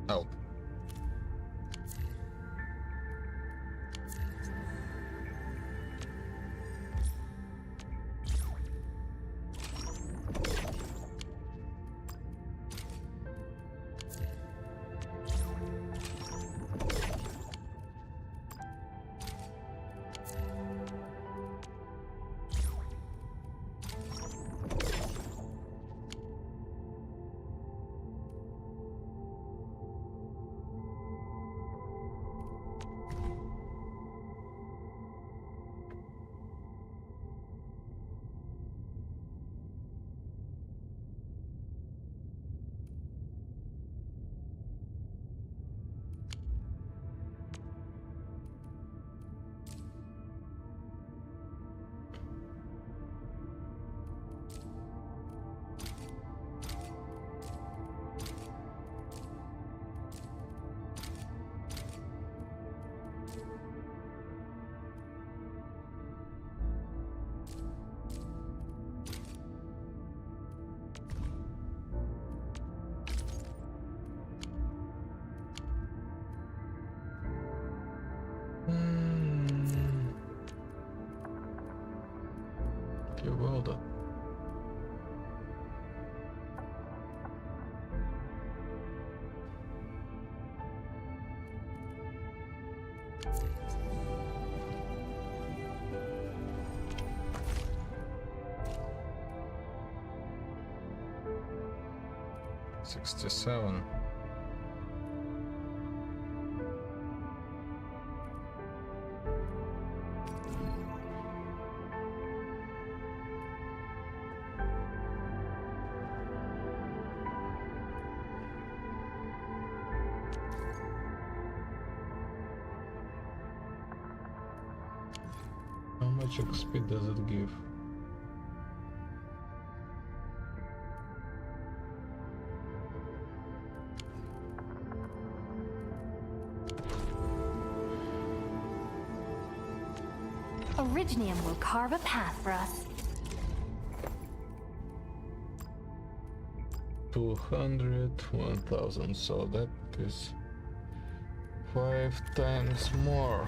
Help. Okay, well done. $67. How much XP does it give? Originium will carve a path for us. 200, 1000, so that is 5 times more.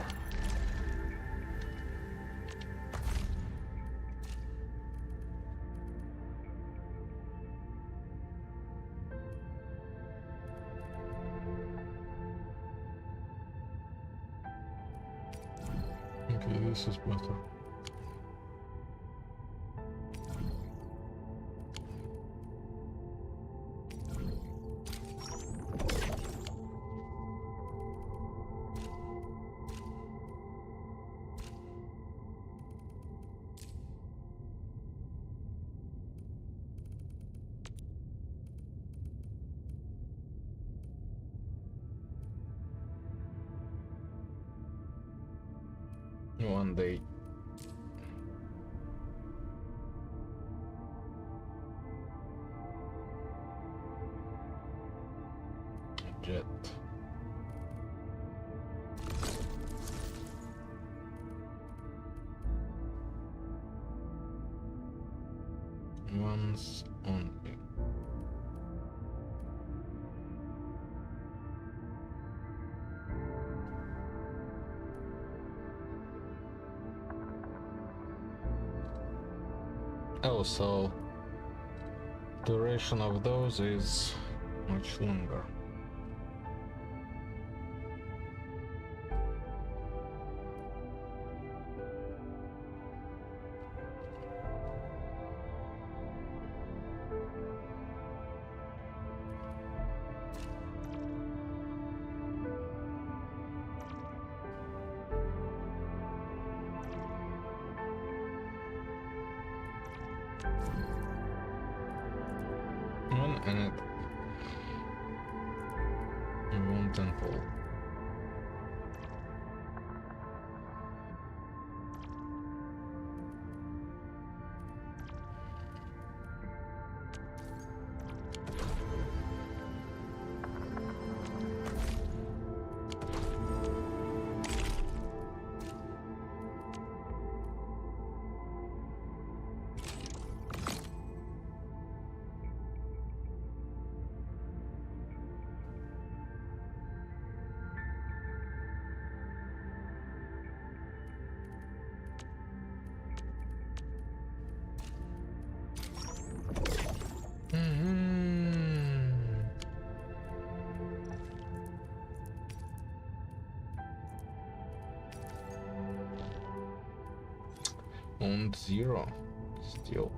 Okay, this is better. One day. Jet. once only. Oh, so duration of those is much longer. And one temple. On 0 still.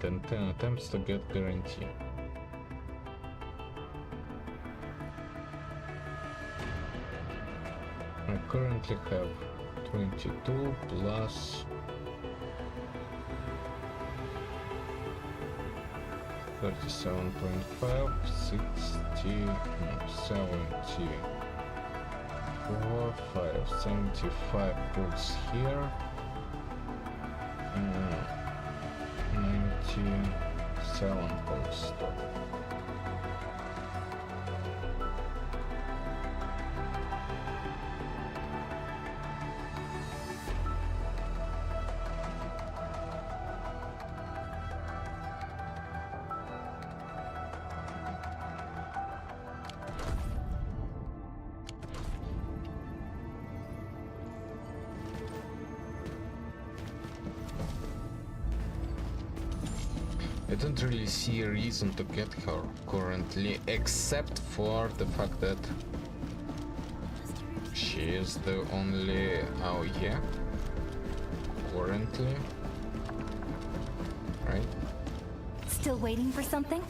And 10 attempts to get guarantee. I currently have 22 plus 37.5, 60, 74, 5, 75 puts here. 97 points. I don't really see a reason to get her currently, except for the fact that she is the only AOE currently, right? Still waiting for something?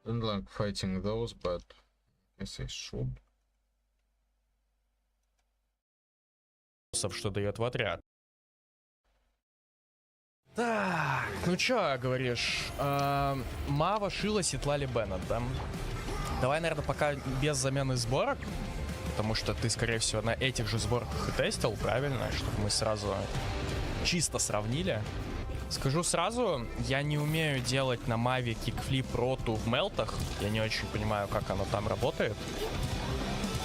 Don't like fighting those, but I guess I should. Что дает в отряд. Так, ну чё говоришь? Мава, Шила, Ситлали, Беннет, да? Давай, наверное, пока без замены сборок, потому что ты, скорее всего, на этих же сборках и тестил, правильно? Чтобы мы сразу чисто сравнили. Скажу сразу, я не умею делать на Маве кикфлип роту в мелтах. Я не очень понимаю, как оно там работает.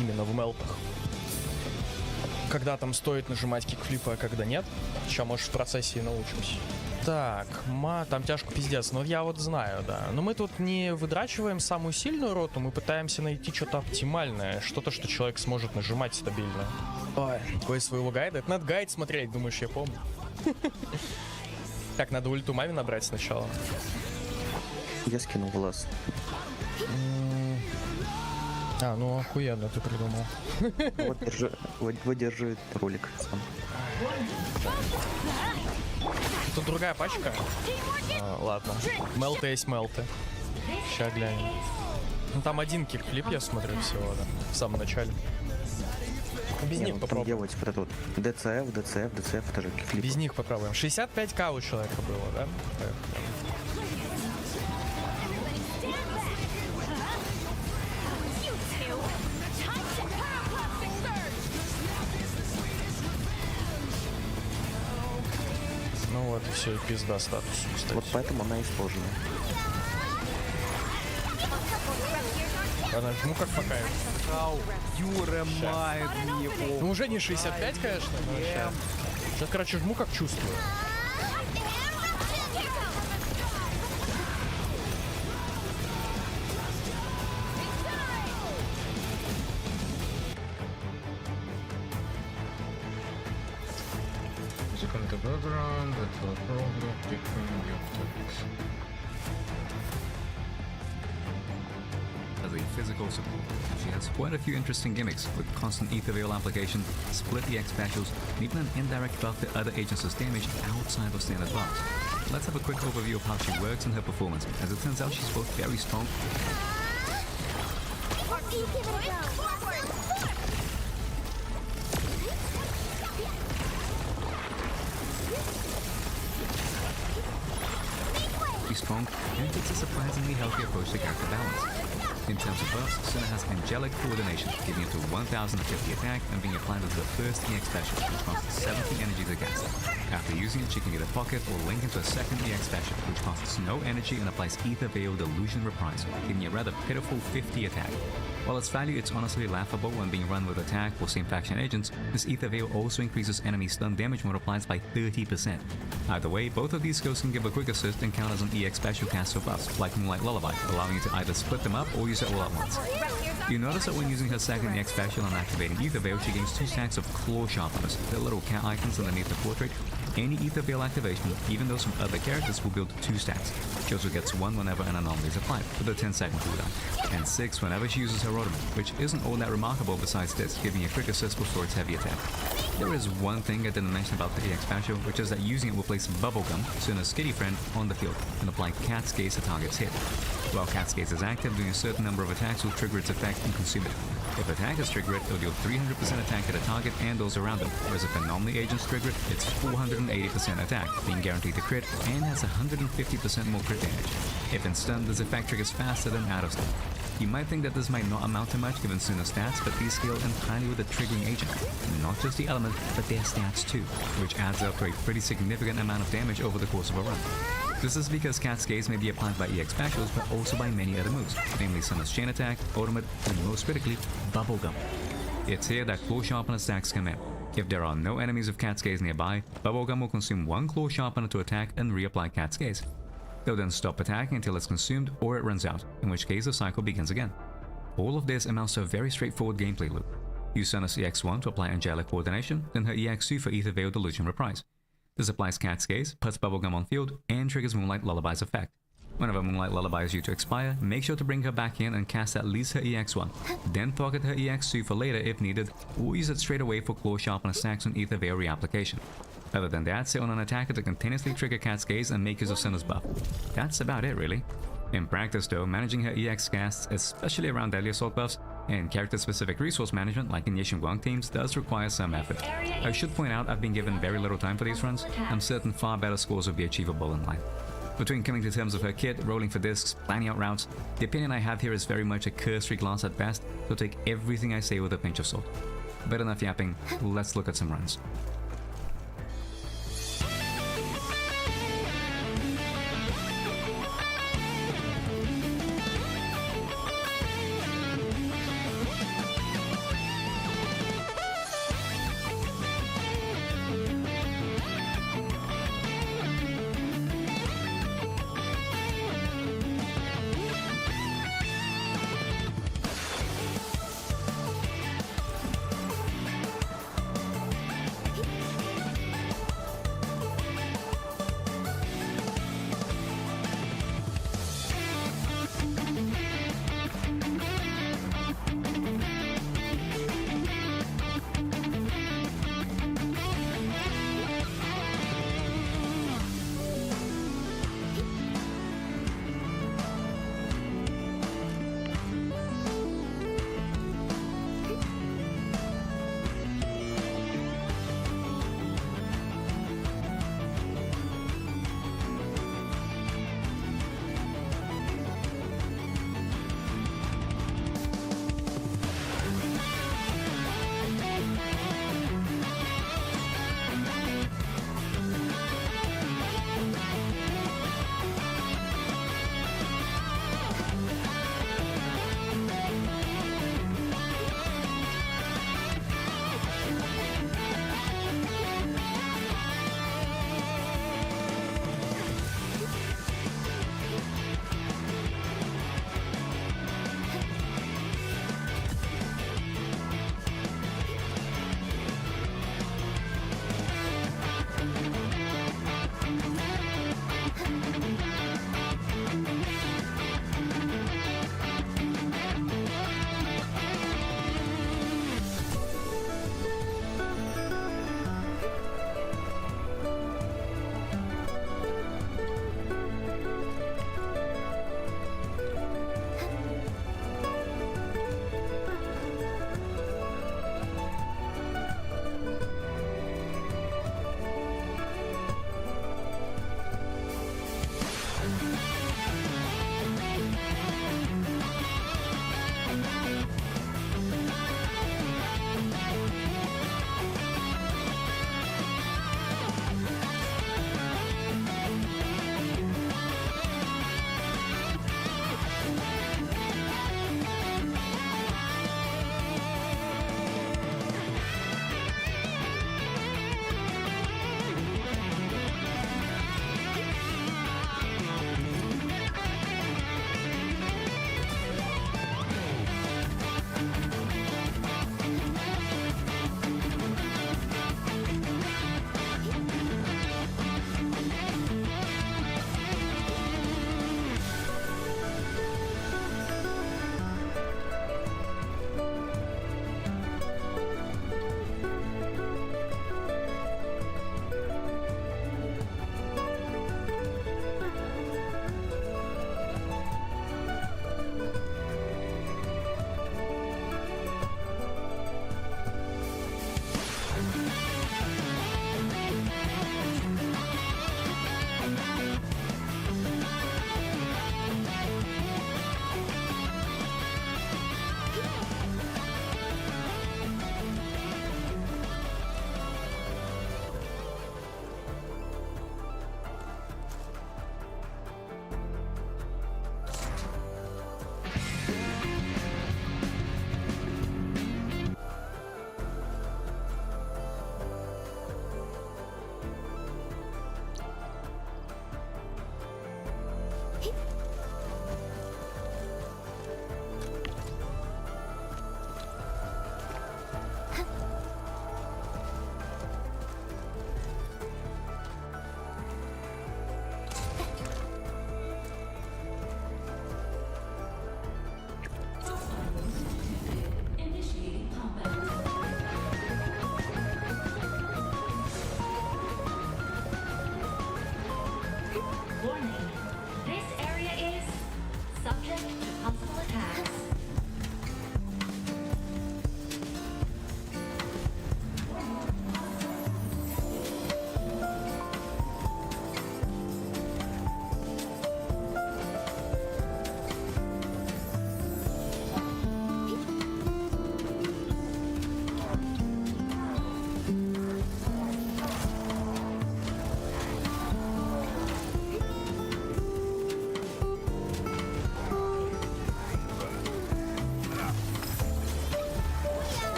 Именно в мелтах. Когда там стоит нажимать кикфлипы, а когда нет. Сейчас, может, в процессе и научимся. Так, там тяжко пиздец. Ну, я вот знаю, да. Но мы тут не выдрачиваем самую сильную роту, мы пытаемся найти что-то оптимальное. Что-то, что человек сможет нажимать стабильно. Ой, какой своего гайда? Это надо гайд смотреть, думаешь, я помню. Так, надо ульту маме набрать сначала. Я скинул глаз. Ну охуенно ты придумал. Вот держи ролик сам. Тут другая пачка. Ладно. Мелты есть мелты. Сейчас глянем. Ну там один кикфлип, я смотрю, всего, да. В самом начале. Без них попробуем. Делать вот это вот ДЦФ, это же кикфлип. Без них попробуем. 65к у человека было, да? Ну вот, и все, и пизда статус, кстати. Вот поэтому она использована. Она жму как пока. Ну уже не 65, конечно, но сейчас, короче, жму как чувствую. As a physical support, she has quite a few interesting gimmicks with constant ether veil application, split EX specials, and even an indirect buff to other agents' damage outside of standard buffs. Let's have a quick overview of how she works and her performance. As it turns out, she's both very strong. Strong and takes a surprisingly healthy approach to character balance. In terms of buffs, Suna has Angelic Coordination, giving it to 1050 attack and being applied as the first EX special, which costs 70 energy to cast. After using it, she can either pocket or link into a second EX special, which costs no energy and applies Ether Veil Delusion Reprisal, giving a rather pitiful 50 attack. While its value is honestly laughable when being run with attack or same faction agents, this Ether Veil also increases enemy stun damage multipliers by 30%. Either way, both of these skills can give a quick assist and count as an EX special cast for buffs, like Moonlight Lullaby, allowing you to either split them up or use it all at once. You notice that when using her second EX special and activating Ether Veil, she gains 2 stacks of Claw Sharpeners, the little cat icons underneath the portrait. Any Ether Veil activation, even those from other characters, will build 2 stacks. She also gets 1 whenever an anomaly is applied, with a 10-second cooldown, and 6 whenever she uses her Rotoman, which isn't all that remarkable besides this, giving a quick assist before its heavy attack. There is one thing I didn't mention about the EX special, which is that using it will place Bubblegum, Suna's kitty friend, on the field, and apply Cat's Gaze to target's hit. While Cat's Gaze is active, doing a certain number of attacks will trigger its effect and consume it. If attack is triggered, it will deal 300% attack to the target and those around them, whereas if anomaly agents trigger it, it's 480% attack, being guaranteed to crit, and has 150% more crit damage. If in stun, this effect triggers faster than out of stun. You might think that this might not amount to much given Suna's stats, but these scale entirely with the triggering agent. Not just the element, but their stats too, which adds up to a pretty significant amount of damage over the course of a run. This is because Cat's Gaze may be applied by EX specials, but also by many other moves, namely Suna's Chain Attack, Ultimate, and most critically, Bubblegum. It's here that Claw Sharpener stacks come in. If there are no enemies of Cat's Gaze nearby, Bubblegum will consume 1 Claw Sharpener to attack and reapply Cat's Gaze. They'll then stop attacking until it's consumed or it runs out, in which case the cycle begins again. All of this amounts to a very straightforward gameplay loop. Use Suna's EX1 to apply Angelic Coordination, then her EX2 for Ether Veil Delusion Reprise. This applies Cat's Gaze, puts Bubblegum on field, and triggers Moonlight Lullaby's effect. Whenever Moonlight Lullaby is due to expire, make sure to bring her back in and cast at least her EX1, then pocket her EX2 for later if needed, or use it straight away for Claw Sharpener stacks on Ether Veil reapplication. Other than that, sit on an attacker to continuously trigger Cat's Gaze and make use of Suna's buff. That's about it, really. In practice though, managing her EX casts, especially around Deadly Assault buffs, and character-specific resource management like in Yishin Guang teams does require some effort. I should point out I've been given very little time for these runs. I'm certain far better scores will be achievable in life. Between coming to terms with her kit, rolling for discs, planning out routes, the opinion I have here is very much a cursory glance at best, so take everything I say with a pinch of salt. But enough yapping, let's look at some runs.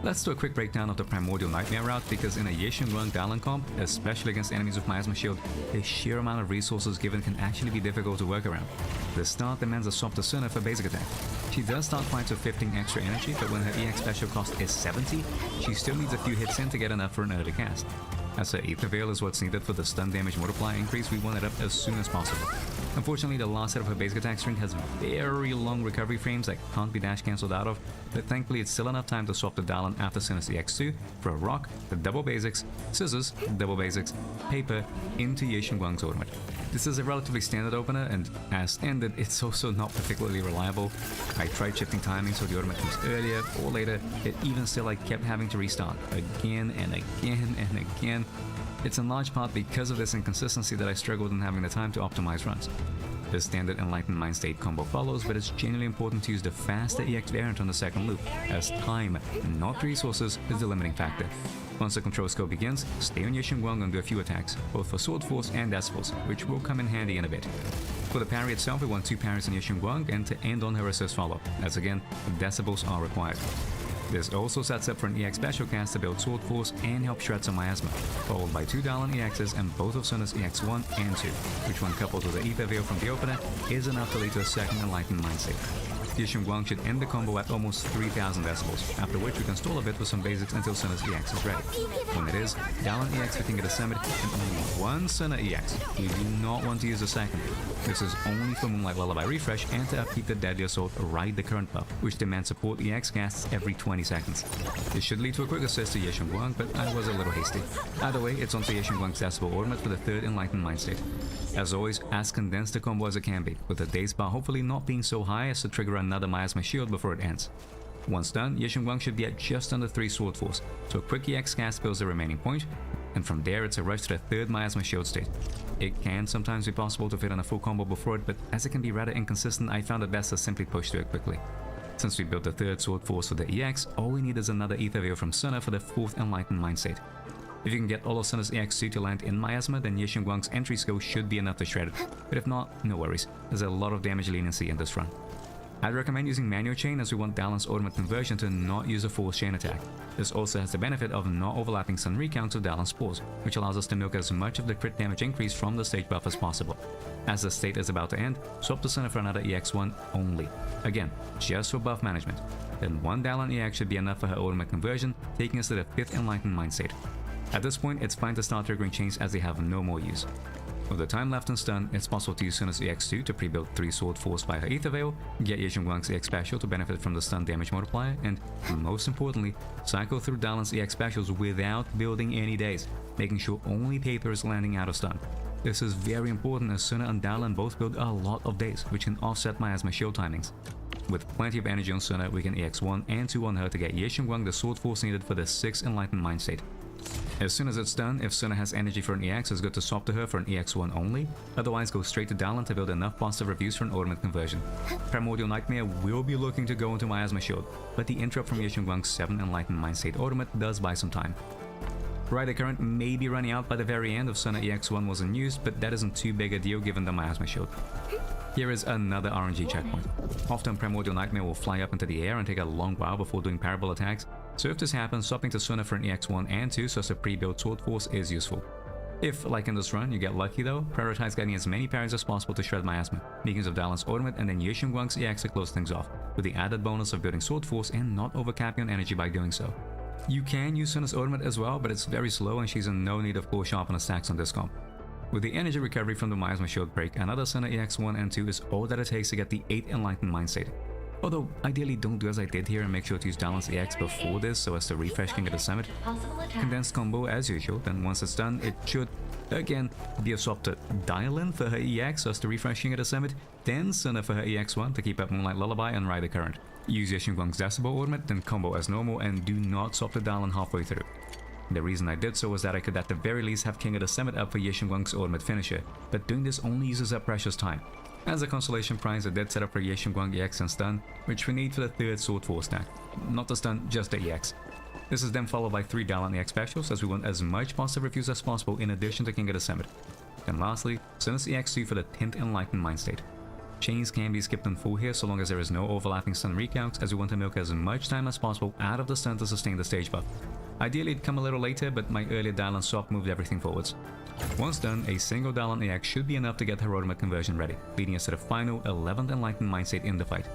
Let's do a quick breakdown of the Primordial Nightmare route, because in a Yeshunguang Dalan comp, especially against enemies with Miasma Shield, the sheer amount of resources given can actually be difficult to work around. The start demands a softer Suna for basic attack. She does start fights with 15 extra energy, but when her EX special cost is 70, she still needs a few hits in to get enough for an early cast. As her Aether Veil is what's needed for the stun damage multiplier increase, we want it up as soon as possible. Unfortunately, the last set of her basic attack string has very long recovery frames that can't be dash cancelled out of, but thankfully it's still enough time to swap the Dalan after Suna's EX2 for a rock, the double basics, scissors, double basics, paper, into Yeshunguang's ultimate. This is a relatively standard opener, and as standard, it's also not particularly reliable. I tried shifting timing so the ultimate comes earlier or later, but even still I kept having to restart again and again and again. It's in large part because of this inconsistency that I struggled in having the time to optimize runs. The standard Enlightened Mind State combo follows, but it's genuinely important to use the faster EX variant on the second loop, as time, not resources, is the limiting factor. Once the control skill begins, stay on Yeshunguang and do a few attacks, both for Sword Force and Decibels, which will come in handy in a bit. For the parry itself, we want 2 parries on Yeshunguang and to end on her assist follow, as again, Decibels are required. This also sets up for an EX special cast to build Sword Force and help shred some Miasma, followed by 2 Dalan EXs and both of Suna's EX1 and 2, which when coupled with the Aether Veil from the opener, is enough to lead to a second Enlightened Mind State. Yeshunguang should end the combo at almost 3000 decibels, after which we can stall a bit with some basics until Suna's EX is ready. When it is, Dalan EX for King of the Summit and only 1 Suna EX. We do not want to use a second. This is only for Moonlight Lullaby Refresh and to upkeep the Deadly Assault Ride the Current buff, which demands support EX casts every 20 seconds. This should lead to a quick assist to Yeshunguang, but I was a little hasty. Either way, it's onto Yeshunguang's Decibel Ultimate for the 3rd Enlightened Mind State. As always, as condensed a combo as it can be, with the daze bar hopefully not being so high as to trigger another Miasma Shield before it ends. Once done, Yeshunguang should be at just under 3 Sword Force, so a quick EX cast builds the remaining point, and from there it's a rush to the 3rd Miasma Shield state. It can sometimes be possible to fit in a full combo before it, but as it can be rather inconsistent, I found it best to simply push through it quickly. Since we built the 3rd Sword Force for the EX, all we need is another Aether Veil from Suna for the 4th Enlightened Mind State. If you can get all of Suna's EX2 to land in Miasma, then Yeshunguang's entry skill should be enough to shred it, but if not, no worries, there's a lot of damage leniency in this run. I'd recommend using Manual Chain as we want Dalan's ultimate conversion to not use a Force Chain attack. This also has the benefit of not overlapping Sun recounts with Dalan's Spores, which allows us to milk as much of the crit damage increase from the stage buff as possible. As the state is about to end, swap the Suna for another EX1 only. Again, just for buff management. Then 1 Dalan EX should be enough for her ultimate conversion, taking us to the 5th Enlightened Mind State. At this point, it's fine to start triggering chains as they have no more use. With the time left in stun, it's possible to use Suna's EX2 to pre-build 3 Sword Force by her Aether Veil, get Yeshunguang's EX special to benefit from the stun damage multiplier, and, most importantly, cycle through Dalan's EX specials without building any days, making sure only paper is landing out of stun. This is very important as Suna and Dalan both build a lot of days, which can offset Miasma Shield timings. With plenty of energy on Suna, we can EX1 and 2 on her to get Yeshunguang the Sword Force needed for the 6th Enlightened Mind State. As soon as it's done, if Suna has energy for an EX, it's good to swap to her for an EX1 only, otherwise go straight to Dalan to build enough positive reviews for an ultimate conversion. Primordial Nightmare will be looking to go into Miasma Shield, but the interrupt from Yeshunguang's 7th Enlightened Mind State ultimate does buy some time. Ride the Current may be running out by the very end if Suna EX1 wasn't used, but that isn't too big a deal given the Miasma Shield. Here is another RNG checkpoint. Often Primordial Nightmare will fly up into the air and take a long while before doing parable attacks, so if this happens, swapping to Suna for an EX1 and 2 so as to pre-build Sword Force is useful. If, like in this run, you get lucky though, prioritize getting as many parries as possible to shred Miasma, making use of Dalan's ultimate and then Yeshunguang's EX to close things off, with the added bonus of building Sword Force and not overcapping on energy by doing so. You can use Suna's ultimate as well, but it's very slow and she's in no need of core sharpener stacks on this comp. With the energy recovery from the Miasma Shield break, another Suna EX1 and 2 is all that it takes to get the 8th Enlightened Mind State. Although, ideally don't do as I did here and make sure to use Dalan's EX before this so as to refresh King of the Summit. Condensed combo as usual, then once it's done, it should, again, be a swap to Dalan for her EX so as to refresh King of the Summit, then Suna for her EX1 to keep up Moonlight Lullaby and Ride the Current. Use Yeshunguang's Decibel ultimate, then combo as normal, and do not swap to Dalan halfway through. The reason I did so was that I could at the very least have King of the Summit up for Yeshunguang's ultimate finisher, but doing this only uses up precious time. As a consolation prize, I did set up for Yeshunguang EX and stun, which we need for the 3rd Sword Force stack. Not the stun, just the EX. This is then followed by 3 Dalan EX specials as we want as much positive reviews as possible in addition to King of the Summit. And lastly, Suna's EX2 for the 10th Enlightened Mind State. Chains can be skipped in full here so long as there is no overlapping stun recalcs, as we want to milk as much time as possible out of the stun to sustain the stage buff. Ideally it'd come a little later, but my earlier Dylan swap moved everything forwards. Once done, a single Dylan AX should be enough to get her ultimate conversion ready, leading us to the final 11th Enlightened Mind State in the fight.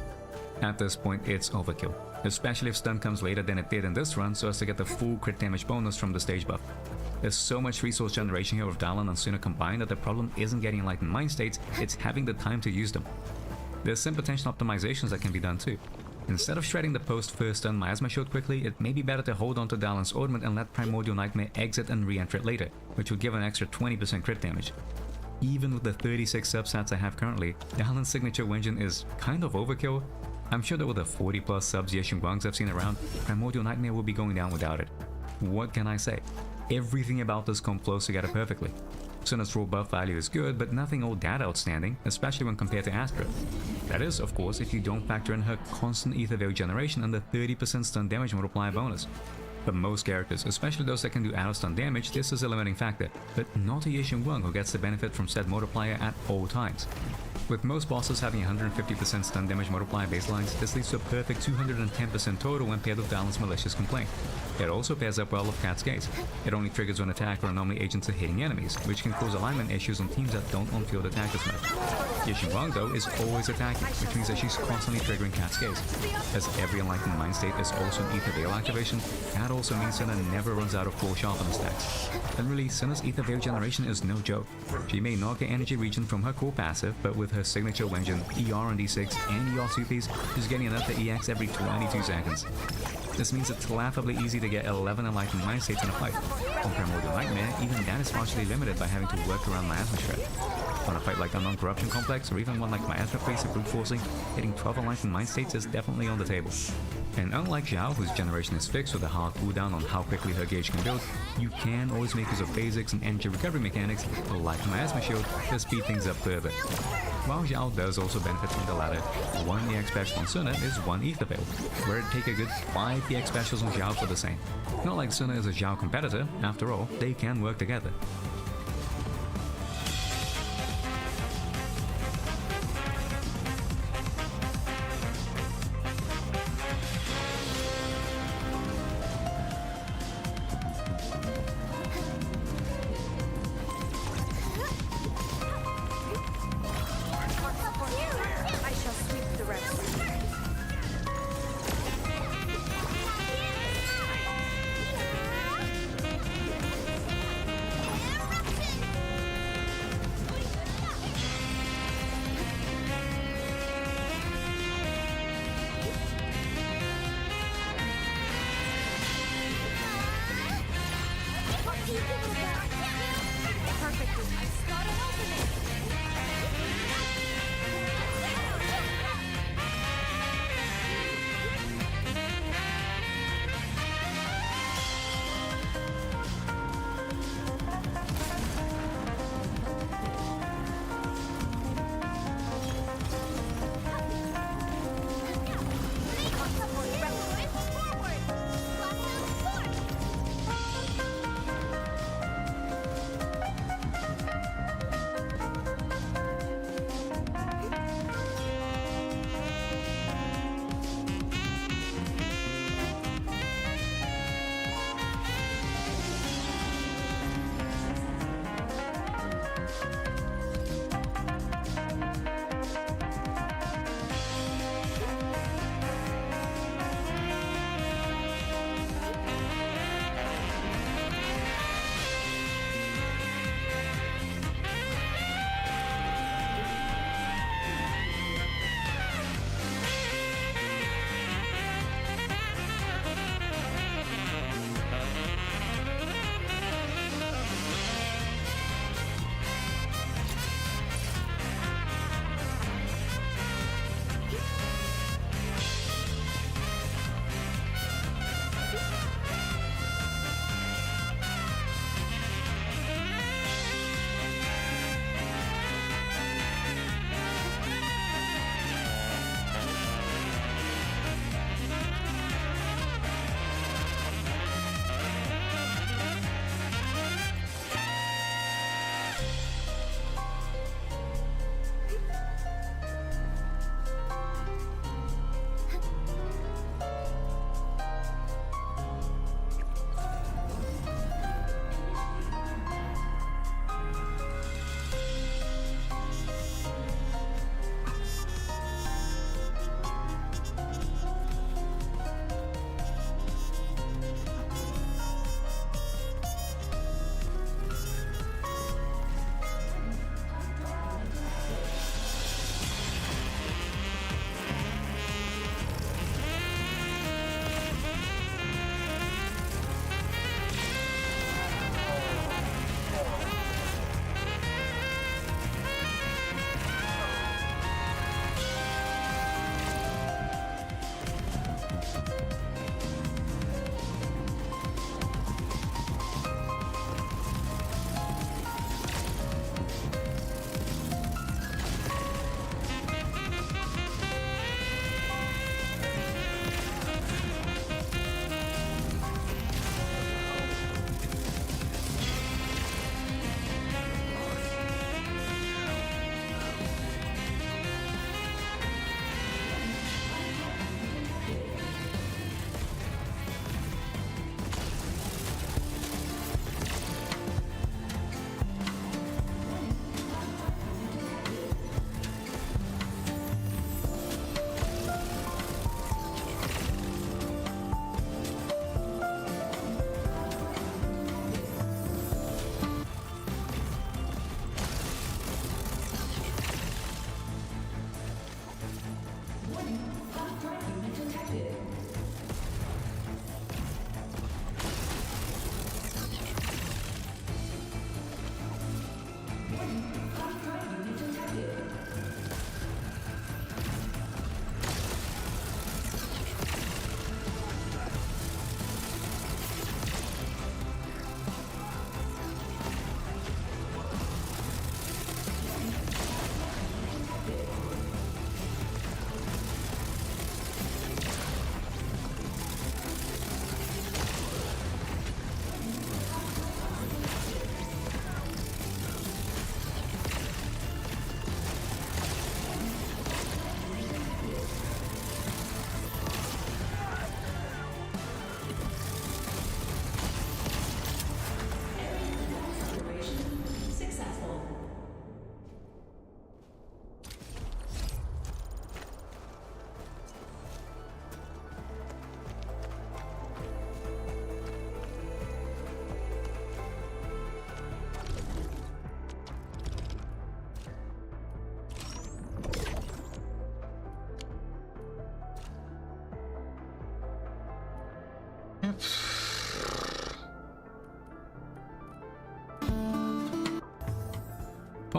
At this point, it's overkill, especially if stun comes later than it did in this run so as to get the full crit damage bonus from the stage buff. There's so much resource generation here with Dylan and Suna combined that the problem isn't getting Enlightened Mind States, it's having the time to use them. There's some potential optimizations that can be done too. Instead of shredding the post-first stun miasma shield quickly, it may be better to hold on to Dylan's ornament and let Primordial Nightmare exit and re-enter it later, which would give an extra 20% crit damage. Even with the 36 substats I have currently, Dylan's signature engine is kind of overkill. I'm sure that with the 40 plus subs Yeshin Guangs I've seen around, Primordial Nightmare will be going down without it. What can I say? Everything about this comp flows together perfectly. Suna's raw buff value is good, but nothing all that outstanding, especially when compared to Astra. That is, of course, if you don't factor in her constant Ether Veil generation and the 30% stun damage multiplier bonus. For most characters, especially those that can do out of stun damage, this is a limiting factor, but not a Yeshin Guang who gets the benefit from said multiplier at all times. With most bosses having 150% stun damage multiplier baselines, this leads to a perfect 210% total when paired with Dylan's Malicious Complaint. It also pairs up well with Cat's Gaze. It only triggers when attack or anomaly agents are hitting enemies, which can cause alignment issues on teams that don't on-field attack as much. Yeshin Guang though is always attacking, which means that she's constantly triggering Cat's Gaze. As every Enlightened Mind State is also an Ether Veil activation, that also means Suna never runs out of full sharpness stacks. And really, Suna's Ether Veil generation is no joke. She may not get energy regen from her core passive, but with her signature engine, ER on D6 and ER supers, she's getting enough to EX every 22 seconds. This means it's laughably easy to get 11 Enlightened Mind States in a fight. On Primordial Nightmare, even that is partially limited by having to work around Miasma Shred. On a fight like Unknown Corruption Complex, or even one like Miasma Face and Brute Forcing, hitting 12 Enlightened Mind States is definitely on the table. And unlike Xiao, whose generation is fixed with a hard cooldown on how quickly her gauge can build, you can always make use of basics and energy recovery mechanics, like Miasma Shield, to speed things up further. While Xiao does also benefit from the latter, 1 EX special on Suna is 1 Ether Veil, where it'd take a good 5 EX specials on Xiao for the same. Not like Suna is a Xiao competitor, after all, they can work together. I shall sweep the rest.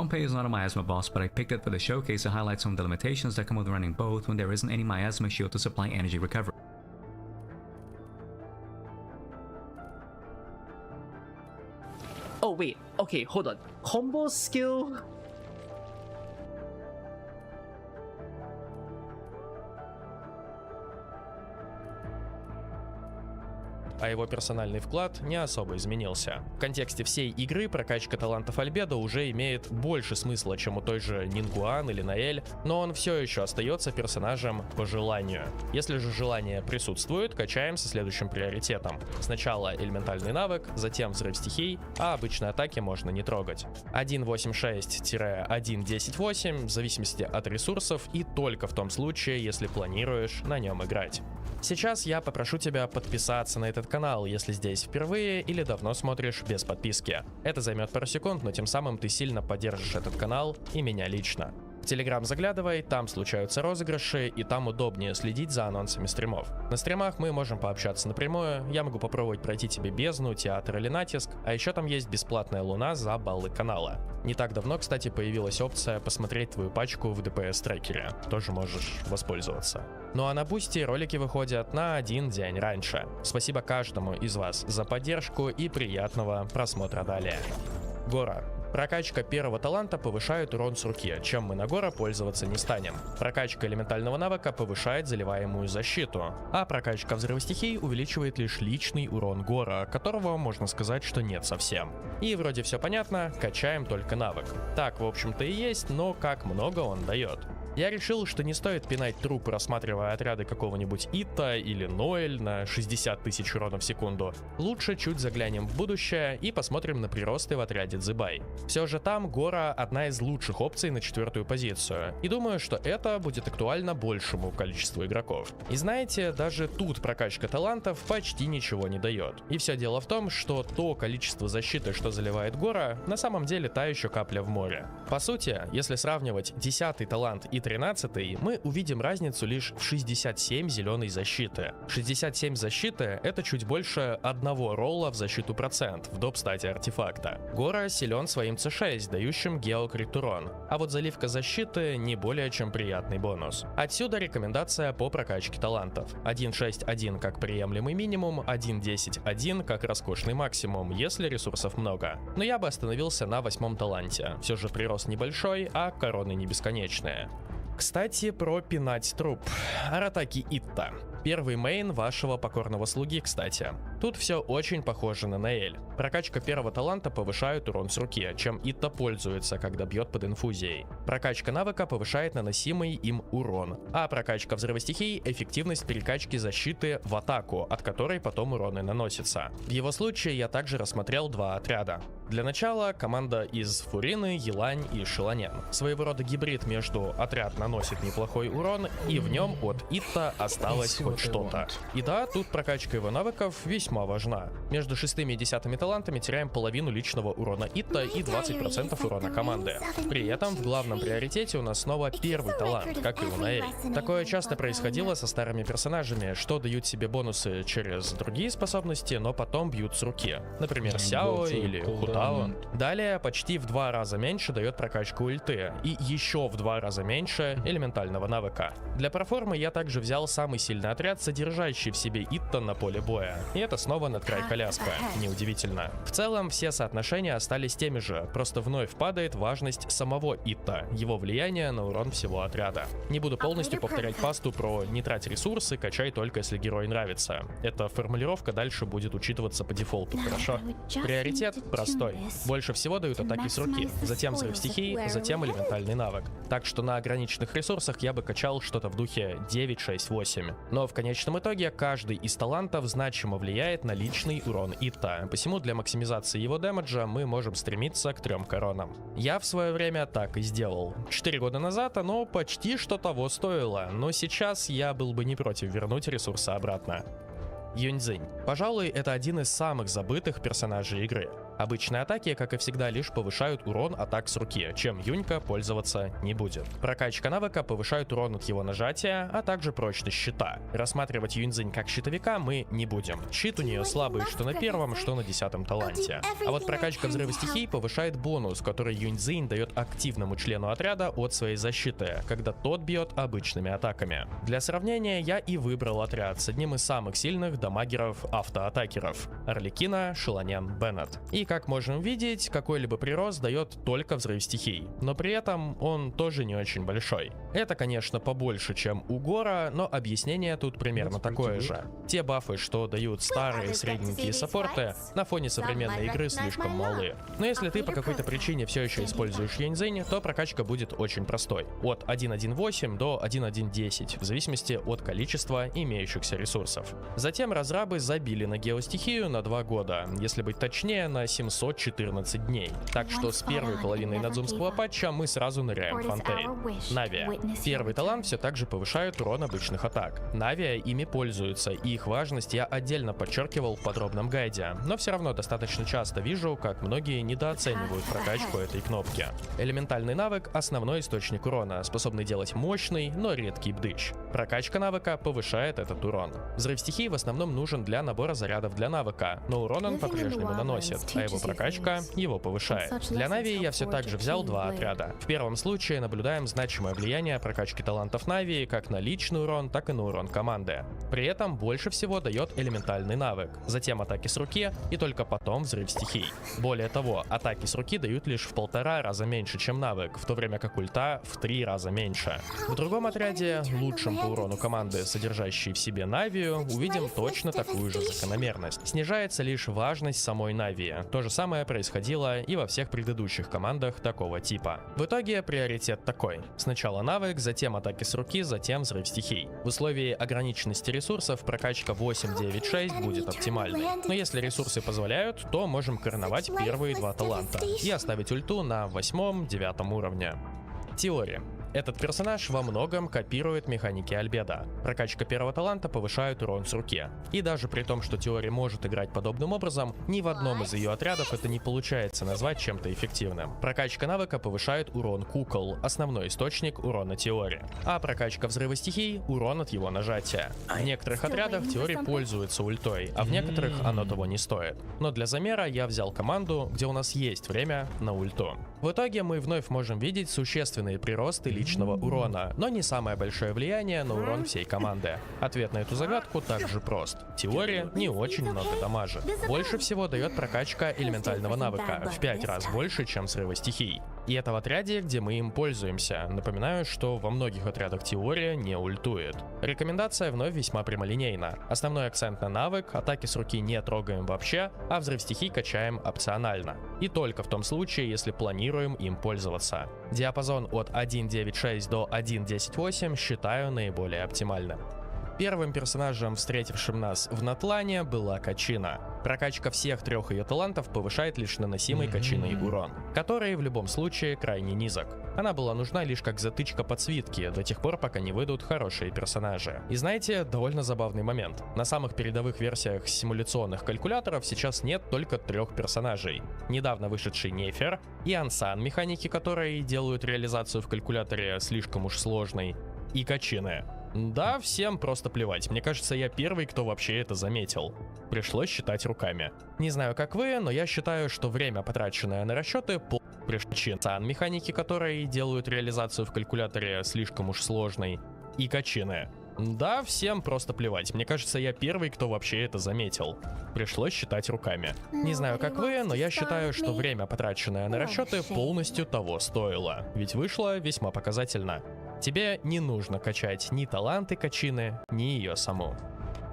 Pompey is not a miasma boss, but I picked it for the showcase to highlight some of the limitations that come with running both when there isn't any miasma shield to supply energy recovery. Oh wait, okay, hold on. Combo skill? А его персональный вклад не особо изменился. В контексте всей игры прокачка талантов Альбедо уже имеет больше смысла, чем у той же Нингуан или Наэль, но он все еще остается персонажем по желанию. Если же желание присутствует, качаем со следующим приоритетом. Сначала элементальный навык, затем взрыв стихий, а обычные атаки можно не трогать. 1.8.6-1.10.8 в зависимости от ресурсов и только в том случае, если планируешь на нем играть. Сейчас я попрошу тебя подписаться на этот канал, если здесь впервые или давно смотришь без подписки. Это займет пару секунд, но тем самым ты сильно поддержишь этот канал и меня лично. В Telegram заглядывай, там случаются розыгрыши, и там удобнее следить за анонсами стримов. На стримах мы можем пообщаться напрямую, я могу попробовать пройти тебе бездну, театр или натиск, а еще там есть бесплатная луна за баллы канала. Не так давно, кстати, появилась опция посмотреть твою пачку в ДПС-трекере, тоже можешь воспользоваться. Ну а на Бусти ролики выходят на один день раньше. Спасибо каждому из вас за поддержку и приятного просмотра далее. Гора. Прокачка первого таланта повышает урон с руки, чем мы на Гора пользоваться не станем. Прокачка элементального навыка повышает заливаемую защиту, а прокачка взрыва стихий увеличивает лишь личный урон Гора, которого можно сказать, что нет совсем. И вроде все понятно, качаем только навык. Так, в общем-то и есть, но как много он дает. Я решил, что не стоит пинать труп, рассматривая отряды какого-нибудь Ита или Ноэль на 60 тысяч урона в секунду. Лучше чуть заглянем в будущее и посмотрим на приросты в отряде Зыбай. Все же там Гора одна из лучших опций на 4-ю позицию, и думаю, что это будет актуально большему количеству игроков. И знаете, даже тут прокачка талантов почти ничего не дает. И все дело в том, что то количество защиты, что заливает Гора, на самом деле та еще капля в море. По сути, если сравнивать 10-й талант и 13-й, мы увидим разницу лишь в 67 зеленой защиты. 67 защиты — это чуть больше одного ролла в защиту процент в доп-стате артефакта. Гора силен своим C6, дающим геокрит урон, а вот заливка защиты не более чем приятный бонус. Отсюда рекомендация по прокачке талантов. 1.6.1 как приемлемый минимум, 1.10.1 как роскошный максимум, если ресурсов много. Но я бы остановился на 8-м таланте. Все же прирост небольшой, а короны не бесконечные. Кстати, про пинать труп. Аратаки Итта. Первый мейн вашего покорного слуги, кстати. Тут все очень похоже на Наэль. Прокачка первого таланта повышает урон с руки, чем Итта пользуется, когда бьет под инфузией. Прокачка навыка повышает наносимый им урон, а прокачка взрыва стихий — эффективность перекачки защиты в атаку, от которой потом уроны наносятся. В его случае я также рассмотрел два отряда. Для начала команда из Фурины, Елань и Шелонен. Своего рода гибрид между отряд наносит неплохой урон, и в нем от Итта осталось хоть что-то. И да, тут прокачка его навыков весьма важна. Между 6-ми и 10-ми талантами теряем половину личного урона Итта и 20% урона команды. При этом в главном приоритете у нас снова первый талант, как и у Наэль. Такое часто происходило со старыми персонажами, что дают себе бонусы через другие способности, но потом бьют с руки. Например, Сяо или Хутао. Далее почти в 2 раза меньше дает прокачка ульты, и еще в 2 раза меньше элементального навыка. Для проформы я также взял самый сильный отряд, содержащий в себе Итта на поле боя. И это снова над край коляска. Неудивительно. В целом все соотношения остались теми же, просто вновь падает важность самого Итта, его влияние на урон всего отряда. Не буду полностью повторять пасту про «не трать ресурсы, качай только если герой нравится». Эта формулировка дальше будет учитываться по дефолту, хорошо? Приоритет простой. Больше всего дают атаки с руки, затем взрыв стихий, затем элементальный навык. Так что на ограниченных ресурсах я бы качал что-то в духе 9, 6, 8. Но в конечном итоге каждый из талантов значимо влияет на личный урон Итта, посему для максимизации его дэмэджа мы можем стремиться к 3 коронам. Я в свое время так и сделал. 4 года назад оно почти что того стоило, но сейчас я был бы не против вернуть ресурсы обратно. Юньцзинь. Пожалуй, это один из самых забытых персонажей игры. Обычные атаки, как и всегда, лишь повышают урон атак с руки, чем Юнька пользоваться не будет. Прокачка навыка повышает урон от его нажатия, а также прочность щита. Рассматривать Юньцзинь как щитовика мы не будем. Щит у нее слабый что на первом, что на 10-м таланте. А вот прокачка взрыва стихий повышает бонус, который Юньцзинь дает активному члену отряда от своей защиты, когда тот бьет обычными атаками. Для сравнения, я и выбрал отряд с одним из самых сильных дамагеров-автоатакеров — Арлекина, Шелонен, Беннет. И как можем видеть, какой-либо прирост дает только взрыв стихий, но при этом он тоже не очень большой. Это, конечно, побольше, чем у Гора, но объяснение тут примерно такое же. Те бафы, что дают старые средненькие саппорты, на фоне современной игры слишком малы. Но если ты по какой-то причине все еще используешь Юньцзинь, то прокачка будет очень простой. От 1.1.8 до 1.1.10, в зависимости от количества имеющихся ресурсов. Затем разрабы забили на геостихию на 2 года, если быть точнее, на 714 дней. Так что с первой половиной надзумского патча мы сразу ныряем в Фонтейн. Навия. Первый талант все так же повышает урон обычных атак. Навия ими пользуются, и их важность я отдельно подчеркивал в подробном гайде, но все равно достаточно часто вижу, как многие недооценивают прокачку этой кнопки. Элементальный навык — основной источник урона, способный делать мощный, но редкий бдыщ. Прокачка навыка повышает этот урон. Взрыв стихий в основном нужен для набора зарядов для навыка, но урон он по-прежнему наносит, а его прокачка его повышает. Для Навии я все так же взял 2 отряда. В первом случае наблюдаем значимое влияние прокачки талантов Навии как на личный урон, так и на урон команды. При этом больше всего дает элементальный навык, затем атаки с руки и только потом взрыв стихий. Более того, атаки с руки дают лишь в 1,5 раза меньше, чем навык, в то время как ульта в 3 раза меньше. В другом отряде, лучшем по урону команды, содержащей в себе Навию, увидим точно такую же закономерность. Снижается лишь важность самой Навии. То же самое происходило и во всех предыдущих командах такого типа. В итоге приоритет такой: сначала навык, затем атаки с руки, затем взрыв стихий. В условии ограниченности ресурсов прокачка 8-9-6 будет оптимальной. Но если ресурсы позволяют, то можем короновать первые 2 таланта и оставить ульту на 8-9 уровне. Теория. Этот персонаж во многом копирует механики Альбедо. Прокачка первого таланта повышает урон с руки. И даже при том, что Теория может играть подобным образом, ни в одном из ее отрядов это не получается назвать чем-то эффективным. Прокачка навыка повышает урон кукол, основной источник урона Теории. А прокачка взрыва стихий — урон от его нажатия. В некоторых отрядах Теория пользуется ультой, а в некоторых оно того не стоит. Но для замера я взял команду, где у нас есть время на ульту. В итоге мы вновь можем видеть существенные приросты личного урона, но не самое большое влияние на урон всей команды. Ответ на эту загадку также прост. Теория не очень много дамажит. Больше всего дает прокачка элементального навыка, в 5 раз больше, чем взрыва стихий. И это в отряде, где мы им пользуемся. Напоминаю, что во многих отрядах Теория не ультует. Рекомендация вновь весьма прямолинейна. Основной акцент на навык, атаки с руки не трогаем вообще, а взрыв стихий качаем опционально. И только в том случае, если планируем им пользоваться. Диапазон от 1.9.6 до 1.10.8 считаю наиболее оптимальным. Первым персонажем, встретившим нас в Натлане, была Качина. Прокачка всех 3 ее талантов повышает лишь наносимый Качиной урон, который в любом случае крайне низок. Она была нужна лишь как затычка под свитки, до тех пор, пока не выйдут хорошие персонажи. И знаете, довольно забавный момент. На самых передовых версиях симуляционных калькуляторов сейчас нет только 3 персонажей. Недавно вышедший Нефер и Ансан, механики которой делают реализацию в калькуляторе слишком уж сложной, и Качины. Да, всем просто плевать. Мне кажется, я первый, кто вообще это заметил. Пришлось считать руками. Не знаю, как вы, но я считаю, что время, потраченное на расчеты, причин. Механики, которые делают реализацию в калькуляторе слишком уж сложной, и Качины. Да, всем просто плевать. Мне кажется, я первый, кто вообще это заметил. Пришлось считать руками. Не знаю, как вы, но я считаю, что время, потраченное на расчеты, полностью того стоило. Ведь вышло весьма показательно. Тебе не нужно качать ни таланты Качины, ни ее саму.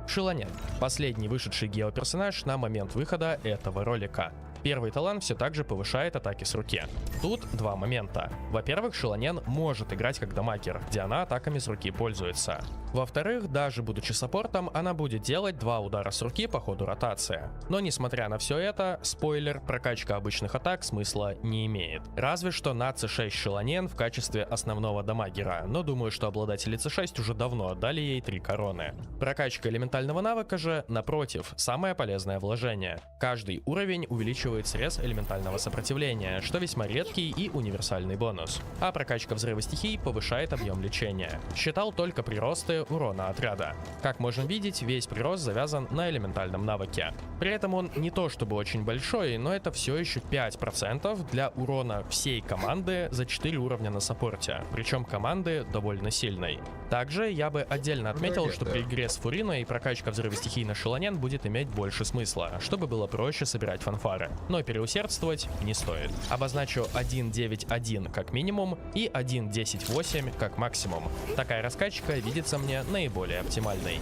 Шелонен. Последний вышедший геоперсонаж на момент выхода этого ролика. Первый талант все так же повышает атаки с руки. Тут 2 момента. Во-первых, Шелонен может играть как дамагер, где она атаками с руки пользуется. Во-вторых, даже будучи саппортом, она будет делать 2 удара с руки по ходу ротации. Но несмотря на все это, спойлер, прокачка обычных атак смысла не имеет. Разве что на C6 Шелонен в качестве основного дамагера, но думаю, что обладатели C6 уже давно отдали ей 3 короны. Прокачка элементального навыка же, напротив, самое полезное вложение. Каждый уровень увеличивает срез элементального сопротивления, что весьма редкий и универсальный бонус. А прокачка взрыва стихий повышает объем лечения. Считал только приросты урона отряда. Как можем видеть, весь прирост завязан на элементальном навыке. При этом он не то чтобы очень большой, но это все еще 5% для урона всей команды за 4 уровня на саппорте, причем команды довольно сильной. Также я бы отдельно отметил, что при игре с Фуриной прокачка взрыва стихий на Шелонен будет иметь больше смысла, чтобы было проще собирать фанфары, но переусердствовать не стоит. Обозначу 1.9.1 как минимум и 1.10.8 как максимум. Такая раскачка видится мне наиболее оптимальной.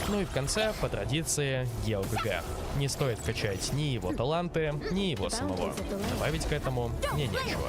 Ну и в конце, по традиции, ГеоГГ. Не стоит качать ни его таланты, ни его самого. Добавить к этому мне нечего.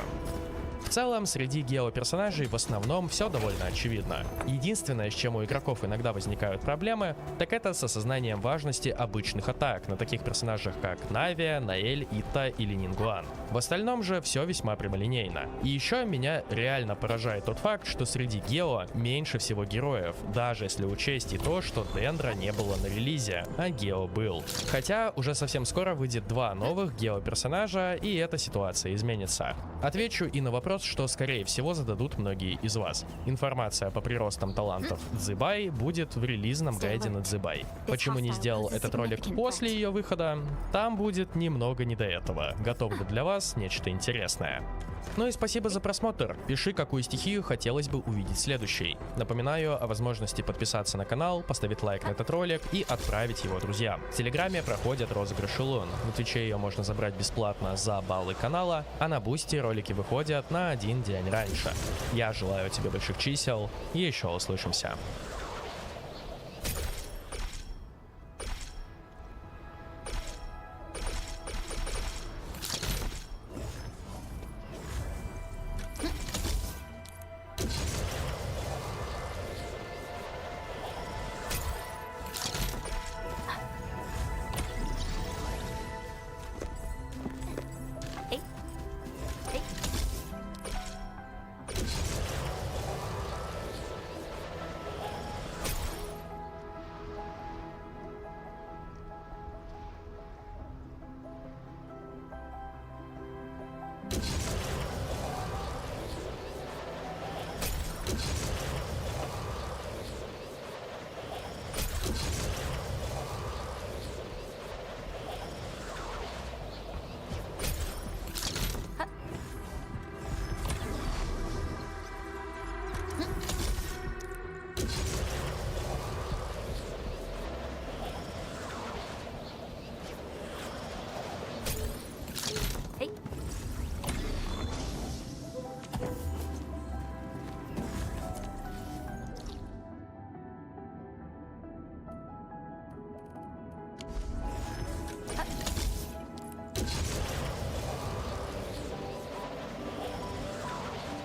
В целом, среди гео-персонажей в основном все довольно очевидно. Единственное, с чем у игроков иногда возникают проблемы, так это с осознанием важности обычных атак на таких персонажах, как Нави, Наэль, Ита или Нингуан. В остальном же все весьма прямолинейно. И еще меня реально поражает тот факт, что среди гео меньше всего героев, даже если учесть и то, что Дендра не было на релизе, а гео был. Хотя уже совсем скоро выйдет 2 новых гео-персонажа, и эта ситуация изменится. Отвечу и на вопрос, что скорее всего зададут многие из вас. Информация по приростам талантов ZZZ будет в релизном гайде на ZZZ. Почему не сделал этот ролик после ее выхода? Там будет немного не до этого. Готовлю для вас нечто интересное. Ну и спасибо за просмотр. Пиши, какую стихию хотелось бы увидеть следующей. Напоминаю о возможности подписаться на канал, поставить лайк на этот ролик и отправить его друзьям. В Телеграме проходят розыгрыши лун. На Твиче ее можно забрать бесплатно за баллы канала, а на Бусти ролики выходят на 1 день раньше. Я желаю тебе больших чисел и еще услышимся.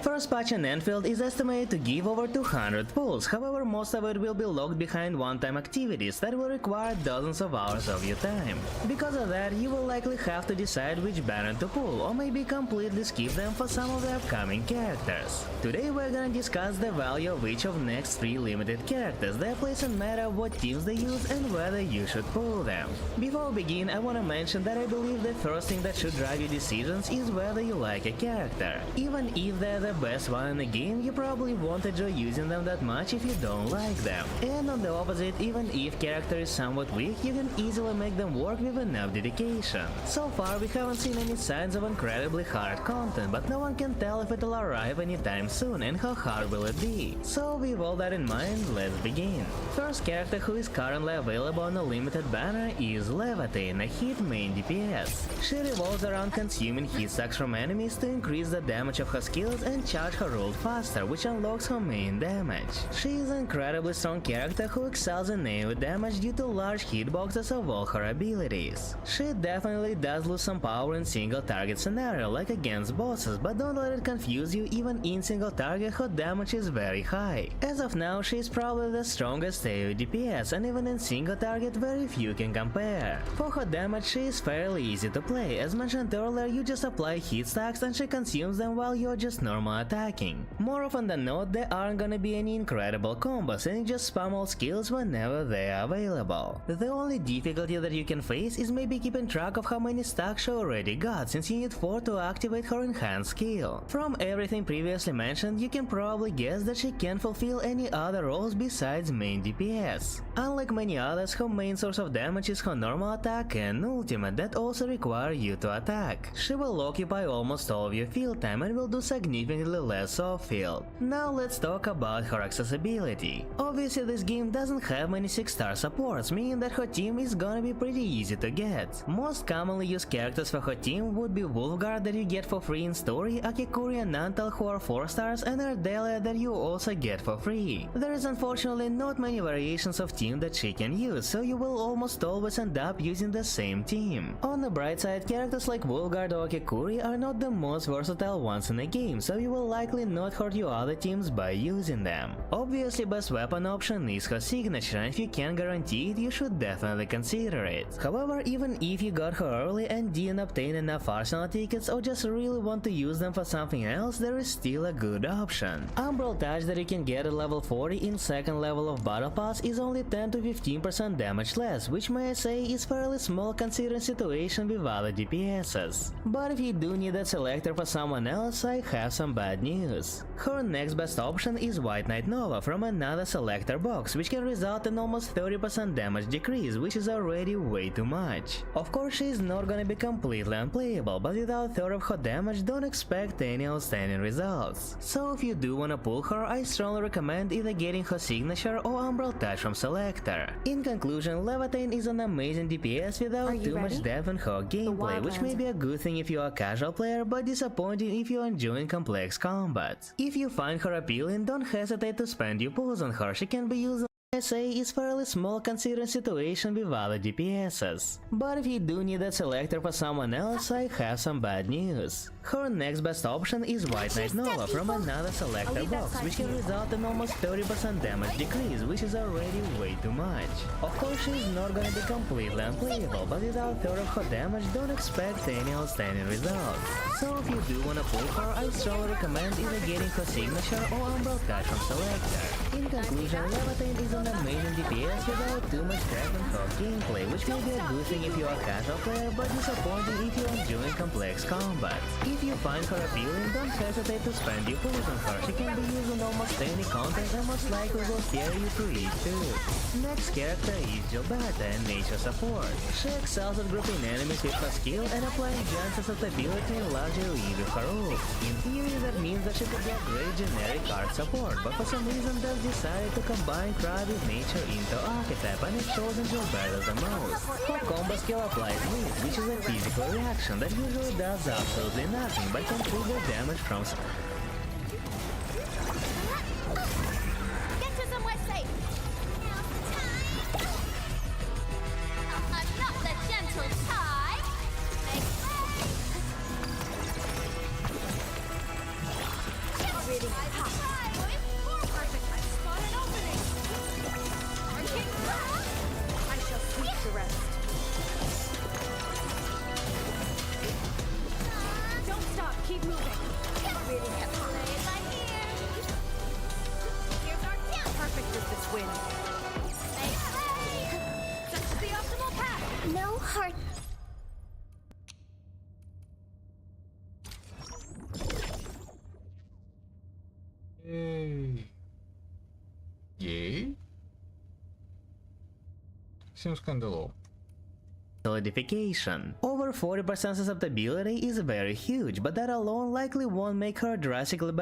First patch in Endfield is estimated to give over 200 pulls, however most of it will be locked behind one-time activities that will require dozens of hours of your time. Because of that, you will likely have to decide which banner to pull, or maybe completely skip them for some of the upcoming characters. Today we're gonna discuss the value of each of next 3 limited characters, their place in meta, what teams they use, and whether you should pull them. Before we begin, I wanna mention that I believe the first thing that should drive your decisions is whether you like a character. Even if they're the best one in the game, you probably won't enjoy using them that much if you don't like them. And on the opposite, even if character is somewhat weak, you can easily make them work with enough dedication. So far, we haven't seen any signs of incredibly hard content, but no one can tell if it'll arrive anytime soon and how hard will it be. So with all that in mind, let's begin. First character who is currently available on a limited banner is Leviathan, a hit main DPS. She revolves around consuming hit stacks from enemies to increase the damage of her skills and charge her ult faster, which unlocks her main damage. She is an incredibly strong character who excels in AoE damage due to large hitboxes of all her abilities. She definitely does lose some power in single target scenario like against bosses, but don't let it confuse you, even in single target her damage is very high. As of now, she is probably the strongest AoE DPS, and even in single target very few can compare. For her damage she is fairly easy to play. As mentioned earlier, you just apply hit stacks and she consumes them while you're just normal attacking. More often than not, there aren't gonna be any incredible combos, and you just spam all skills whenever they are available. The only difficulty that you can face is maybe keeping track of how many stacks she already got, since you need 4 to activate her enhanced skill. From everything previously mentioned, you can probably guess that she can't fulfill any other roles besides main DPS. Unlike many others, her main source of damage is her normal attack and ultimate that also require you to attack. She will occupy almost all of your field time and will do significantly less off-field. Now let's talk about her accessibility. Obviously this game doesn't have many 6-star supports, meaning that her team is gonna be pretty easy to get. Most commonly used characters for her team would be Wolfguard that you get for free in story, Akikuri and Nantal who are 4 stars, and Ardelia that you also get for free. There is unfortunately not many variations of team that she can use, so you will almost always end up using the same team. On the bright side, characters like Wolfguard or Akikuri are not the most versatile ones in the game, so you will likely not hurt your other teams by using them. Obviously best weapon option is her signature, and if you can guarantee it, you should definitely consider it. However, even if you got her early and didn't obtain enough arsenal tickets or just really want to use them for something else, there is still a good option. Umbral Touch that you can get at level 40 in second level of Battle Pass is only 10 to 15% damage less, which may I say is fairly small considering situation with other DPSs. But if you do need that selector for someone else, I have some bad news. Her next best option is White Knight Nova from another selector box, which can result in almost 30% damage decrease, which is already way too much. Of course she is not gonna be completely unplayable, but without a third of her damage don't expect any outstanding results. So if you do wanna pull her, I strongly recommend either getting her signature or Umbral Touch from selector. In conclusion, Leviathan is an amazing DPS without too much depth in her gameplay, which may be a good thing if you are a casual player, but disappointing if you are enjoying complex combat. If you find her appealing, don't hesitate to spend your pulls on her. She can be used I say is fairly small considering situation with other DPSs. But if you do need that selector for someone else, I have some bad news. Her next best option is White Knight Nova from another selector box, which can result in almost 30% damage decrease, which is already way too much. Of course she is not gonna be completely unplayable, but without a third of her damage don't expect any outstanding results. So if you do wanna pull her, I strongly recommend either getting her signature or Umbral Touch from selector. In conclusion, Leviathan is an amazing DPS without too much depth in her gameplay, which may be a good thing if you are a casual player, but disappointing if you are enjoying complex combat. If you find her appealing, don't hesitate to spend your pulls on her. She can be used in almost any content and most likely will carry you through it too. Next character is Jobata, a nature support. She excels at grouping enemies with her skill and applying chances of stability and larger lead with her ult. In theory, that means that she could be a great generic card support, but for some reason Dev decided to combine crowd with nature into archetype and it chosen Jobata the most. Her combo skill applies Mist, which is a physical reaction that usually does absolutely nothing but can trigger damage from Get to somewhere safe. Now's the time. Not the gentle tide. Make way. Really hot. Perfect. I spot an opening. I shall sweep the rest. Don't stop. Keep moving. Really hot. Play it by ear. Here's our kill. Perfect with this win. Make way. That's the optimal path. No heart. Yay? Seems kinda low. solidification. Over 40% susceptibility is very huge, but that alone likely won't make her drastically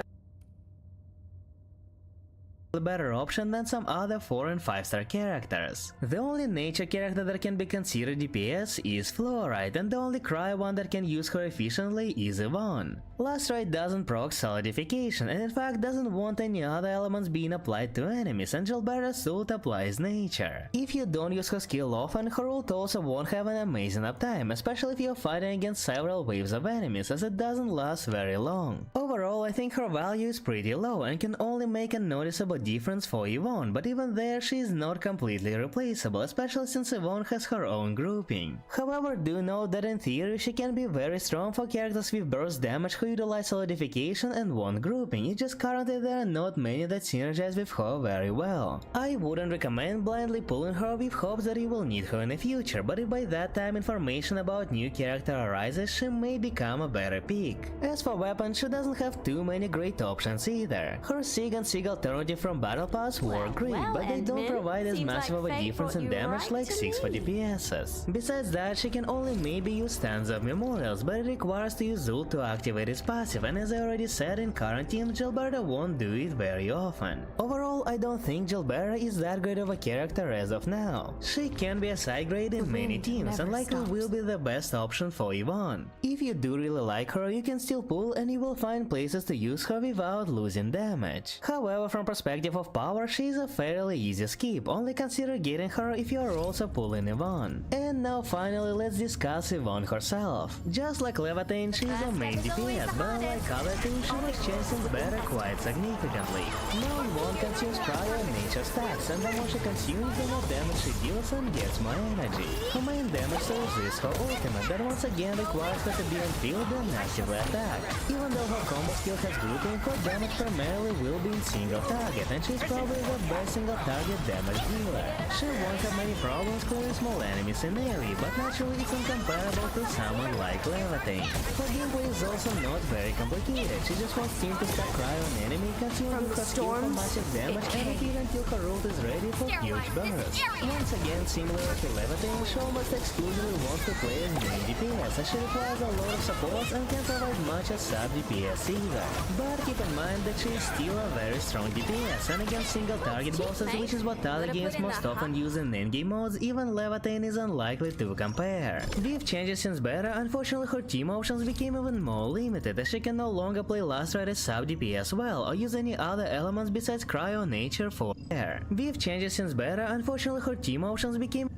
a better option than some other 4 and 5-star characters. The only nature character that can be considered DPS is Fluorite, and the only Cryo one that can use her efficiently is Yvonne. Last Rite doesn't proc solidification, and in fact doesn't want any other elements being applied to enemies, and Gilberta's ult applies nature. If you don't use her skill often, her ult also won't have an amazing uptime, especially if you're fighting against several waves of enemies, as it doesn't last very long. Overall, I think her value is pretty low and can only make a noticeable difference for Yvonne, but even there she is not completely replaceable, especially since Yvonne has her own grouping. However, do note that in theory she can be very strong for characters with burst damage who utilize solidification and one grouping, it's just currently there are not many that synergize with her very well. I wouldn't recommend blindly pulling her with hopes that you will need her in the future, but if by that time information about new character arises, she may become a better pick. As for weapons, she doesn't have too many great options either. Her Sig and Sig alternative from Battle Pass work great, but they don't provide as massive of a difference in damage like 6 for DPSs. Besides that, she can only maybe use Stands of Memorials, but it requires to use ult to activate its passive, and as I already said, in current teams, Gilberta won't do it very often. Overall, I don't think Gilberta is that great of a character as of now. She can be a side grade in many teams, and likely will be the best option for Yvonne. If you do really like her, you can still pull and you will find places to use her without losing damage. However, from perspective of power, she is a fairly easy skip, only consider getting her if you are also pulling Yvonne. And now finally let's discuss Yvonne herself. Just like Leviathan, she is a main DPS, but unlike other two, she was chasing better quite significantly. Now Yvonne consumes cryo and nature stacks, and the more she consumes, the more damage she deals and gets more energy. Her main damage source is her ultimate, that once again requires her to be on field and actively attack. Even though her combo skill has grouping, her damage primarily will be in single target, and she's probably the best single target damage dealer. She won't have many problems clearing small enemies in area, but naturally it's incomparable to someone like Leviathan. Her gameplay is also not very complicated. She just wants team to stack cryo on enemy, consume her skill for massive damage, and repeat until her ult is ready for huge bursts. Once again, similar to Leviathan, she almost exclusively wants to play as main DPS, as she requires a lot of support and can't provide much as sub DPS either. But keep in mind that she is still a very strong DPS, and against single target bosses, which is what other games most often use in endgame modes, even Leviathan is unlikely to compare. With changes since beta, unfortunately her team options became even more limited, as she can no longer play Last Rite as sub DPS well, or use any other elements besides cryo, nature, for air. With changes since beta, unfortunately her team options became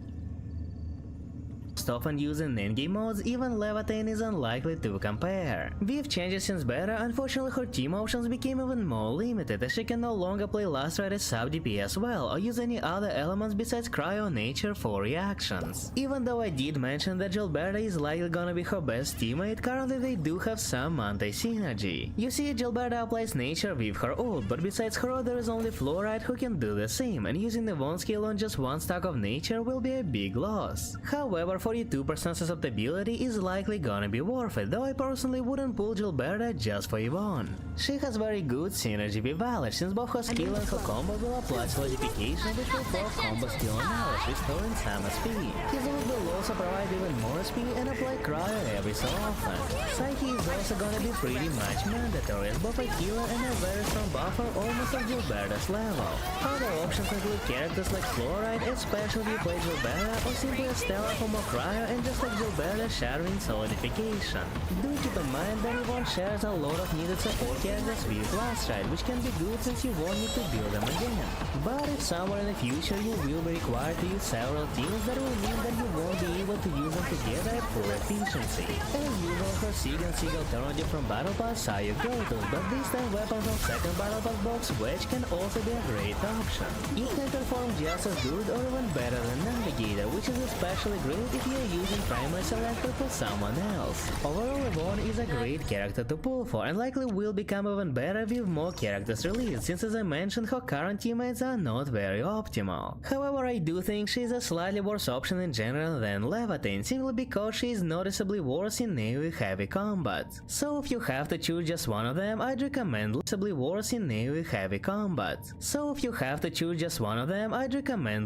often used in endgame modes, even Leviathan is unlikely to compare. With changes since beta, unfortunately her team options became even more limited, as she can no longer play Last Rite as sub DPS well, or use any other elements besides cryo, nature, for reactions. Even though I did mention that Gilberta is likely gonna be her best teammate, currently they do have some anti-synergy. You see, Gilberta applies nature with her ult, but besides her there is only Fluorite who can do the same, and using the one skill on just one stack of nature will be a big loss. However, 42% susceptibility is likely gonna be worth it, though I personally wouldn't pull Gilberta just for Yvonne. She has very good synergy with Valor, since both her skill and her combo will apply solidification, which will force combo skill on Alice, restoring some SP. His ult will also provide even more SP and apply cryo every so often. Psyche is also gonna be pretty much mandatory, as both a healer and a very strong buffer almost at Gilberta's level. Other options include characters like Fluorite, especially if you play Gilberta, or simply a Stella for more cryo and just like Gilberta sharing solidification. Do keep in mind that Yvonne shares a lot of needed support characters with Last Rite, which can be good since you won't need to build them again. But if somewhere in the future you will be required to use several teams, that will mean that you won't be able to use them together at full efficiency. As usual, her Sig and Sig alternative from Battle Pass are your go-tos, but this time weapons from second Battle Pass box, Wedge, can also be a great option. It can perform just as good or even better than Navigator, which is especially great if you are using primary selector for someone else. Overall, Yvonne is a great character to pull for, and likely will become even better with more characters released, since as I mentioned, her current teammates are not very optimal. However, I do think she is a slightly worse option in general than Leviathan, simply because she is noticeably worse in AoE heavy combat. So if you have to choose just one of them, I'd recommend noticeably worse in AoE heavy combat.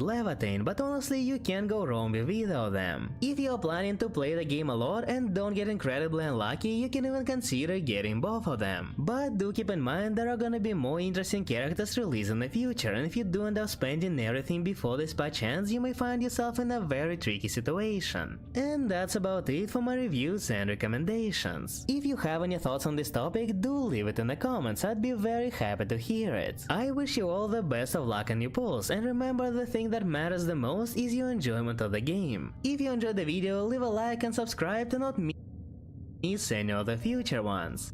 Leviathan, but honestly you can't go wrong with either of them. If you're planning to play the game a lot and don't get incredibly unlucky, you can even consider getting both of them. But do keep in mind there are gonna be more interesting characters released in the future, and if you do end up spending everything before this patch ends, you may find yourself in a very tricky situation. And that's about it for my reviews and recommendations. If you have any thoughts on this topic, do leave it in the comments, I'd be very happy to hear it. I wish you all the best of luck on your pulls, and remember, the thing that matters the most is your enjoyment of the game. If you enjoyed the video, leave a like and subscribe to not miss any of the future ones.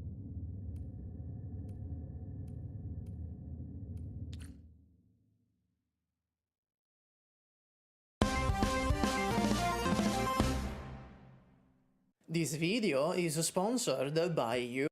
This video is sponsored by you.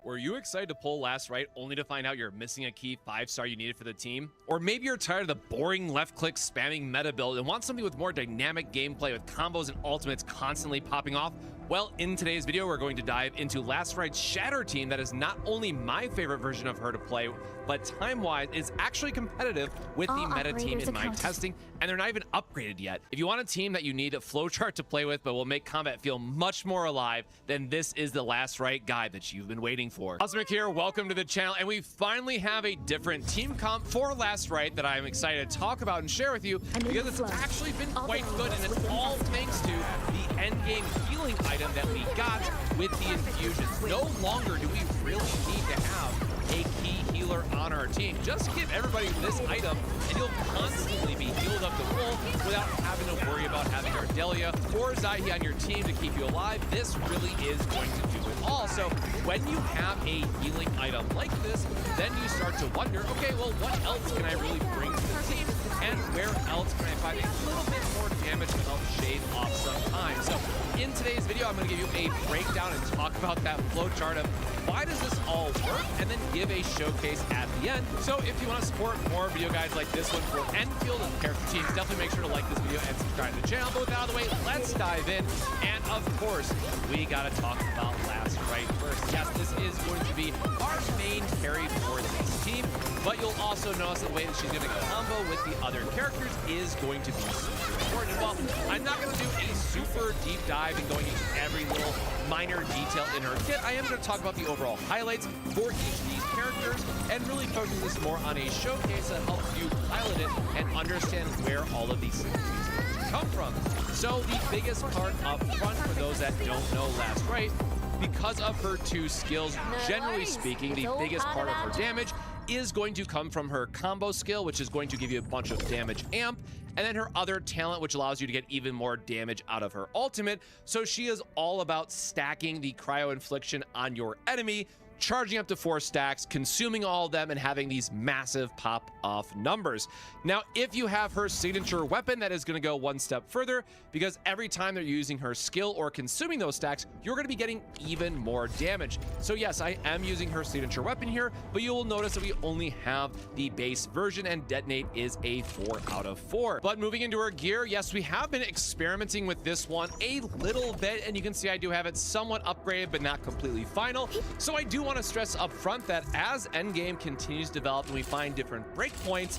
Were you excited to pull last right only to find out you're missing a key 5-star you needed for the team? Or maybe you're tired of the boring left-click spamming meta build and want something with more dynamic gameplay with combos and ultimates constantly popping off? Well, in today's video, we're going to dive into Last Right's Shatter team that is not only my favorite version of her to play, but time-wise is actually competitive with the meta team in my testing, and they're not even upgraded yet. If you want a team that you need a flowchart to play with but will make combat feel much more alive, then this is the Last Right guide that you've been waiting for. Osmic here, welcome to the channel, and we finally have a different team comp for Last Right that I'm excited to talk about and share with you because it's actually been quite good, and it's all thanks to the endgame healing item that we got with the infusions. No longer do we really need to have a key healer on our team. Just give everybody this item and you'll constantly be healed up the full without having to worry about having Ardelia or Zaihi on your team to keep you alive. This really is going to do it all. So when you have a healing item like this, then you start to wonder, okay, well, what else can I really bring to the team? And where else can I find a little bit more damage to help shave off some time? So in today's video, I'm going to give you a breakdown and talk about that flowchart of why does this all work, and then give a showcase at the end. So if you want to support more video guides like this one for Endfield and character teams, definitely make sure to like this video and subscribe to the channel. But with that out of the way, let's dive in. And of course, we got to talk about Last Right first. Yes, this is going to be our main carry for this team, but you'll also notice the way that she's going to combo with the other characters is going to be super important. Well, I'm not going to do a super deep dive and going into every little minor detail in her kit. I am going to talk about the overall highlights for each of these characters and really focus this more on a showcase that helps you pilot it and understand where all of these things come from. So the biggest part up front for those that don't know Last Right, because of her two skills, generally speaking, the biggest part of her damage is going to come from her combo skill, which is going to give you a bunch of damage amp, and then her other talent, which allows you to get even more damage out of her ultimate. So she is all about stacking the cryo infliction on your enemy, charging up to 4 stacks, consuming all of them, and having these massive pop-off numbers. Now, if you have her signature weapon, that is going to go one step further, because every time they're using her skill or consuming those stacks, you're going to be getting even more damage. So yes, I am using her signature weapon here, but you will notice that we only have the base version, and detonate is a 4 out of 4. But moving into her gear, yes, we have been experimenting with this one a little bit, and you can see I do have it somewhat upgraded, but not completely final. So I do want to stress up front that as endgame continues to develop and we find different breakpoints,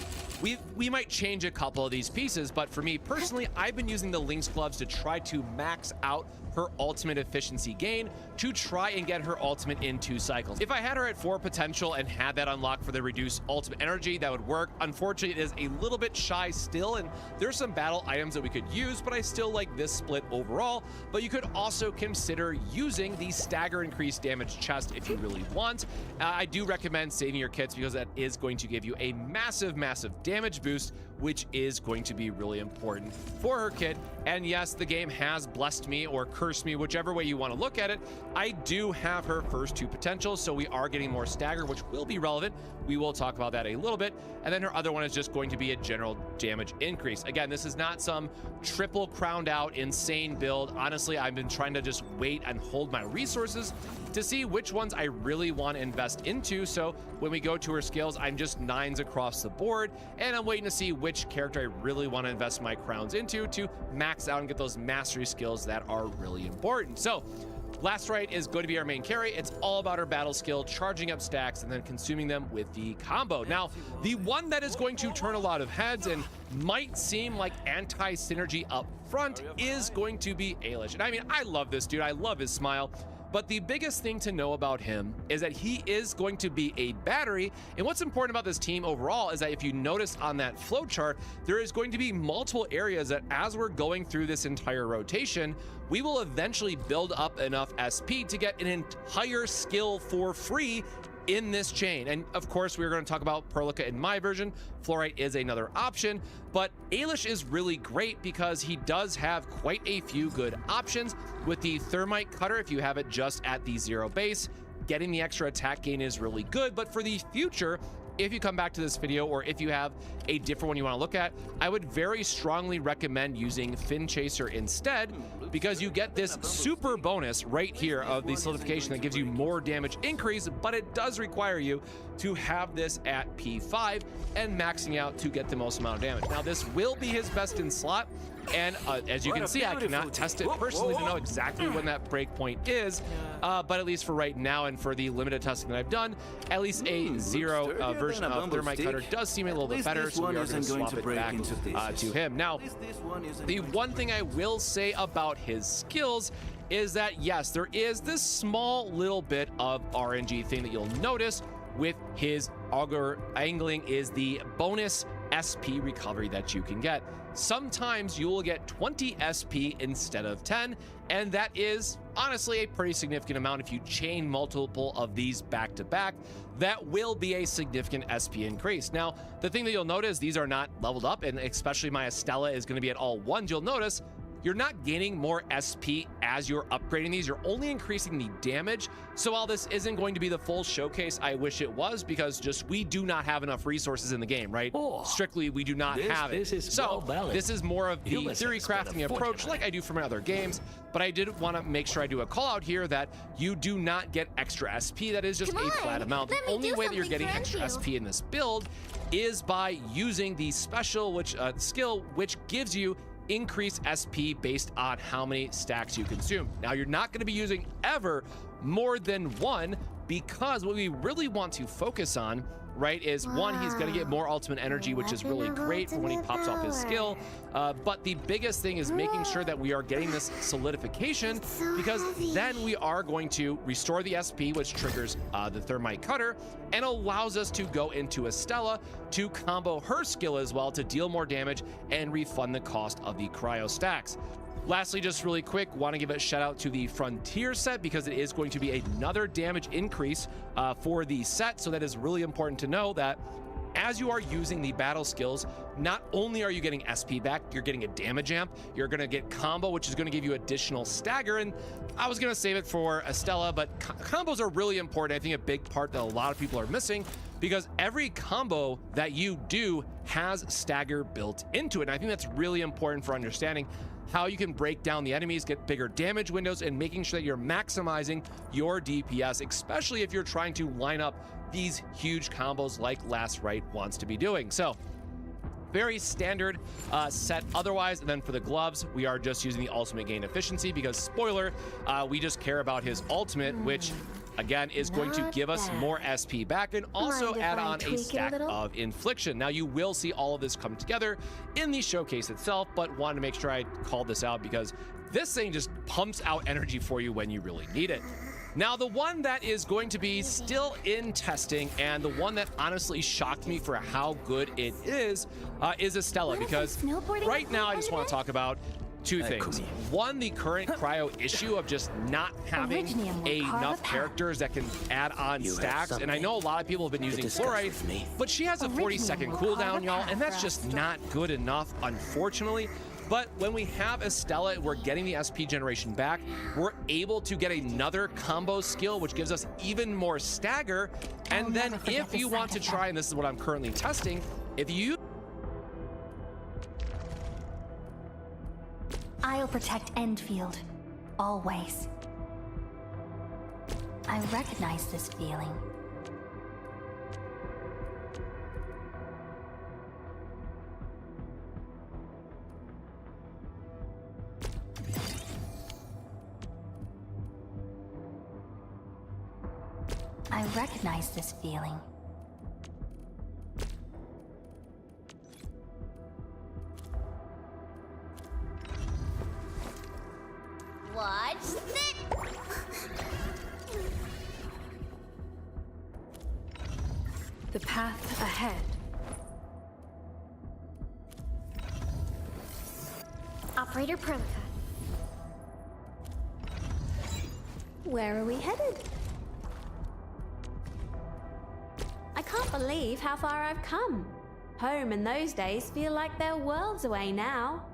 we might change a couple of these pieces. But for me personally, I've been using the Lynx gloves to try to max out her ultimate efficiency gain to try and get her ultimate in 2 cycles. If I had her at 4 potential and had that unlocked for the reduced ultimate energy, that would work. Unfortunately, it is a little bit shy still, and there's some battle items that we could use, but I still like this split overall. But you could also consider using the stagger increased damage chest if you really want. I do recommend saving your kits because that is going to give you a massive damage boost, which is going to be really important for her kit. And yes, the game has blessed me or cursed me, whichever way you want to look at it. I do have her first 2 potentials, so we are getting more stagger, which will be relevant. We will talk about that a little bit. And then her other one is just going to be a general damage increase. Again, this is not some triple crowned out insane build. Honestly, I've been trying to just wait and hold my resources to see which ones I really want to invest into. So when we go to her skills, I'm just 9s across the board, and I'm waiting to see which character I really want to invest my crowns into to max out and get those mastery skills that are really important. So Last Right is going to be our main carry. It's all about her battle skill, charging up stacks and then consuming them with the combo. Now, the one that is going to turn a lot of heads and might seem like anti-synergy up front is going to be Ailish. And I mean, I love this dude. I love his smile. But the biggest thing to know about him is that he is going to be a battery. And what's important about this team overall is that if you notice on that flowchart, there is going to be multiple areas that as we're going through this entire rotation, we will eventually build up enough SP to get an entire skill for free in this chain. And of course, we're going to talk about Perlica in my version. Fluorite is another option, but Ailish is really great because he does have quite a few good options. With the Thermite Cutter, if you have it just at the 0 base, getting the extra attack gain is really good. But for the future, if you come back to this video or if you have a different one you want to look at, I would very strongly recommend using Fin Chaser instead, because you get this super bonus right here of the solidification that gives you more damage increase, but it does require you to have this at P5 and maxing out to get the most amount of damage. Now, this will be his best in slot, and as you can see, I cannot test it personally to know exactly when that break point is, but at least for right now and for the limited testing that I've done, at least a 0 version of Thermite Cutter does seem a little bit better, so we are going to swap it back to him. Now, the one thing I will say about his skills is that, yes, there is this small little bit of RNG thing that you'll notice with his auger angling is the bonus SP recovery that you can get. Sometimes you will get 20 SP instead of 10, and that is honestly a pretty significant amount. If you chain multiple of these back to back, that will be a significant SP increase. Now, the thing that you'll notice, these are not leveled up, and especially my Estella is going to be at all ones. You'll notice you're not gaining more SP as you're upgrading these. You're only increasing the damage. So while this isn't going to be the full showcase I wish it was, because just we do not have enough resources in the game, right? Strictly, we do not have it. So this is more of the theory crafting approach like I do for my other games. But I did want to make sure I do a call out here that you do not get extra SP. That is just a flat amount. The only way that you're getting extra SP in this build is by using the special skill, which gives you increase SP based on how many stacks you consume. Now, you're not going to be using ever more than one, because what we really want to focus on, right, is one, he's going to get more ultimate energy, which is really great for when he pops off his skill. But the biggest thing is making sure that we are getting this solidification, because then we are going to restore the SP, which triggers the Thermite Cutter and allows us to go into Estella to combo her skill as well to deal more damage and refund the cost of the cryo stacks. Lastly, just really quick, want to give a shout out to the Frontier set, because it is going to be another damage increase for the set. So that is really important to know that as you are using the battle skills, not only are you getting SP back, you're getting a damage amp, you're going to get combo, which is going to give you additional stagger. And I was going to save it for Estella, but combos are really important. I think a big part that a lot of people are missing, because every combo that you do has stagger built into it. And I think that's really important for understanding how you can break down the enemies, get bigger damage windows, and making sure that you're maximizing your DPS, especially if you're trying to line up these huge combos like Last Right wants to be doing. So very standard set otherwise. And then for the gloves, we are just using the ultimate gain efficiency, because spoiler, we just care about his ultimate, which again is going to give us more SP back and also add on a stack of infliction. Now, you will see all of this come together in the showcase itself, but wanted to make sure I called this out because this thing just pumps out energy for you when you really need it. Now, the one that is going to be still in testing, and the one that honestly shocked me for how good it is Estella, because right now I just want to talk about two things. One, the current cryo issue of just not having enough characters that can add on stacks. And I know a lot of people have been using Fluorite, but she has a 40-second cooldown, y'all, and that's just not good enough, unfortunately. But when we have Estella, we're getting the SP generation back. We're able to get another combo skill, which gives us even more stagger. And then if you want to try, and this is what I'm currently testing, if you... I'll protect Endfield. Always. I recognize this feeling. I recognize this feeling. Watch this! The path ahead. Operator Perlica. Where are we headed? I can't believe how far I've come. Home in those days feel like they're worlds away now.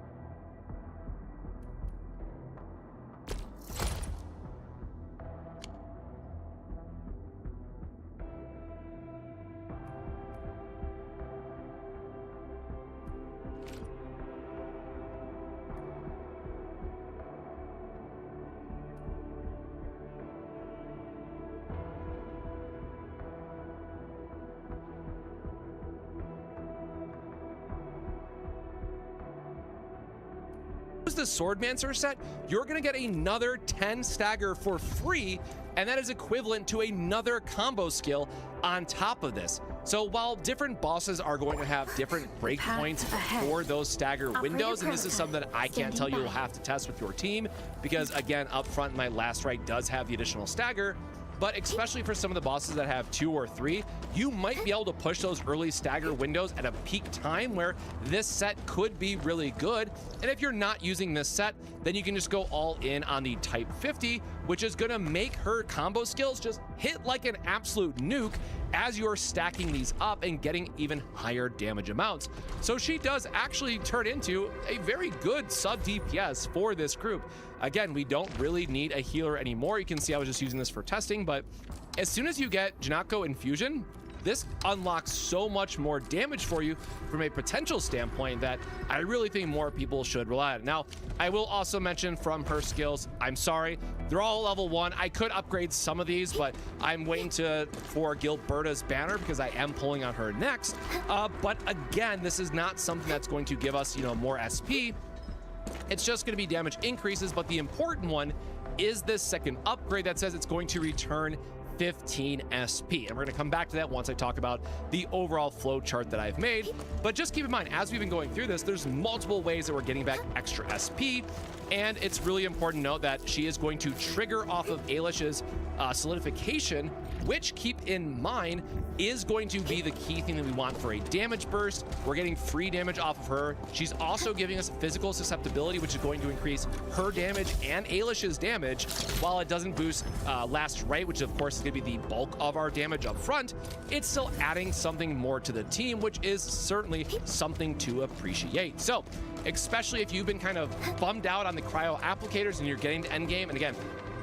The Swordmancer set, you're gonna get another 10 stagger for free, and that is equivalent to another combo skill on top of this. So while different bosses are going to have different breakpoints for those stagger windows, and this is something that I can't tell you, you'll have to test with your team, because again, up front, my last right does have the additional stagger. But especially for some of the bosses that have 2 or 3, you might be able to push those early stagger windows at a peak time where this set could be really good. And if you're not using this set, then you can just go all in on the Type 50, which is gonna make her combo skills just hit like an absolute nuke as you're stacking these up and getting even higher damage amounts. So she does actually turn into a very good sub DPS for this group. Again, we don't really need a healer anymore. You can see I was just using this for testing, but as soon as you get Janako Infusion, this unlocks so much more damage for you from a potential standpoint that I really think more people should rely on it. Now, I will also mention from her skills, I'm sorry, they're all level 1. I could upgrade some of these, but I'm waiting for Gilberta's banner because I am pulling on her next. But again, this is not something that's going to give us, more SP. It's just going to be damage increases, but the important one is this second upgrade that says it's going to return 15 SP. And we're going to come back to that once I talk about the overall flow chart that I've made. But just keep in mind, as we've been going through this, there's multiple ways that we're getting back extra SP. And it's really important to note that she is going to trigger off of Ailish's solidification, which, keep in mind, is going to be the key thing that we want for a damage burst. We're getting free damage off of her. She's also giving us physical susceptibility, which is going to increase her damage and Ailish's damage, while it doesn't boost last right, which of course is going to be the bulk of our damage up front. It's still adding something more to the team, which is certainly something to appreciate. So, especially if you've been kind of bummed out on the cryo applicators and you're getting to endgame, and again,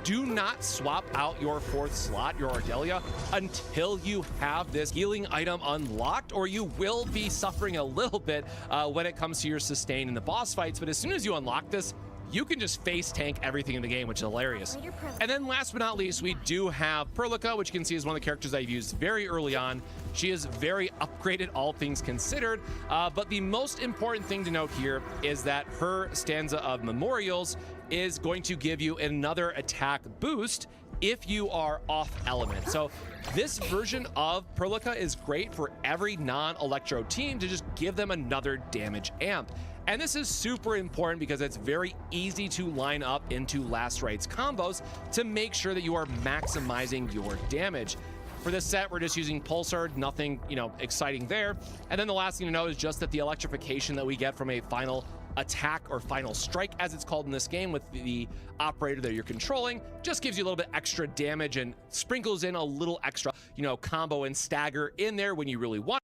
do not swap out your 4th slot, your Ardelia, until you have this healing item unlocked, or you will be suffering a little bit when it comes to your sustain in the boss fights. But as soon as you unlock this, you can just face tank everything in the game, which is hilarious. And then last but not least, we do have Perlica, which you can see is one of the characters I've used very early on. She is very upgraded, all things considered. But the most important thing to note here is that her stanza of memorials is going to give you another attack boost if you are off element. So this version of Perlica is great for every non-Electro team to just give them another damage amp. And this is super important because it's very easy to line up into Last Rites combos to make sure that you are maximizing your damage. For this set, we're just using Pulsar, nothing, exciting there. And then the last thing to know is just that the electrification that we get from a final attack or final strike, as it's called in this game, with the operator that you're controlling, just gives you a little bit extra damage and sprinkles in a little extra, combo and stagger in there when you really want.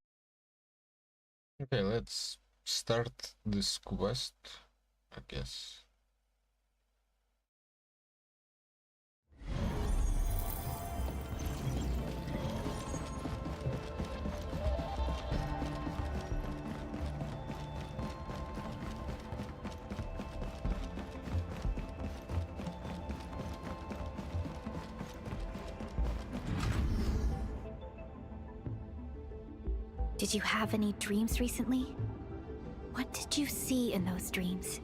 Okay, let's start this quest, I guess. Did you have any dreams recently? What did you see in those dreams?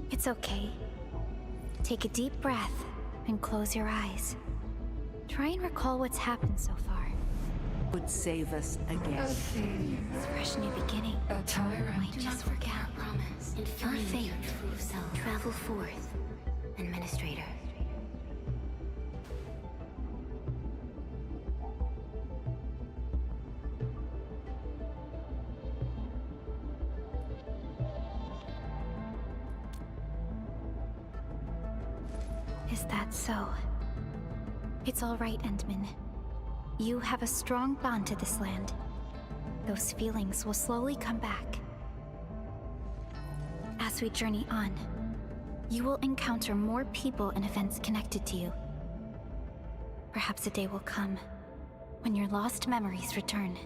It's okay. Take a deep breath and close your eyes. Try and recall what's happened so far. Would save us again. Fresh new beginning. Might just forget our promise. And find faith. Travel forth, Administrator. Is that so? It's all right, Endman. You have a strong bond to this land. Those feelings will slowly come back. As we journey on, you will encounter more people and events connected to you. Perhaps a day will come when your lost memories return.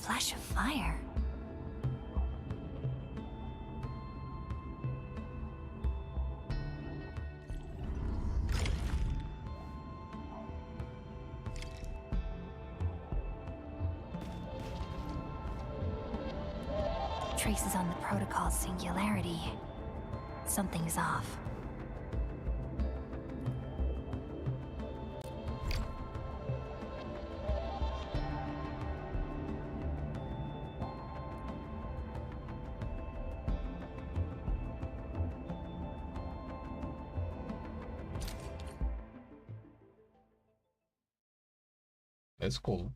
Flash of fire. Traces on the protocol's singularity. Something's off. It's cool.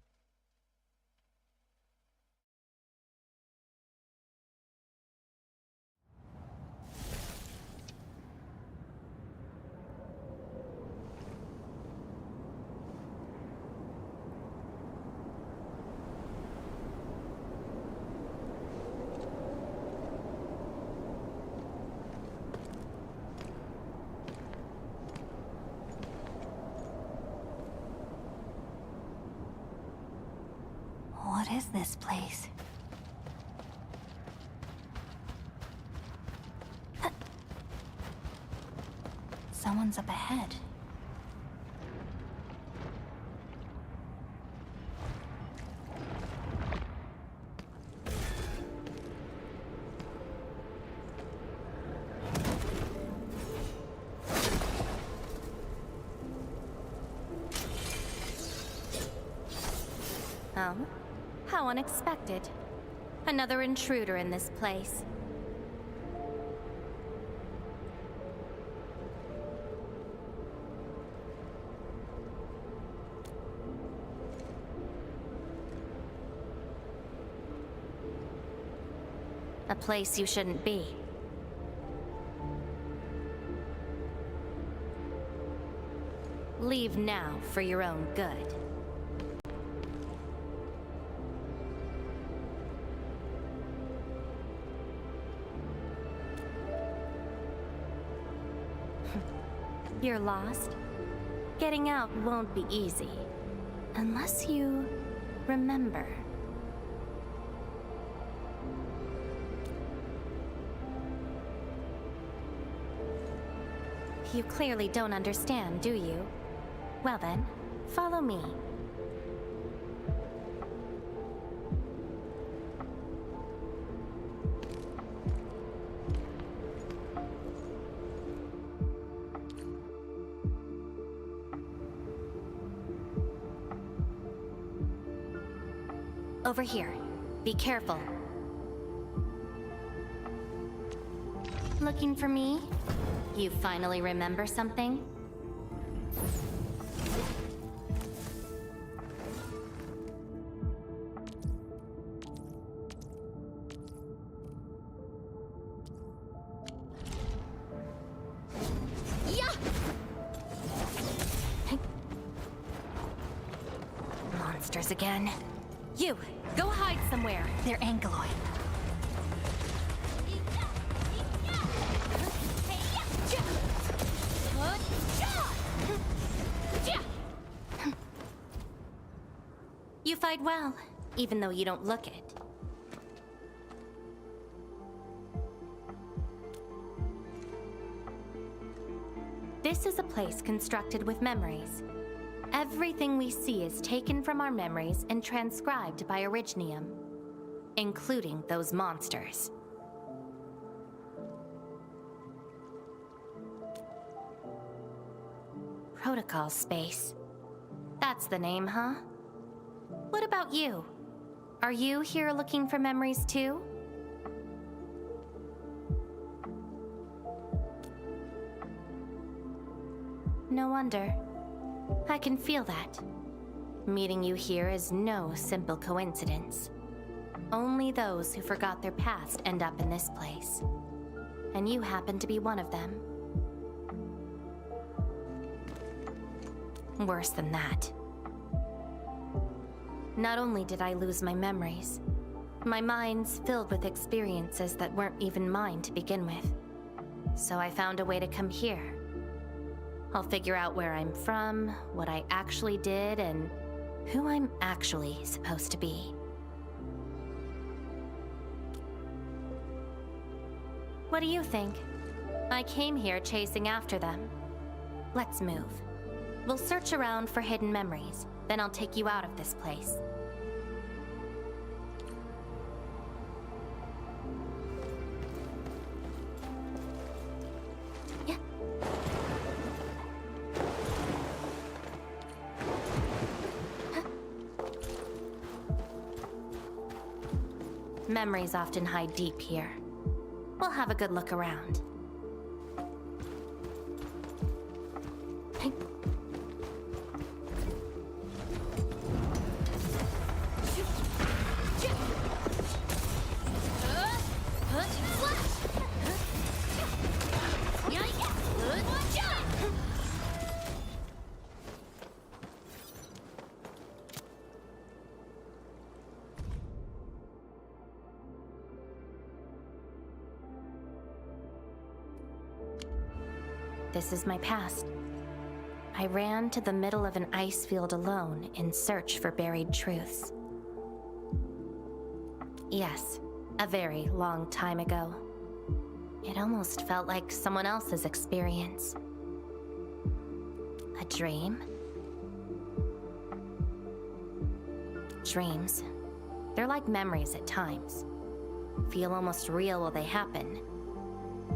What is this place? Someone's up ahead. Oh? How unexpected. Another intruder in this place. A place you shouldn't be. Leave now for your own good. You're lost? Getting out won't be easy. Unless you remember. You clearly don't understand, do you? Well then, follow me. Over here. Be careful. Looking for me? You finally remember something? Yeah! Monsters again. You, go hide somewhere. They're ankyloid. You fight well, even though you don't look it. This is a place constructed with memories. Everything we see is taken from our memories and transcribed by Originium, including those monsters. Protocol space. That's the name, huh? What about you? Are you here looking for memories too? No wonder. I can feel that. Meeting you here is no simple coincidence. Only those who forgot their past end up in this place. And you happen to be one of them. Worse than that. Not only did I lose my memories, my mind's filled with experiences that weren't even mine to begin with. So I found a way to come here. I'll figure out where I'm from, what I actually did, and who I'm actually supposed to be. What do you think? I came here chasing after them. Let's move. We'll search around for hidden memories, then I'll take you out of this place. Memories often hide deep here. We'll have a good look around. This is my past. I ran to the middle of an ice field alone in search for buried truths. Yes, a very long time ago. It almost felt like someone else's experience. A dream? Dreams. They're like memories at times. Feel almost real while they happen.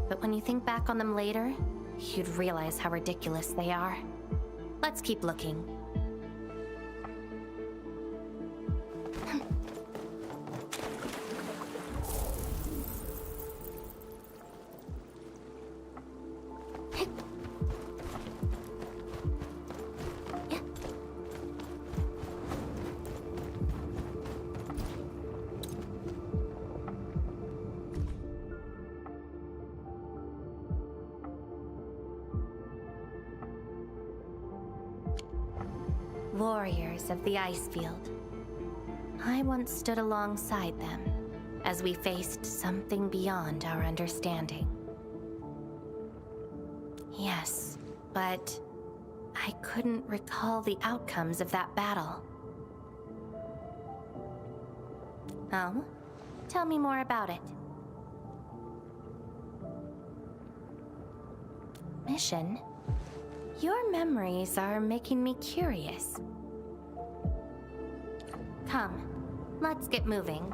But when you think back on them later, you'd realize how ridiculous they are. Let's keep looking. Warriors of the ice field. I once stood alongside them as we faced something beyond our understanding. Yes, but I couldn't recall the outcomes of that battle. Oh? Tell me more about it. Mission? Your memories are making me curious. Come, let's get moving.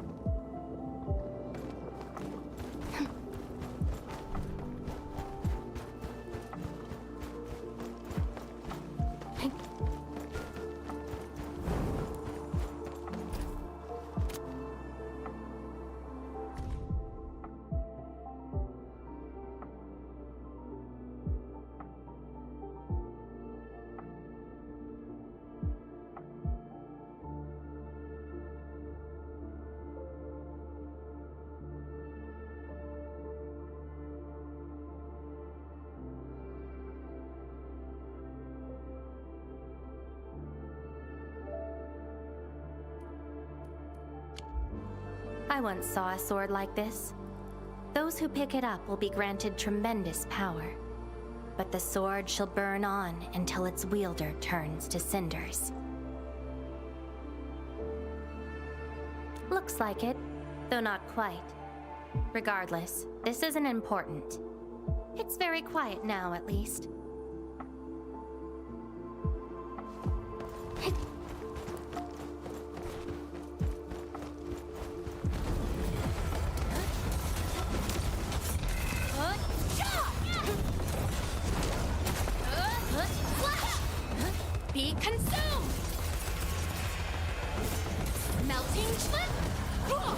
I once saw a sword like this. Those who pick it up will be granted tremendous power, but the sword shall burn on until its wielder turns to cinders. Looks like it, though not quite. Regardless, this isn't important. It's very quiet now, at least. Be consumed! Melting flip! Cool!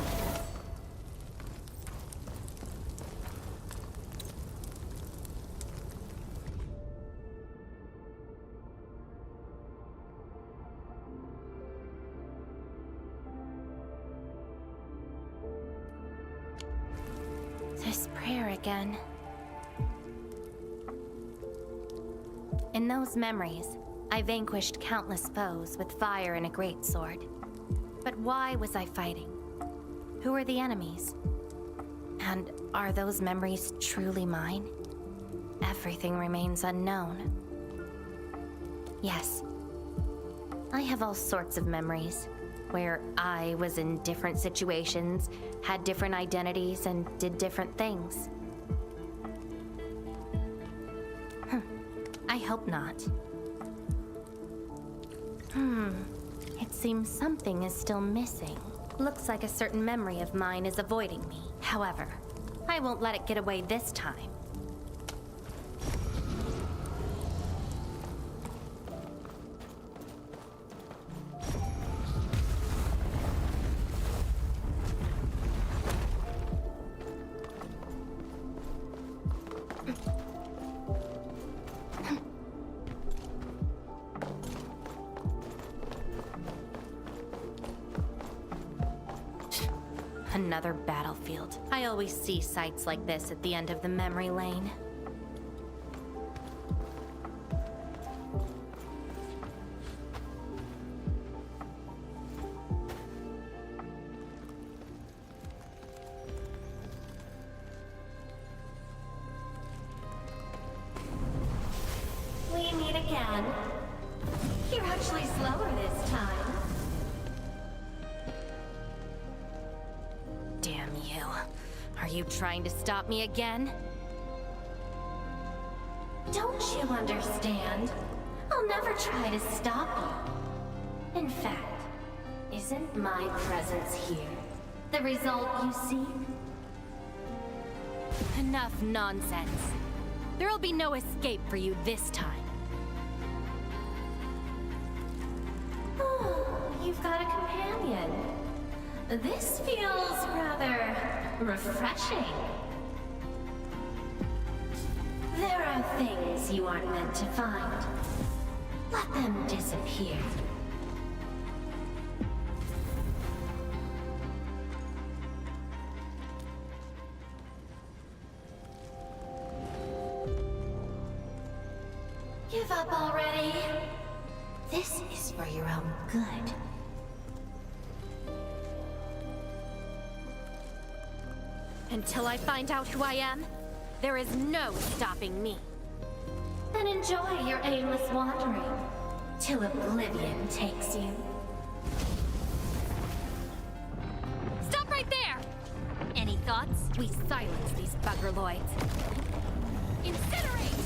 This prayer again. In those memories, I vanquished countless foes with fire and a greatsword. But why was I fighting? Who are the enemies? And are those memories truly mine? Everything remains unknown. Yes, I have all sorts of memories, where I was in different situations, had different identities, and did different things. I hope not. It seems something is still missing. Looks like a certain memory of mine is avoiding me. However, I won't let it get away this time. Another battlefield. I always see sights like this at the end of the memory lane. We meet again. You're actually slower this time. Damn you. Are you trying to stop me again? Don't you understand? I'll never try to stop you. In fact, isn't my presence here the result you seek? Enough nonsense. There'll be no escape for you this time. Oh, you've got a companion. This feels rather refreshing. There are things you aren't meant to find. Let them disappear. Give up already. This is for your own good. Until I find out who I am, there is no stopping me. Then enjoy your aimless wandering, till oblivion takes you. Stop right there! Any thoughts? We silence these buggerloids. Incinerate!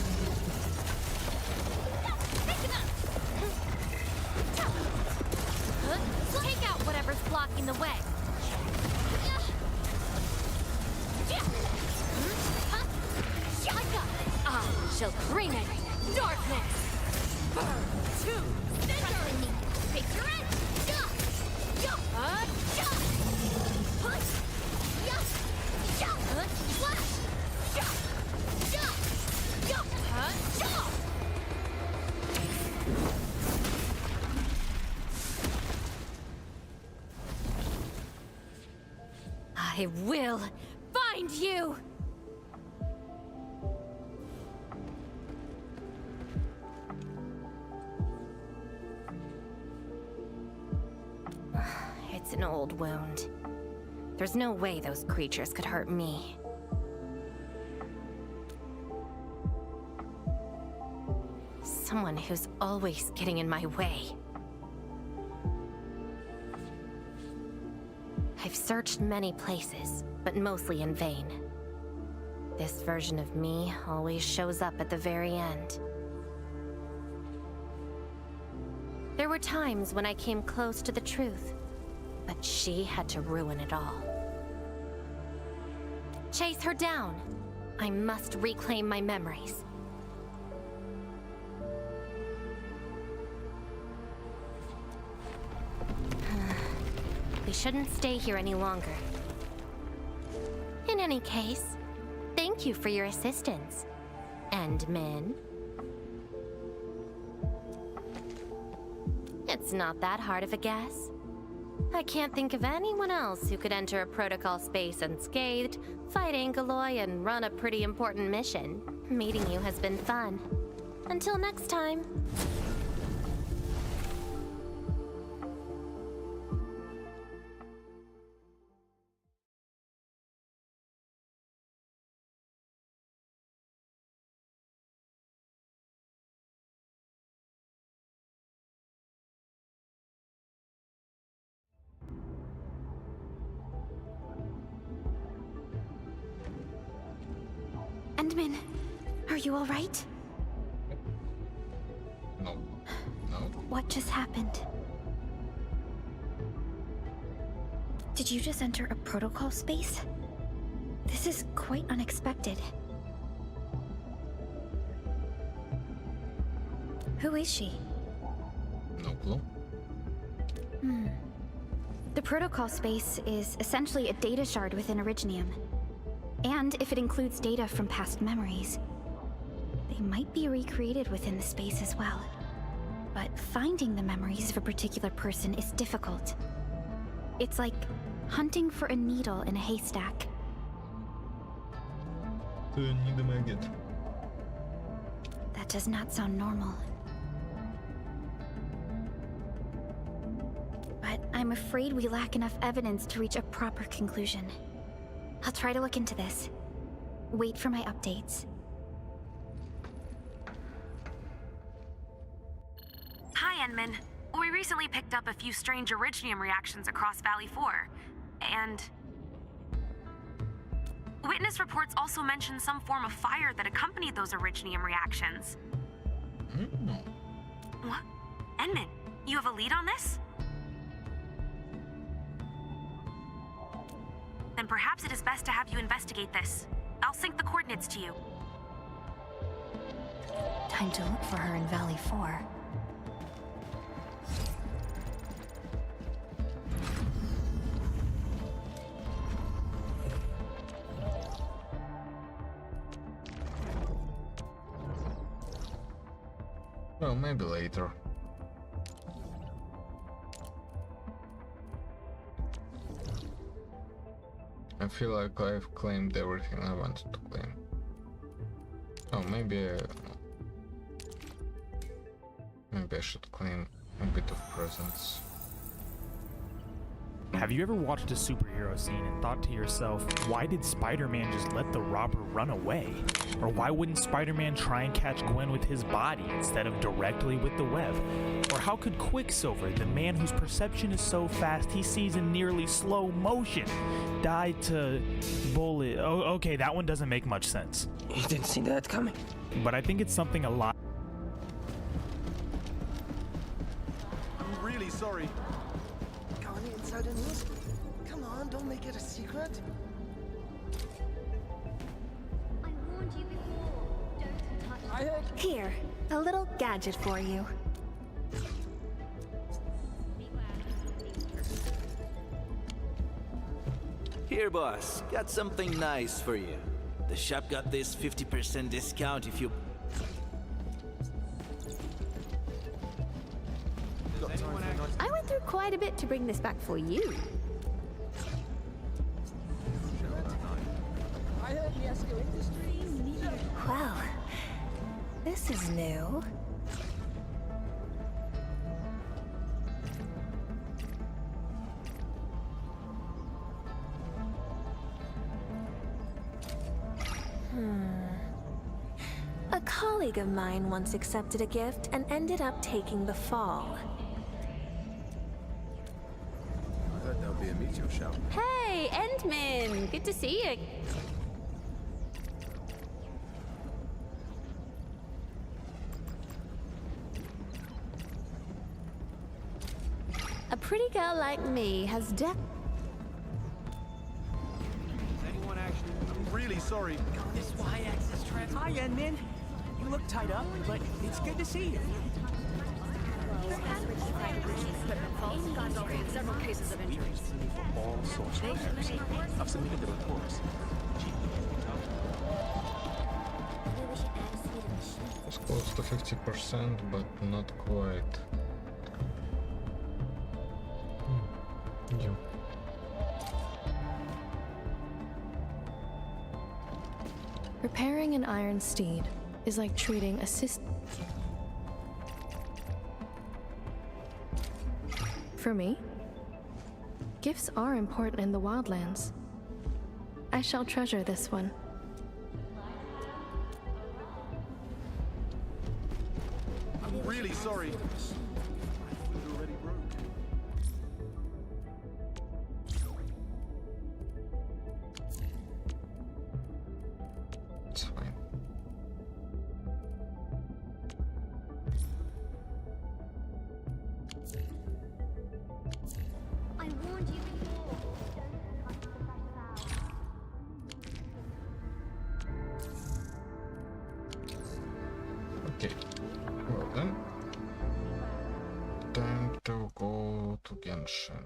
Take out whatever's blocking the way. I shall bring it. Darkness! Burn to cinder! Me. Face your edge! I will find you! It's an old wound. There's no way those creatures could hurt me. Someone who's always getting in my way. I've searched many places, but mostly in vain. This version of me always shows up at the very end. There were times when I came close to the truth, but she had to ruin it all. Chase her down. I must reclaim my memories. shouldn't stay here any longer. In any case, thank you for your assistance, Endmin. It's not that hard of a guess. I can't think of anyone else who could enter a protocol space unscathed, fight Angeloy, and run a pretty important mission. Meeting you has been fun. Until next time. Endmin, are you all right? No. No. What just happened? Did you just enter a protocol space? This is quite unexpected. Who is she? No clue. The protocol space is essentially a data shard within Originium. And if it includes data from past memories, they might be recreated within the space as well. But finding the memories of a particular person is difficult. It's like hunting for a needle in a haystack. That does not sound normal. But I'm afraid we lack enough evidence to reach a proper conclusion. I'll try to look into this. Wait for my updates. Hi, Endmin. We recently picked up a few strange Originium reactions across Valley 4, and... Witness reports also mention some form of fire that accompanied those Originium reactions. What? Endmin, you have a lead on this? Then perhaps it is best to have you investigate this. I'll sync the coordinates to you. Time to look for her in Valley 4. Well, maybe later. I feel like I've claimed everything I wanted to claim. Oh, maybe I should claim a bit of presence. Have you ever watched a superhero scene and thought to yourself, why did Spider-Man just let the robber run away? Or why wouldn't Spider-Man try and catch Gwen with his body instead of directly with the web? Or how could Quicksilver, the man whose perception is so fast he sees in nearly slow motion, die to bullet? Oh, okay, that one doesn't make much sense. You didn't see that coming. But I think it's something a lot. I'm really sorry. Got any insider news? Come on, don't make it a secret. I warned you before. Don't touch. Here, a little gadget for you. Here, boss, got something nice for you. The shop got this 50% discount if you... I went through quite a bit to bring this back for you. I heard Fiasco Industries. Well, this is new. A colleague of mine once accepted a gift and ended up taking the fall. I heard there'll be a meteor shower. Hey, Endmin! Good to see you. A pretty girl like me has Anyone actually? I'm really sorry. This Y-axis trans. Hi, Endmin. You look tied up, but it's good to see you. Several cases of injuries. For all sorts of matters. I've submitted the reports. It's close to 50%, but not quite. Yeah. Repairing an iron steed is like treating a For me, gifts are important in the wildlands. I shall treasure this one. I'm really sorry. It's fine. I warned you before. Okay. Well then. Time to go to Genshin.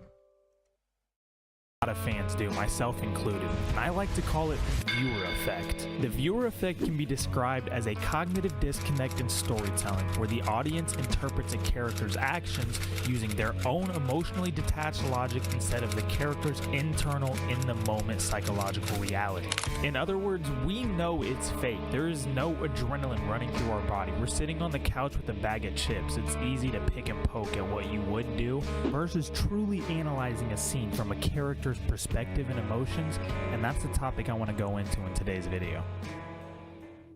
A lot of fans do, myself included, and I like to call it the viewer effect. The viewer effect can be described as a cognitive disconnect in storytelling, where the audience interprets a character's actions using their own emotionally detached logic instead of the character's internal, in-the-moment psychological reality. In other words, we know it's fake. There is no adrenaline running through our body. We're sitting on the couch with a bag of chips. It's easy to pick and poke at what you would do, versus truly analyzing a scene from a character's perspective and emotions, and that's the topic I want to go into in today's video.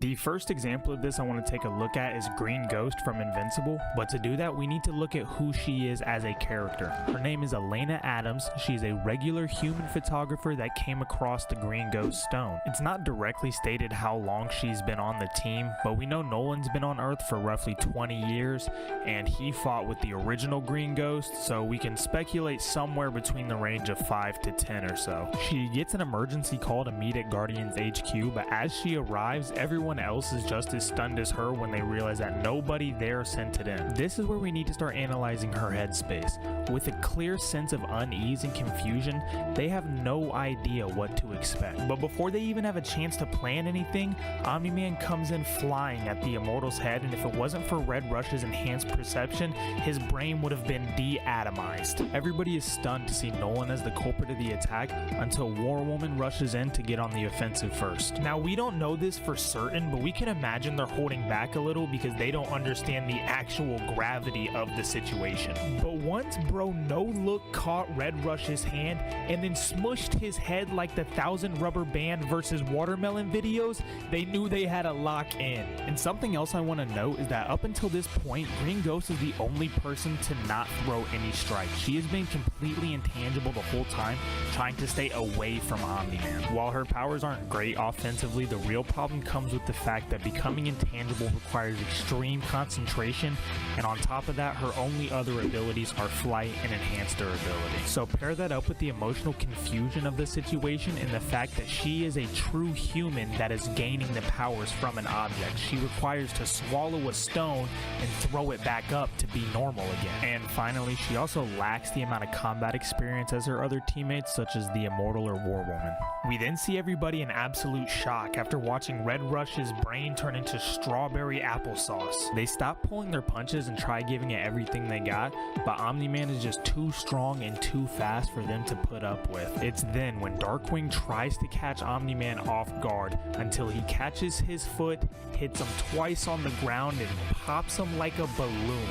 The first example of this I want to take a look at is Green Ghost from Invincible, but to do that we need to look at who she is as a character. Her name is Elena Adams. She's a regular human photographer that came across the Green Ghost stone. It's not directly stated how long she's been on the team, but we know Nolan's been on Earth for roughly 20 years, and he fought with the original Green Ghost, so we can speculate somewhere between the range of 5 to 10 or so. She gets an emergency call to meet at Guardians HQ, but as she arrives, everyone else is just as stunned as her when they realize that nobody there sent it in. This is where we need to start analyzing her headspace. With a clear sense of unease and confusion, they have no idea what to expect. But before they even have a chance to plan anything, Omni-Man comes in flying at the Immortal's head, and if it wasn't for Red Rush's enhanced perception, his brain would have been de-atomized. Everybody is stunned to see Nolan as the culprit of the attack until War Woman rushes in to get on the offensive first. Now, we don't know this for certain, but we can imagine they're holding back a little because they don't understand the actual gravity of the situation. But once Bro No Look caught Red Rush's hand and then smushed his head like the 1000 Rubber Band versus Watermelon videos, they knew they had a lock in. And something else I want to note is that up until this point, Green Ghost is the only person to not throw any strikes. She has been completely intangible the whole time, trying to stay away from Omni-Man. While her powers aren't great offensively, the real problem comes with the fact that becoming intangible requires extreme concentration, and on top of that, her only other abilities are flight and enhanced durability. So pair that up with the emotional confusion of the situation and the fact that she is a true human that is gaining the powers from an object. She requires to swallow a stone and throw it back up to be normal again. And finally, she also lacks the amount of combat experience as her other teammates, such as the Immortal or War Woman. We then see everybody in absolute shock after watching Red Rush's brain turn into strawberry applesauce. They stop pulling their punches and try giving it everything they got, but Omni-Man is just too strong and too fast for them to put up with. It's then when Darkwing tries to catch Omni-Man off guard until he catches his foot, hits him twice on the ground, and pops him like a balloon,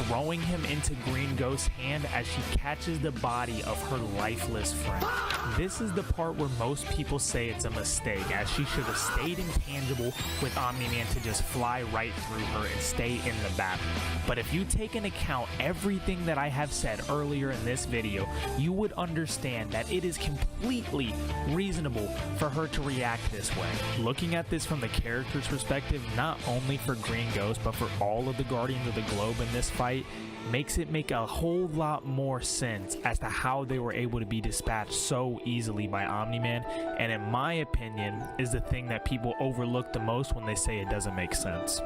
throwing him into Green Ghost's hand as she catches the body of her lifeless friend. This is the part where most people say it's a mistake, as she should have stayed intangible with Omni-Man to just fly right through her and stay in the battle. But if you take into account everything that I have said earlier in this video, you would understand that it is completely reasonable for her to react this way. Looking at this from the character's perspective, not only for Green Ghost, but for all of the Guardians of the Globe in this fight, makes it make a whole lot more sense as to how they were able to be dispatched so easily by Omni-Man, and in my opinion is the thing that people overlook the most when they say it doesn't make sense.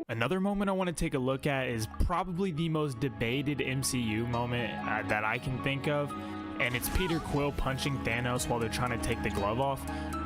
Another moment I want to take a look at is probably the most debated MCU moment that I can think of, and it's Peter Quill punching Thanos while they're trying to take the glove off.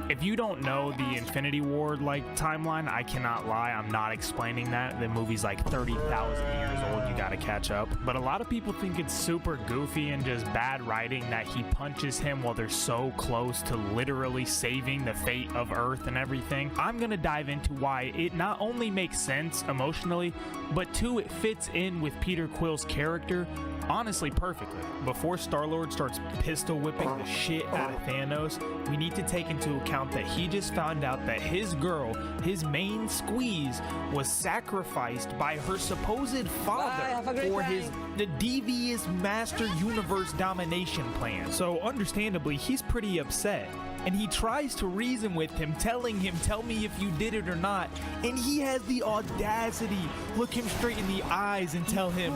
If you don't know the Infinity War timeline, I cannot lie, I'm not explaining that. The movie's like 30,000 years old, you gotta catch up. But a lot of people think it's super goofy and just bad writing that he punches him while they're so close to literally saving the fate of Earth and everything. I'm gonna dive into why it not only makes sense emotionally, but two, it fits in with Peter Quill's character honestly perfectly. Before Star-Lord starts pistol whipping the shit out of Thanos, we need to take into account that he just found out that his girl, his main squeeze, was sacrificed by her supposed father for the devious master universe domination plan. So understandably, he's pretty upset. And he tries to reason with him, telling him, tell me if you did it or not. And he has the audacity, look him straight in the eyes and tell him,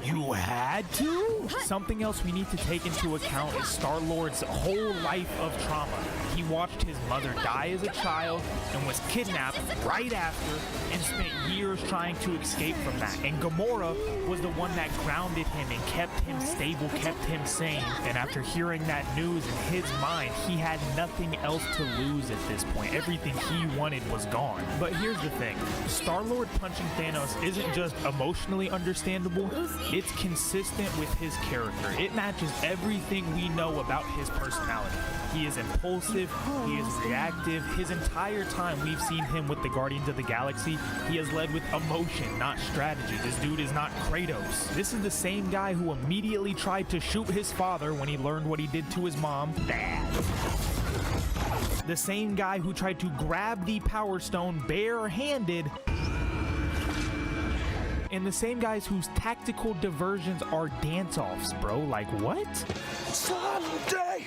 you had to? Something else we need to take into account is Star-Lord's whole life of trauma. He watched his mother die as a child and was kidnapped right after and spent years trying to escape from that. And Gamora was the one that grounded him and kept him stable, kept him sane. And after hearing that news in his mind, he had nothing else to lose at this point. Everything he wanted was gone. But here's the thing. Star-Lord punching Thanos isn't just emotionally understandable, it's consistent with his character. It matches everything we know about his personality. He is impulsive, he is reactive. His entire time we've seen him with the Guardians of the Galaxy, he has led with emotion, not strategy. This dude is not Kratos. This is the same guy who immediately tried to shoot his father when he learned what he did to his mom. Bad. The same guy who tried to grab the Power Stone barehanded. And the same guys whose tactical diversions are dance-offs, bro. Like, what? Someday,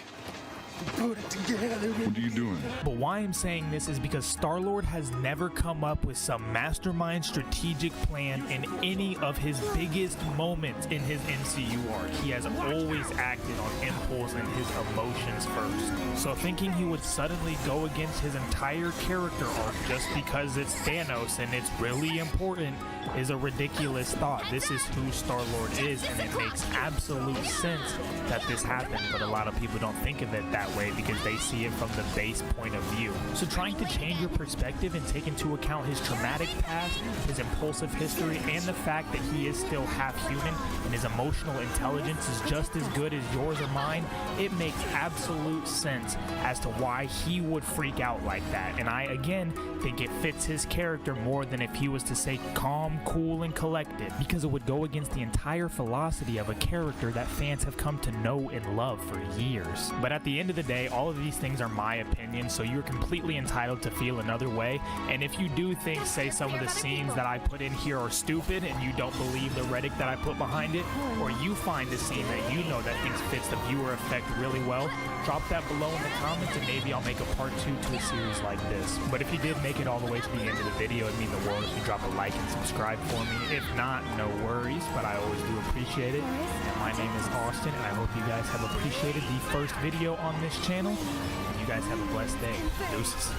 put it together. What are you doing? But why I'm saying this is because Star-Lord has never come up with some mastermind strategic plan in any of his biggest moments in his MCU arc. He has always acted on impulse and his emotions first. So thinking he would suddenly go against his entire character arc just because it's Thanos and it's really important is a ridiculous thought. This is who Star-Lord is, and it makes absolute sense that this happened, but a lot of people don't think of it that way because they see it from the base point of view. So trying to change your perspective and take into account his traumatic past, his impulsive history, and the fact that he is still half human and his emotional intelligence is just as good as yours or mine, it makes absolute sense as to why he would freak out like that. And I, again, think it fits his character more than if he was to say calm, cool, and collected, because it would go against the entire philosophy of a character that fans have come to know and love for years. But at the end of the day, all of these things are my opinion, so you're completely entitled to feel another way. And if you do think, say, some of the scenes that I put in here are stupid and you don't believe the rhetoric that I put behind it, or you find a scene that you know that things fits the viewer effect really well, drop that below in the comments and maybe I'll make a part 2 to a series like this. But if you did make it all the way to the end of the video, it'd mean the world if you drop a like and subscribe for me. If not, no worries, but I always do appreciate it. And my name is Austin, and I hope you guys have appreciated the first video on this channel. And you guys have a blessed day. Deuces.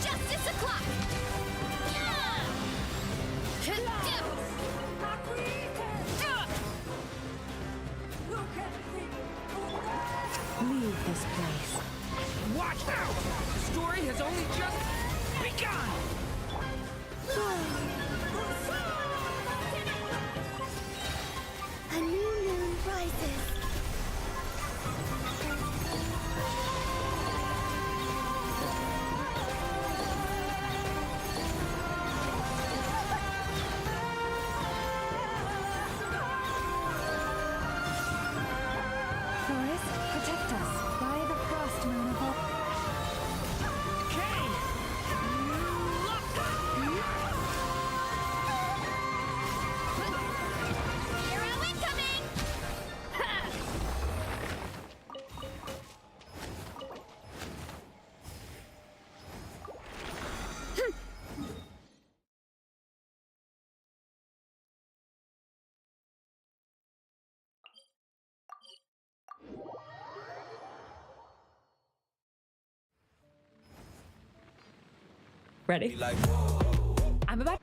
Justice o'clock! Leave this place. Watch out! The story has only just begun! A new moon rises. Forest, protect us. By the frost moon of all. Ready? I'm about.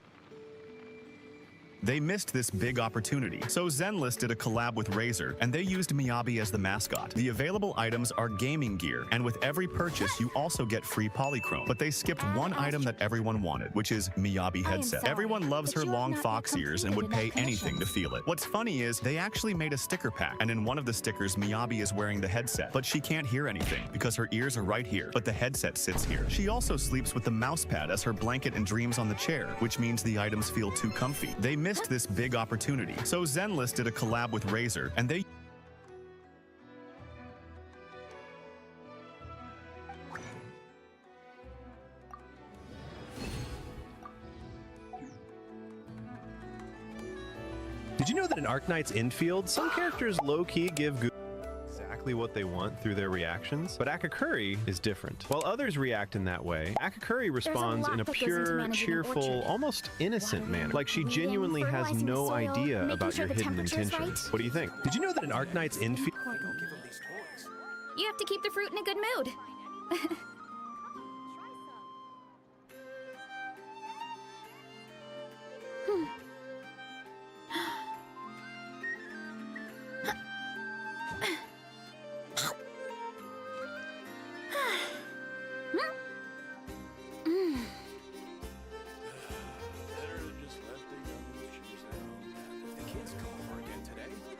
They missed this big opportunity, so Zenless did a collab with Razer, and they used Miyabi as the mascot. The available items are gaming gear, and with every purchase, you also get free polychrome. But they skipped one item that everyone wanted, which is Miyabi headset. Everyone loves her long fox ears and would pay anything to feel it. What's funny is, they actually made a sticker pack, and in one of the stickers, Miyabi is wearing the headset, but she can't hear anything, because her ears are right here, but the headset sits here. She also sleeps with the mouse pad as her blanket and dreams on the chair, which means the items feel too comfy. They missed this big opportunity, so Zenless did a collab with Razer, and they Did you know that in Arknight's Endfield, some characters low-key give exactly what they want through their reactions, but Akakuri is different. While others react in that way, Akakuri responds in a pure, cheerful, almost innocent manner, like she genuinely has no idea about your hidden intentions. What do you think? Did you know that in Arknight's Endfield... You have to keep the fruit in a good mood.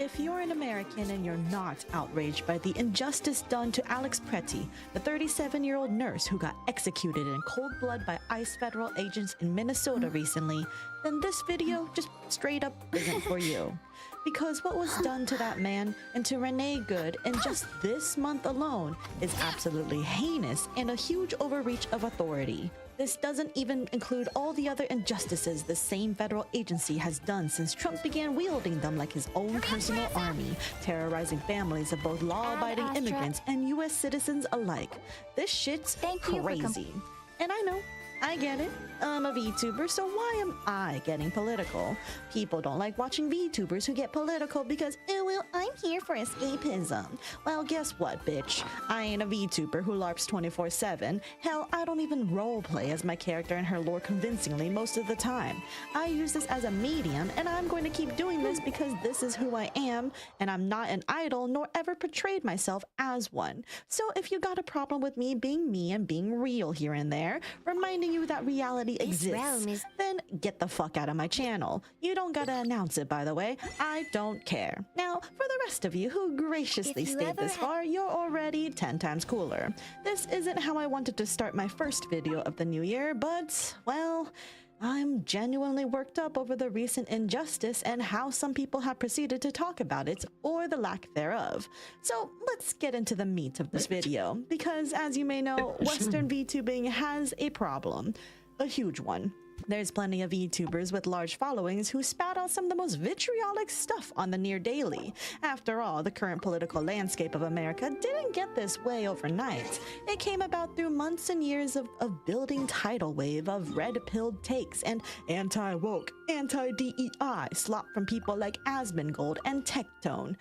If you're an American and you're not outraged by the injustice done to Alex Pretty, the 37-year-old nurse who got executed in cold blood by ICE federal agents in Minnesota recently, then this video just straight up isn't for you. Because what was done to that man and to Renee Good in just this month alone is absolutely heinous and a huge overreach of authority. This doesn't even include all the other injustices the same federal agency has done since Trump began wielding them like his own personal army, terrorizing families of both law-abiding immigrants and US citizens alike. This shit's crazy. And I know, I get it. I'm a VTuber, so why am I getting political? People don't like watching VTubers who get political because, oh well, I'm here for escapism. Well, guess what, bitch? I ain't a VTuber who LARPs 24/7. Hell, I don't even roleplay as my character and her lore convincingly most of the time. I use this as a medium, and I'm going to keep doing this because this is who I am, and I'm not an idol nor ever portrayed myself as one. So if you got a problem with me being me and being real here and there, reminding you that reality exists, then get the fuck out of my channel. You don't gotta announce it, by the way. I don't care. Now, for the rest of you who graciously stayed this far, you're already 10 times cooler. This isn't how I wanted to start my first video of the new year, but, well, I'm genuinely worked up over the recent injustice and how some people have proceeded to talk about it, or the lack thereof. So let's get into the meat of this video, because as you may know, Western VTubing has a problem. A huge one. There's plenty of VTubers with large followings who spout out some of the most vitriolic stuff on the near daily. After all, the current political landscape of America didn't get this way overnight. It came about through months and years of building tidal wave of red-pilled takes and anti-woke, anti-DEI slop from people like Asmongold and Tectone.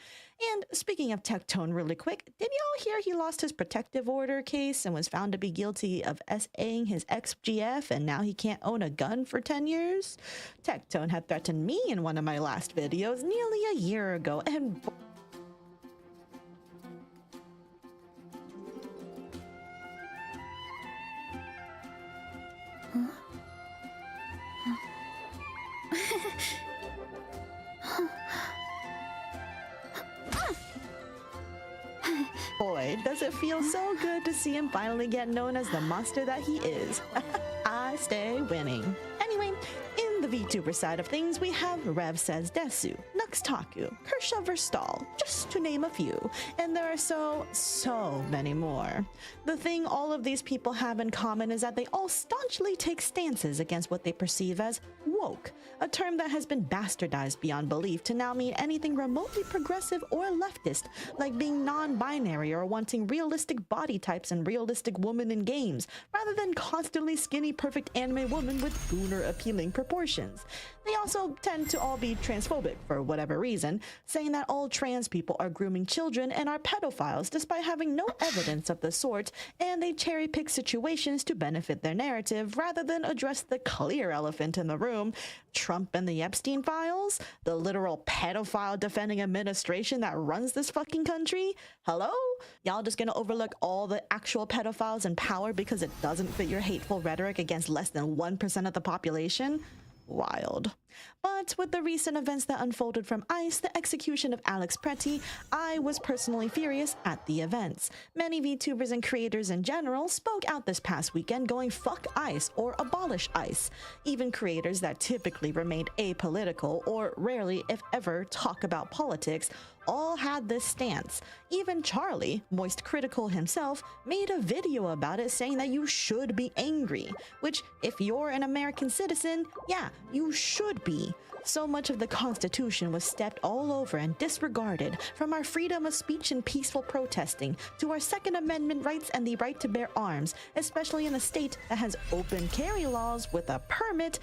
And speaking of Tectone really quick, did y'all hear he lost his protective order case and was found to be guilty of SAing his ex-GF and now he can't own a gun for 10 years? Tectone had threatened me in one of my last videos nearly a year ago and... Boy, does it feel so good to see him finally get known as the monster that he is. I stay winning. Anyway, in the VTuber side of things, we have Rev Says Desu, Nuxtaku, Kershaw Verstal, just to name a few. And there are so many more. The thing all of these people have in common is that they all staunchly take stances against what they perceive as woke, a term that has been bastardized beyond belief to now mean anything remotely progressive or leftist, like being non-binary or wanting realistic body types and realistic women in games, rather than constantly skinny perfect anime women with gooner appealing proportions. They also tend to all be transphobic for whatever reason, saying that all trans people are grooming children and are pedophiles despite having no evidence of the sort, and they cherry-pick situations to benefit their narrative rather than address the clear elephant in the room: Trump and the Epstein files, the literal pedophile defending administration that runs this fucking country. Hello? Y'all just gonna overlook all the actual pedophiles in power because it doesn't fit your hateful rhetoric against less than 1% of the population? Wild. But with the recent events that unfolded from ICE, the execution of Alex Pretty, I was personally furious at the events. Many VTubers and creators in general spoke out this past weekend going fuck ICE or abolish ICE. Even creators that typically remained apolitical or rarely, if ever, talk about politics all had this stance. Even Charlie, moist critical himself, made a video about it saying that you should be angry, which if you're an American citizen, yeah, you should be. So much of the Constitution was stepped all over and disregarded, from our freedom of speech and peaceful protesting to our Second Amendment rights and the right to bear arms, especially in a state that has open carry laws with a permit.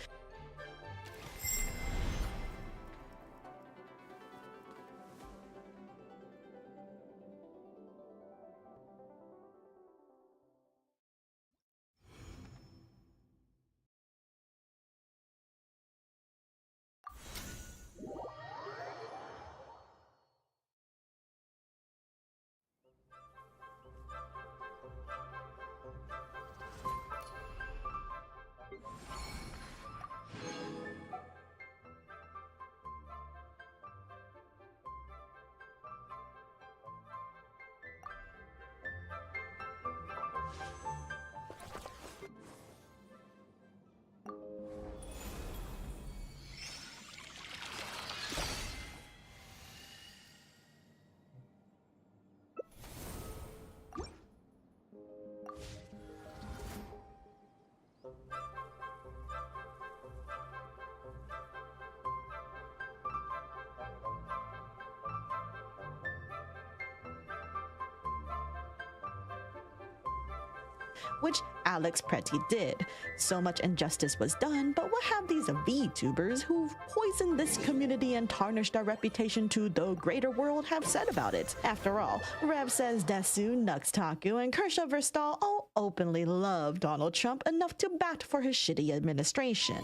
Which Alex Pretty did. So much injustice was done, but what have these VTubers who've poisoned this community and tarnished our reputation to the greater world have said about it? After all, Rev says Desu, Nux Taku, and Kershaw Verstal all openly love Donald Trump enough to bat for his shitty administration.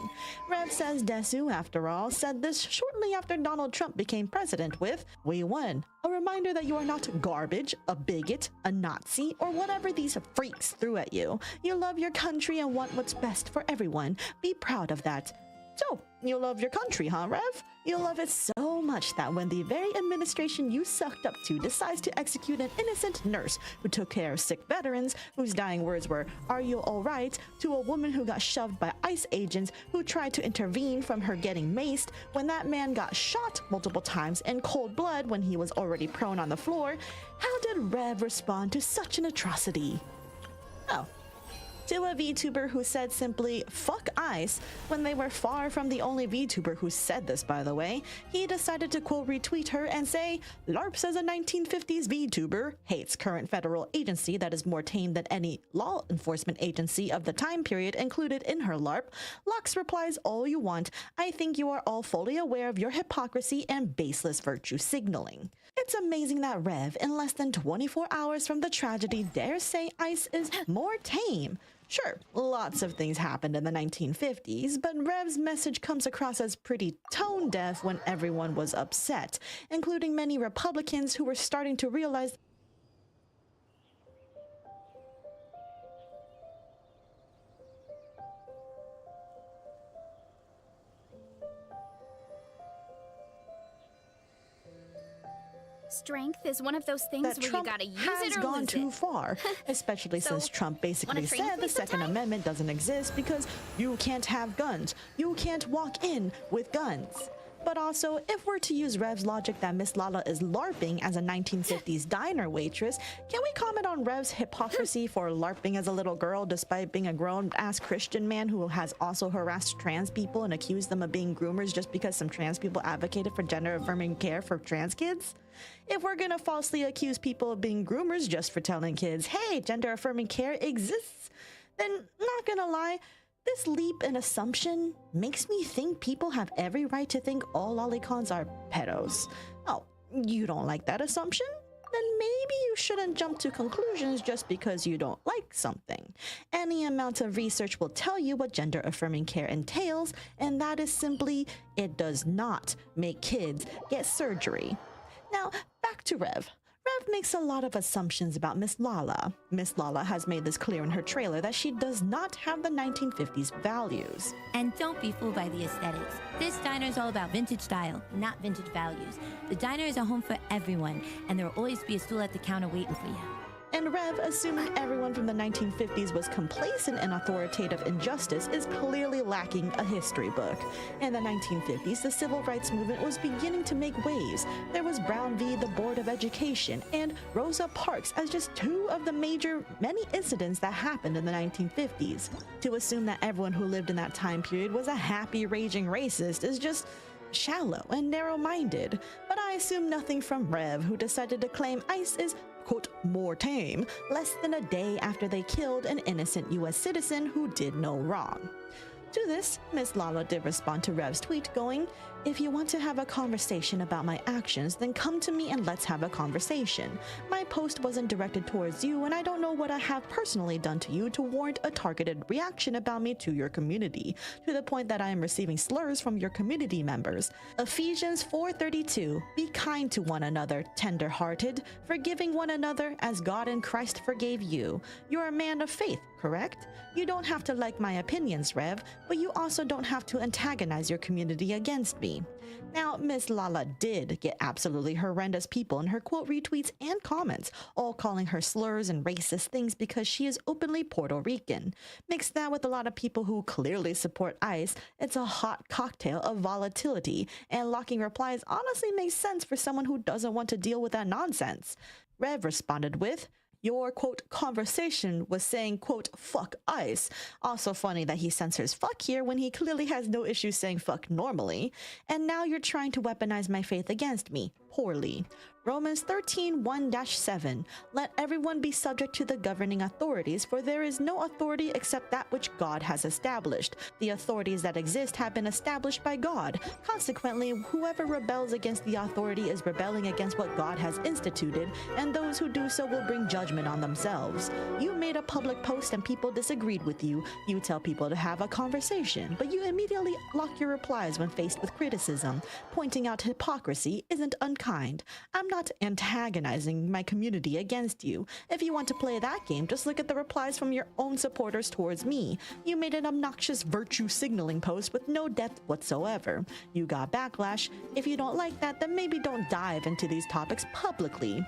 Rev says Desu, after all, said this shortly after Donald Trump became president with, "We won. A reminder that you are not garbage, a bigot, a Nazi, or whatever these freaks threw at you. You love your country and want what's best for everyone. Be proud of that." So, you love your country, huh, Rev? You love it so much that when the very administration you sucked up to decides to execute an innocent nurse who took care of sick veterans, whose dying words were, "Are you alright?" to a woman who got shoved by ICE agents who tried to intervene from her getting maced, when that man got shot multiple times in cold blood when he was already prone on the floor, how did Rev respond to such an atrocity? Oh. To a VTuber who said simply, "fuck ICE," when they were far from the only VTuber who said this, by the way, he decided to quote retweet her and say, "LARP says a 1950s VTuber hates current federal agency that is more tame than any law enforcement agency of the time period included in her LARP." Lux replies, "All you want. I think you are all fully aware of your hypocrisy and baseless virtue signaling." It's amazing that Rev, in less than 24 hours from the tragedy, dares say ICE is more tame. Sure, lots of things happened in the 1950s, but Rev's message comes across as pretty tone-deaf when everyone was upset, including many Republicans who were starting to realize Strength is one of those things that where Trump you gotta use has it or gone lose too it. far, especially So, since Trump basically wanna train said with the me Second sometime? Amendment doesn't exist because you can't have guns. You can't walk in with guns. But also, if we're to use Rev's logic that Miss Lala is LARPing as a 1950s diner waitress, can we comment on Rev's hypocrisy for LARPing as a little girl despite being a grown-ass Christian man who has also harassed trans people and accused them of being groomers just because some trans people advocated for gender-affirming care for trans kids? If we're gonna falsely accuse people of being groomers just for telling kids, hey, gender-affirming care exists, then not gonna lie, this leap in assumption makes me think people have every right to think all lolicons are pedos. Oh, you don't like that assumption? Then maybe you shouldn't jump to conclusions just because you don't like something. Any amount of research will tell you what gender-affirming care entails, and that is simply, it does not make kids get surgery. Now, back to Rev. Rev makes a lot of assumptions about Miss Lala. Miss Lala has made this clear in her trailer that she does not have the 1950s values. And don't be fooled by the aesthetics. This diner is all about vintage style, not vintage values. The diner is a home for everyone, and there will always be a stool at the counter waiting for you. And Rev, assuming everyone from the 1950s was complacent in authoritative injustice, is clearly lacking a history book. In the 1950s, the civil rights movement was beginning to make waves. There was Brown v. the Board of Education and Rosa Parks as just two of the many incidents that happened in the 1950s. To assume that everyone who lived in that time period was a happy, raging racist is just shallow and narrow-minded. But I assume nothing from Rev, who decided to claim ICE is quote, more tame, less than a day after they killed an innocent US citizen who did no wrong. To this, Miss Lala did respond to Rev's tweet going, if you want to have a conversation about my actions, then come to me and let's have a conversation. My post wasn't directed towards you, and I don't know what I have personally done to you to warrant a targeted reaction about me to your community, to the point that I am receiving slurs from your community members. Ephesians 4:32, be kind to one another, tender-hearted, forgiving one another as God in Christ forgave you. You're a man of faith, correct? You don't have to like my opinions, Rev, but you also don't have to antagonize your community against me. Now, Miss Lala did get absolutely horrendous people in her quote retweets and comments, all calling her slurs and racist things because she is openly Puerto Rican. Mix that with a lot of people who clearly support ICE, it's a hot cocktail of volatility, and locking replies honestly makes sense for someone who doesn't want to deal with that nonsense. Rev responded with, your, quote, conversation was saying, quote, fuck ICE. Also funny that he censors fuck here when he clearly has no issue saying fuck normally. And now you're trying to weaponize my faith against me. Poorly. Romans 13:1-7. Let everyone be subject to the governing authorities, for there is no authority except that which God has established. The authorities that exist have been established by God. Consequently, whoever rebels against the authority is rebelling against what God has instituted, and those who do so will bring judgment on themselves. You made a public post and people disagreed with you. You tell people to have a conversation, but you immediately lock your replies when faced with criticism. Pointing out hypocrisy isn't unkind. I'm not antagonizing my community against you. If you want to play that game, just look at the replies from your own supporters towards me. You made an obnoxious virtue signaling post with no depth whatsoever. You got backlash. If you don't like that, then maybe don't dive into these topics publicly.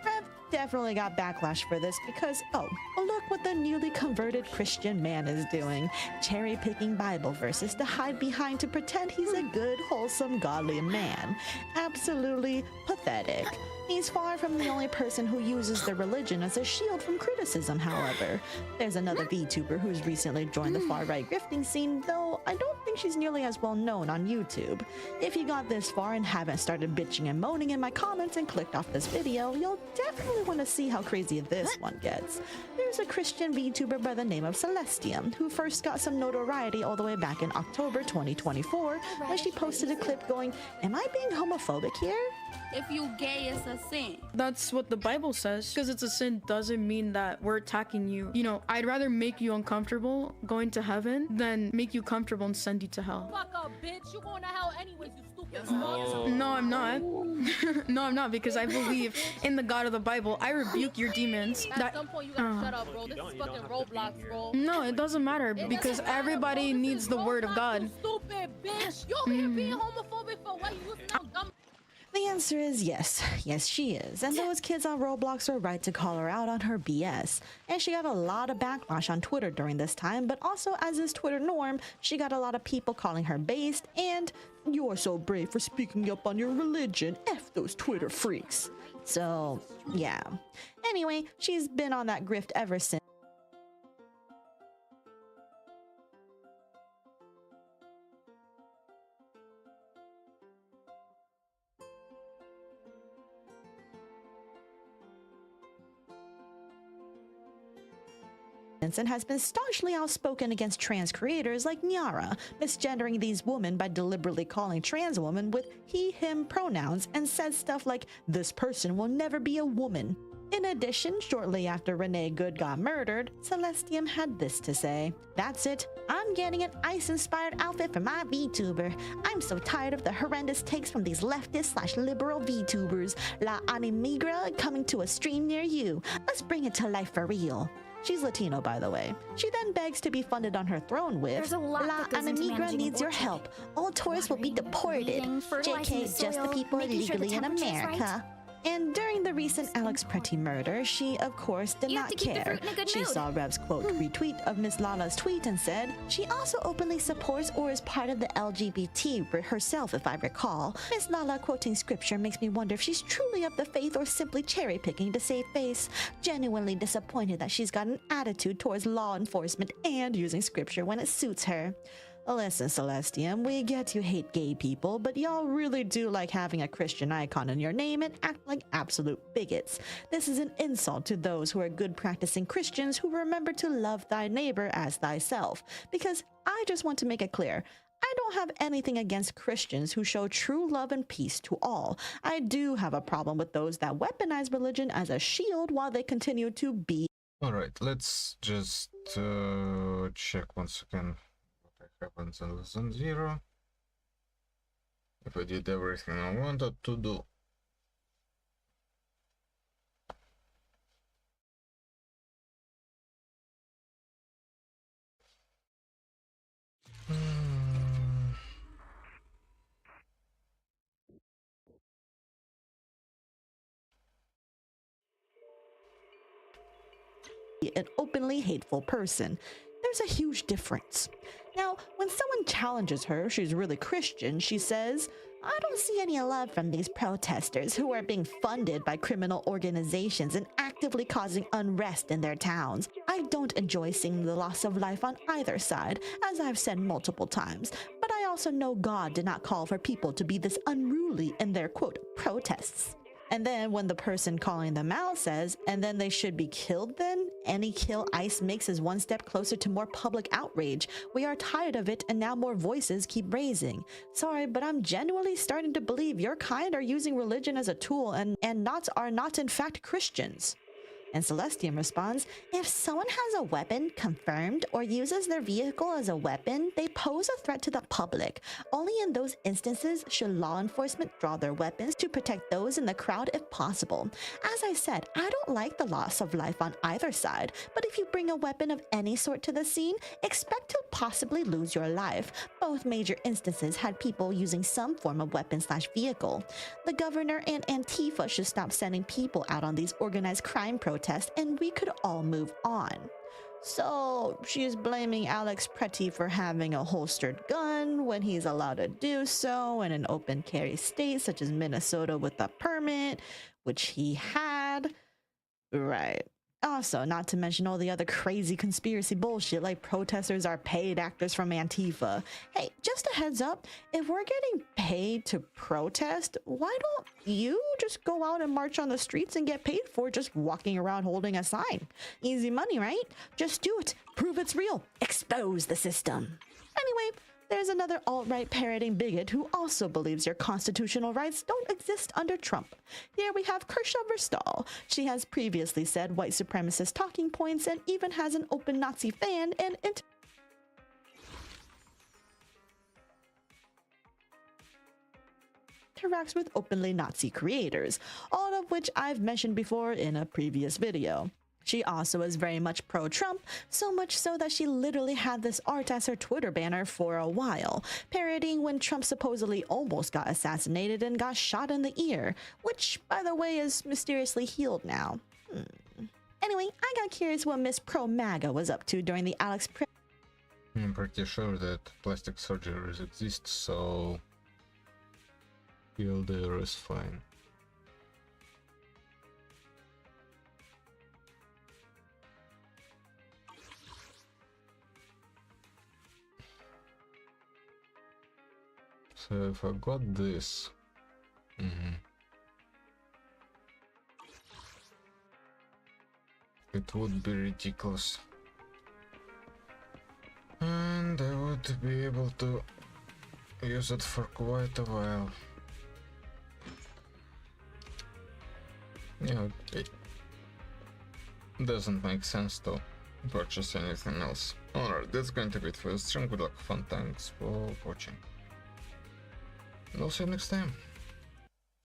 Rev definitely got backlash for this because, oh, look what the newly converted Christian man is doing. Cherry-picking Bible verses to hide behind to pretend he's a good, wholesome, godly man. Absolutely pathetic. He's far from the only person who uses their religion as a shield from criticism, however. There's another VTuber who's recently joined the far-right grifting scene, though I don't think she's nearly as well known on YouTube. If you got this far and haven't started bitching and moaning in my comments and clicked off this video, you'll definitely want to see how crazy this one gets. There's a Christian VTuber by the name of Celestium, who first got some notoriety all the way back in October 2024 when she posted a clip going, "Am I being homophobic here?" If you gay, it's a sin. That's what the Bible says. Because it's a sin doesn't mean that we're attacking you. You know, I'd rather make you uncomfortable going to heaven than make you comfortable and send you to hell. Fuck up, bitch. You going to hell anyways, you stupid. No, I'm not. No, I'm not, because I believe in the God of the Bible. I rebuke your demons. At some point, you gotta shut up, bro. This is fucking Roblox, bro. No, it doesn't matter, because everybody needs the word of God. You stupid bitch. You over here being homophobic for what you using now, dumb. The answer is yes. Yes, she is. And those kids on Roblox are right to call her out on her BS. And she got a lot of backlash on Twitter during this time, but also, as is Twitter norm, she got a lot of people calling her based and "You're so brave for speaking up on your religion. F those Twitter freaks." So, yeah. Anyway, she's been on that grift ever since. And has been staunchly outspoken against trans creators like Nyara, misgendering these women by deliberately calling trans women with he/him pronouns, and says stuff like, "This person will never be a woman." In addition, shortly after Renee Good got murdered, Celestium had this to say: "That's it. I'm getting an ice-inspired outfit for my VTuber. I'm so tired of the horrendous takes from these leftist/liberal VTubers. La Animigra coming to a stream near you. Let's bring it to life for real." She's Latino, by the way. She then begs to be funded on her throne with, "La Animigra needs your help. All tourists will be deported. JK, just the people illegally in America." And during the recent Alex Pretty murder, she, of course, did not care. She saw Rev's quote retweet of Miss Lala's tweet and said, "She also openly supports or is part of the LGBT herself, if I recall. Miss Lala quoting scripture makes me wonder if she's truly of the faith or simply cherry-picking to save face. Genuinely disappointed that she's got an attitude towards law enforcement and using scripture when it suits her." Listen, Celestium, we get you hate gay people, but y'all really do like having a Christian icon in your name and act like absolute bigots. This is an insult to those who are good practicing Christians who remember to love thy neighbor as thyself. Because I just want to make it clear, I don't have anything against Christians who show true love and peace to all. I do have a problem with those that weaponize religion as a shield while they continue to be. Alright, let's just check once again. Happens in less than 0. If I did everything I wanted to do. An openly hateful person. There's a huge difference. Now, when someone challenges her, she's really Christian, she says, "I don't see any love from these protesters who are being funded by criminal organizations and actively causing unrest in their towns. I don't enjoy seeing the loss of life on either side, as I've said multiple times, but I also know God did not call for people to be this unruly in their, quote, protests." And then when the person calling them out says, "And then they should be killed then?" Any kill ICE makes is one step closer to more public outrage. We are tired of it, and now more voices keep raising. Sorry, but I'm genuinely starting to believe your kind are using religion as a tool and are not in fact Christians. And Celestium responds, "If someone has a weapon confirmed or uses their vehicle as a weapon, they pose a threat to the public. Only in those instances should law enforcement draw their weapons to protect those in the crowd if possible. As I said, I don't like the loss of life on either side, but if you bring a weapon of any sort to the scene, expect to possibly lose your life. Both major instances had people using some form of weapon/vehicle. The governor and Antifa should stop sending people out on these organized crime protests, and we could all move on." So she's blaming Alex Pretty for having a holstered gun when he's allowed to do so in an open carry state such as Minnesota with a permit, which he had. Right. Also, not to mention all the other crazy conspiracy bullshit like protesters are paid actors from Antifa. Hey, just a heads up, if we're getting paid to protest, why don't you just go out and march on the streets and get paid for just walking around holding a sign? Easy money, right? Just do it. Prove it's real. Expose the system. Anyway, there's another alt-right parroting bigot who also believes your constitutional rights don't exist under Trump. Here we have Kershaw Verstaal. She has previously said white supremacist talking points and even has an open Nazi fan and interacts with openly Nazi creators, all of which I've mentioned before in a previous video. She also is very much pro-Trump, so much so that she literally had this art as her Twitter banner for a while, parodying when Trump supposedly almost got assassinated and got shot in the ear, which, by the way, is mysteriously healed now. Anyway, I got curious what Miss Pro-MAGA was up to during the Alex Pre- I'm pretty sure that plastic surgeries exist, so healed ear is fine. So if I got this, it would be ridiculous, and I would be able to use it for quite a while. Yeah, it doesn't make sense to purchase anything else. Alright, that's going to be it for the stream. Good luck, fun, thanks for watching. And I'll see you next time.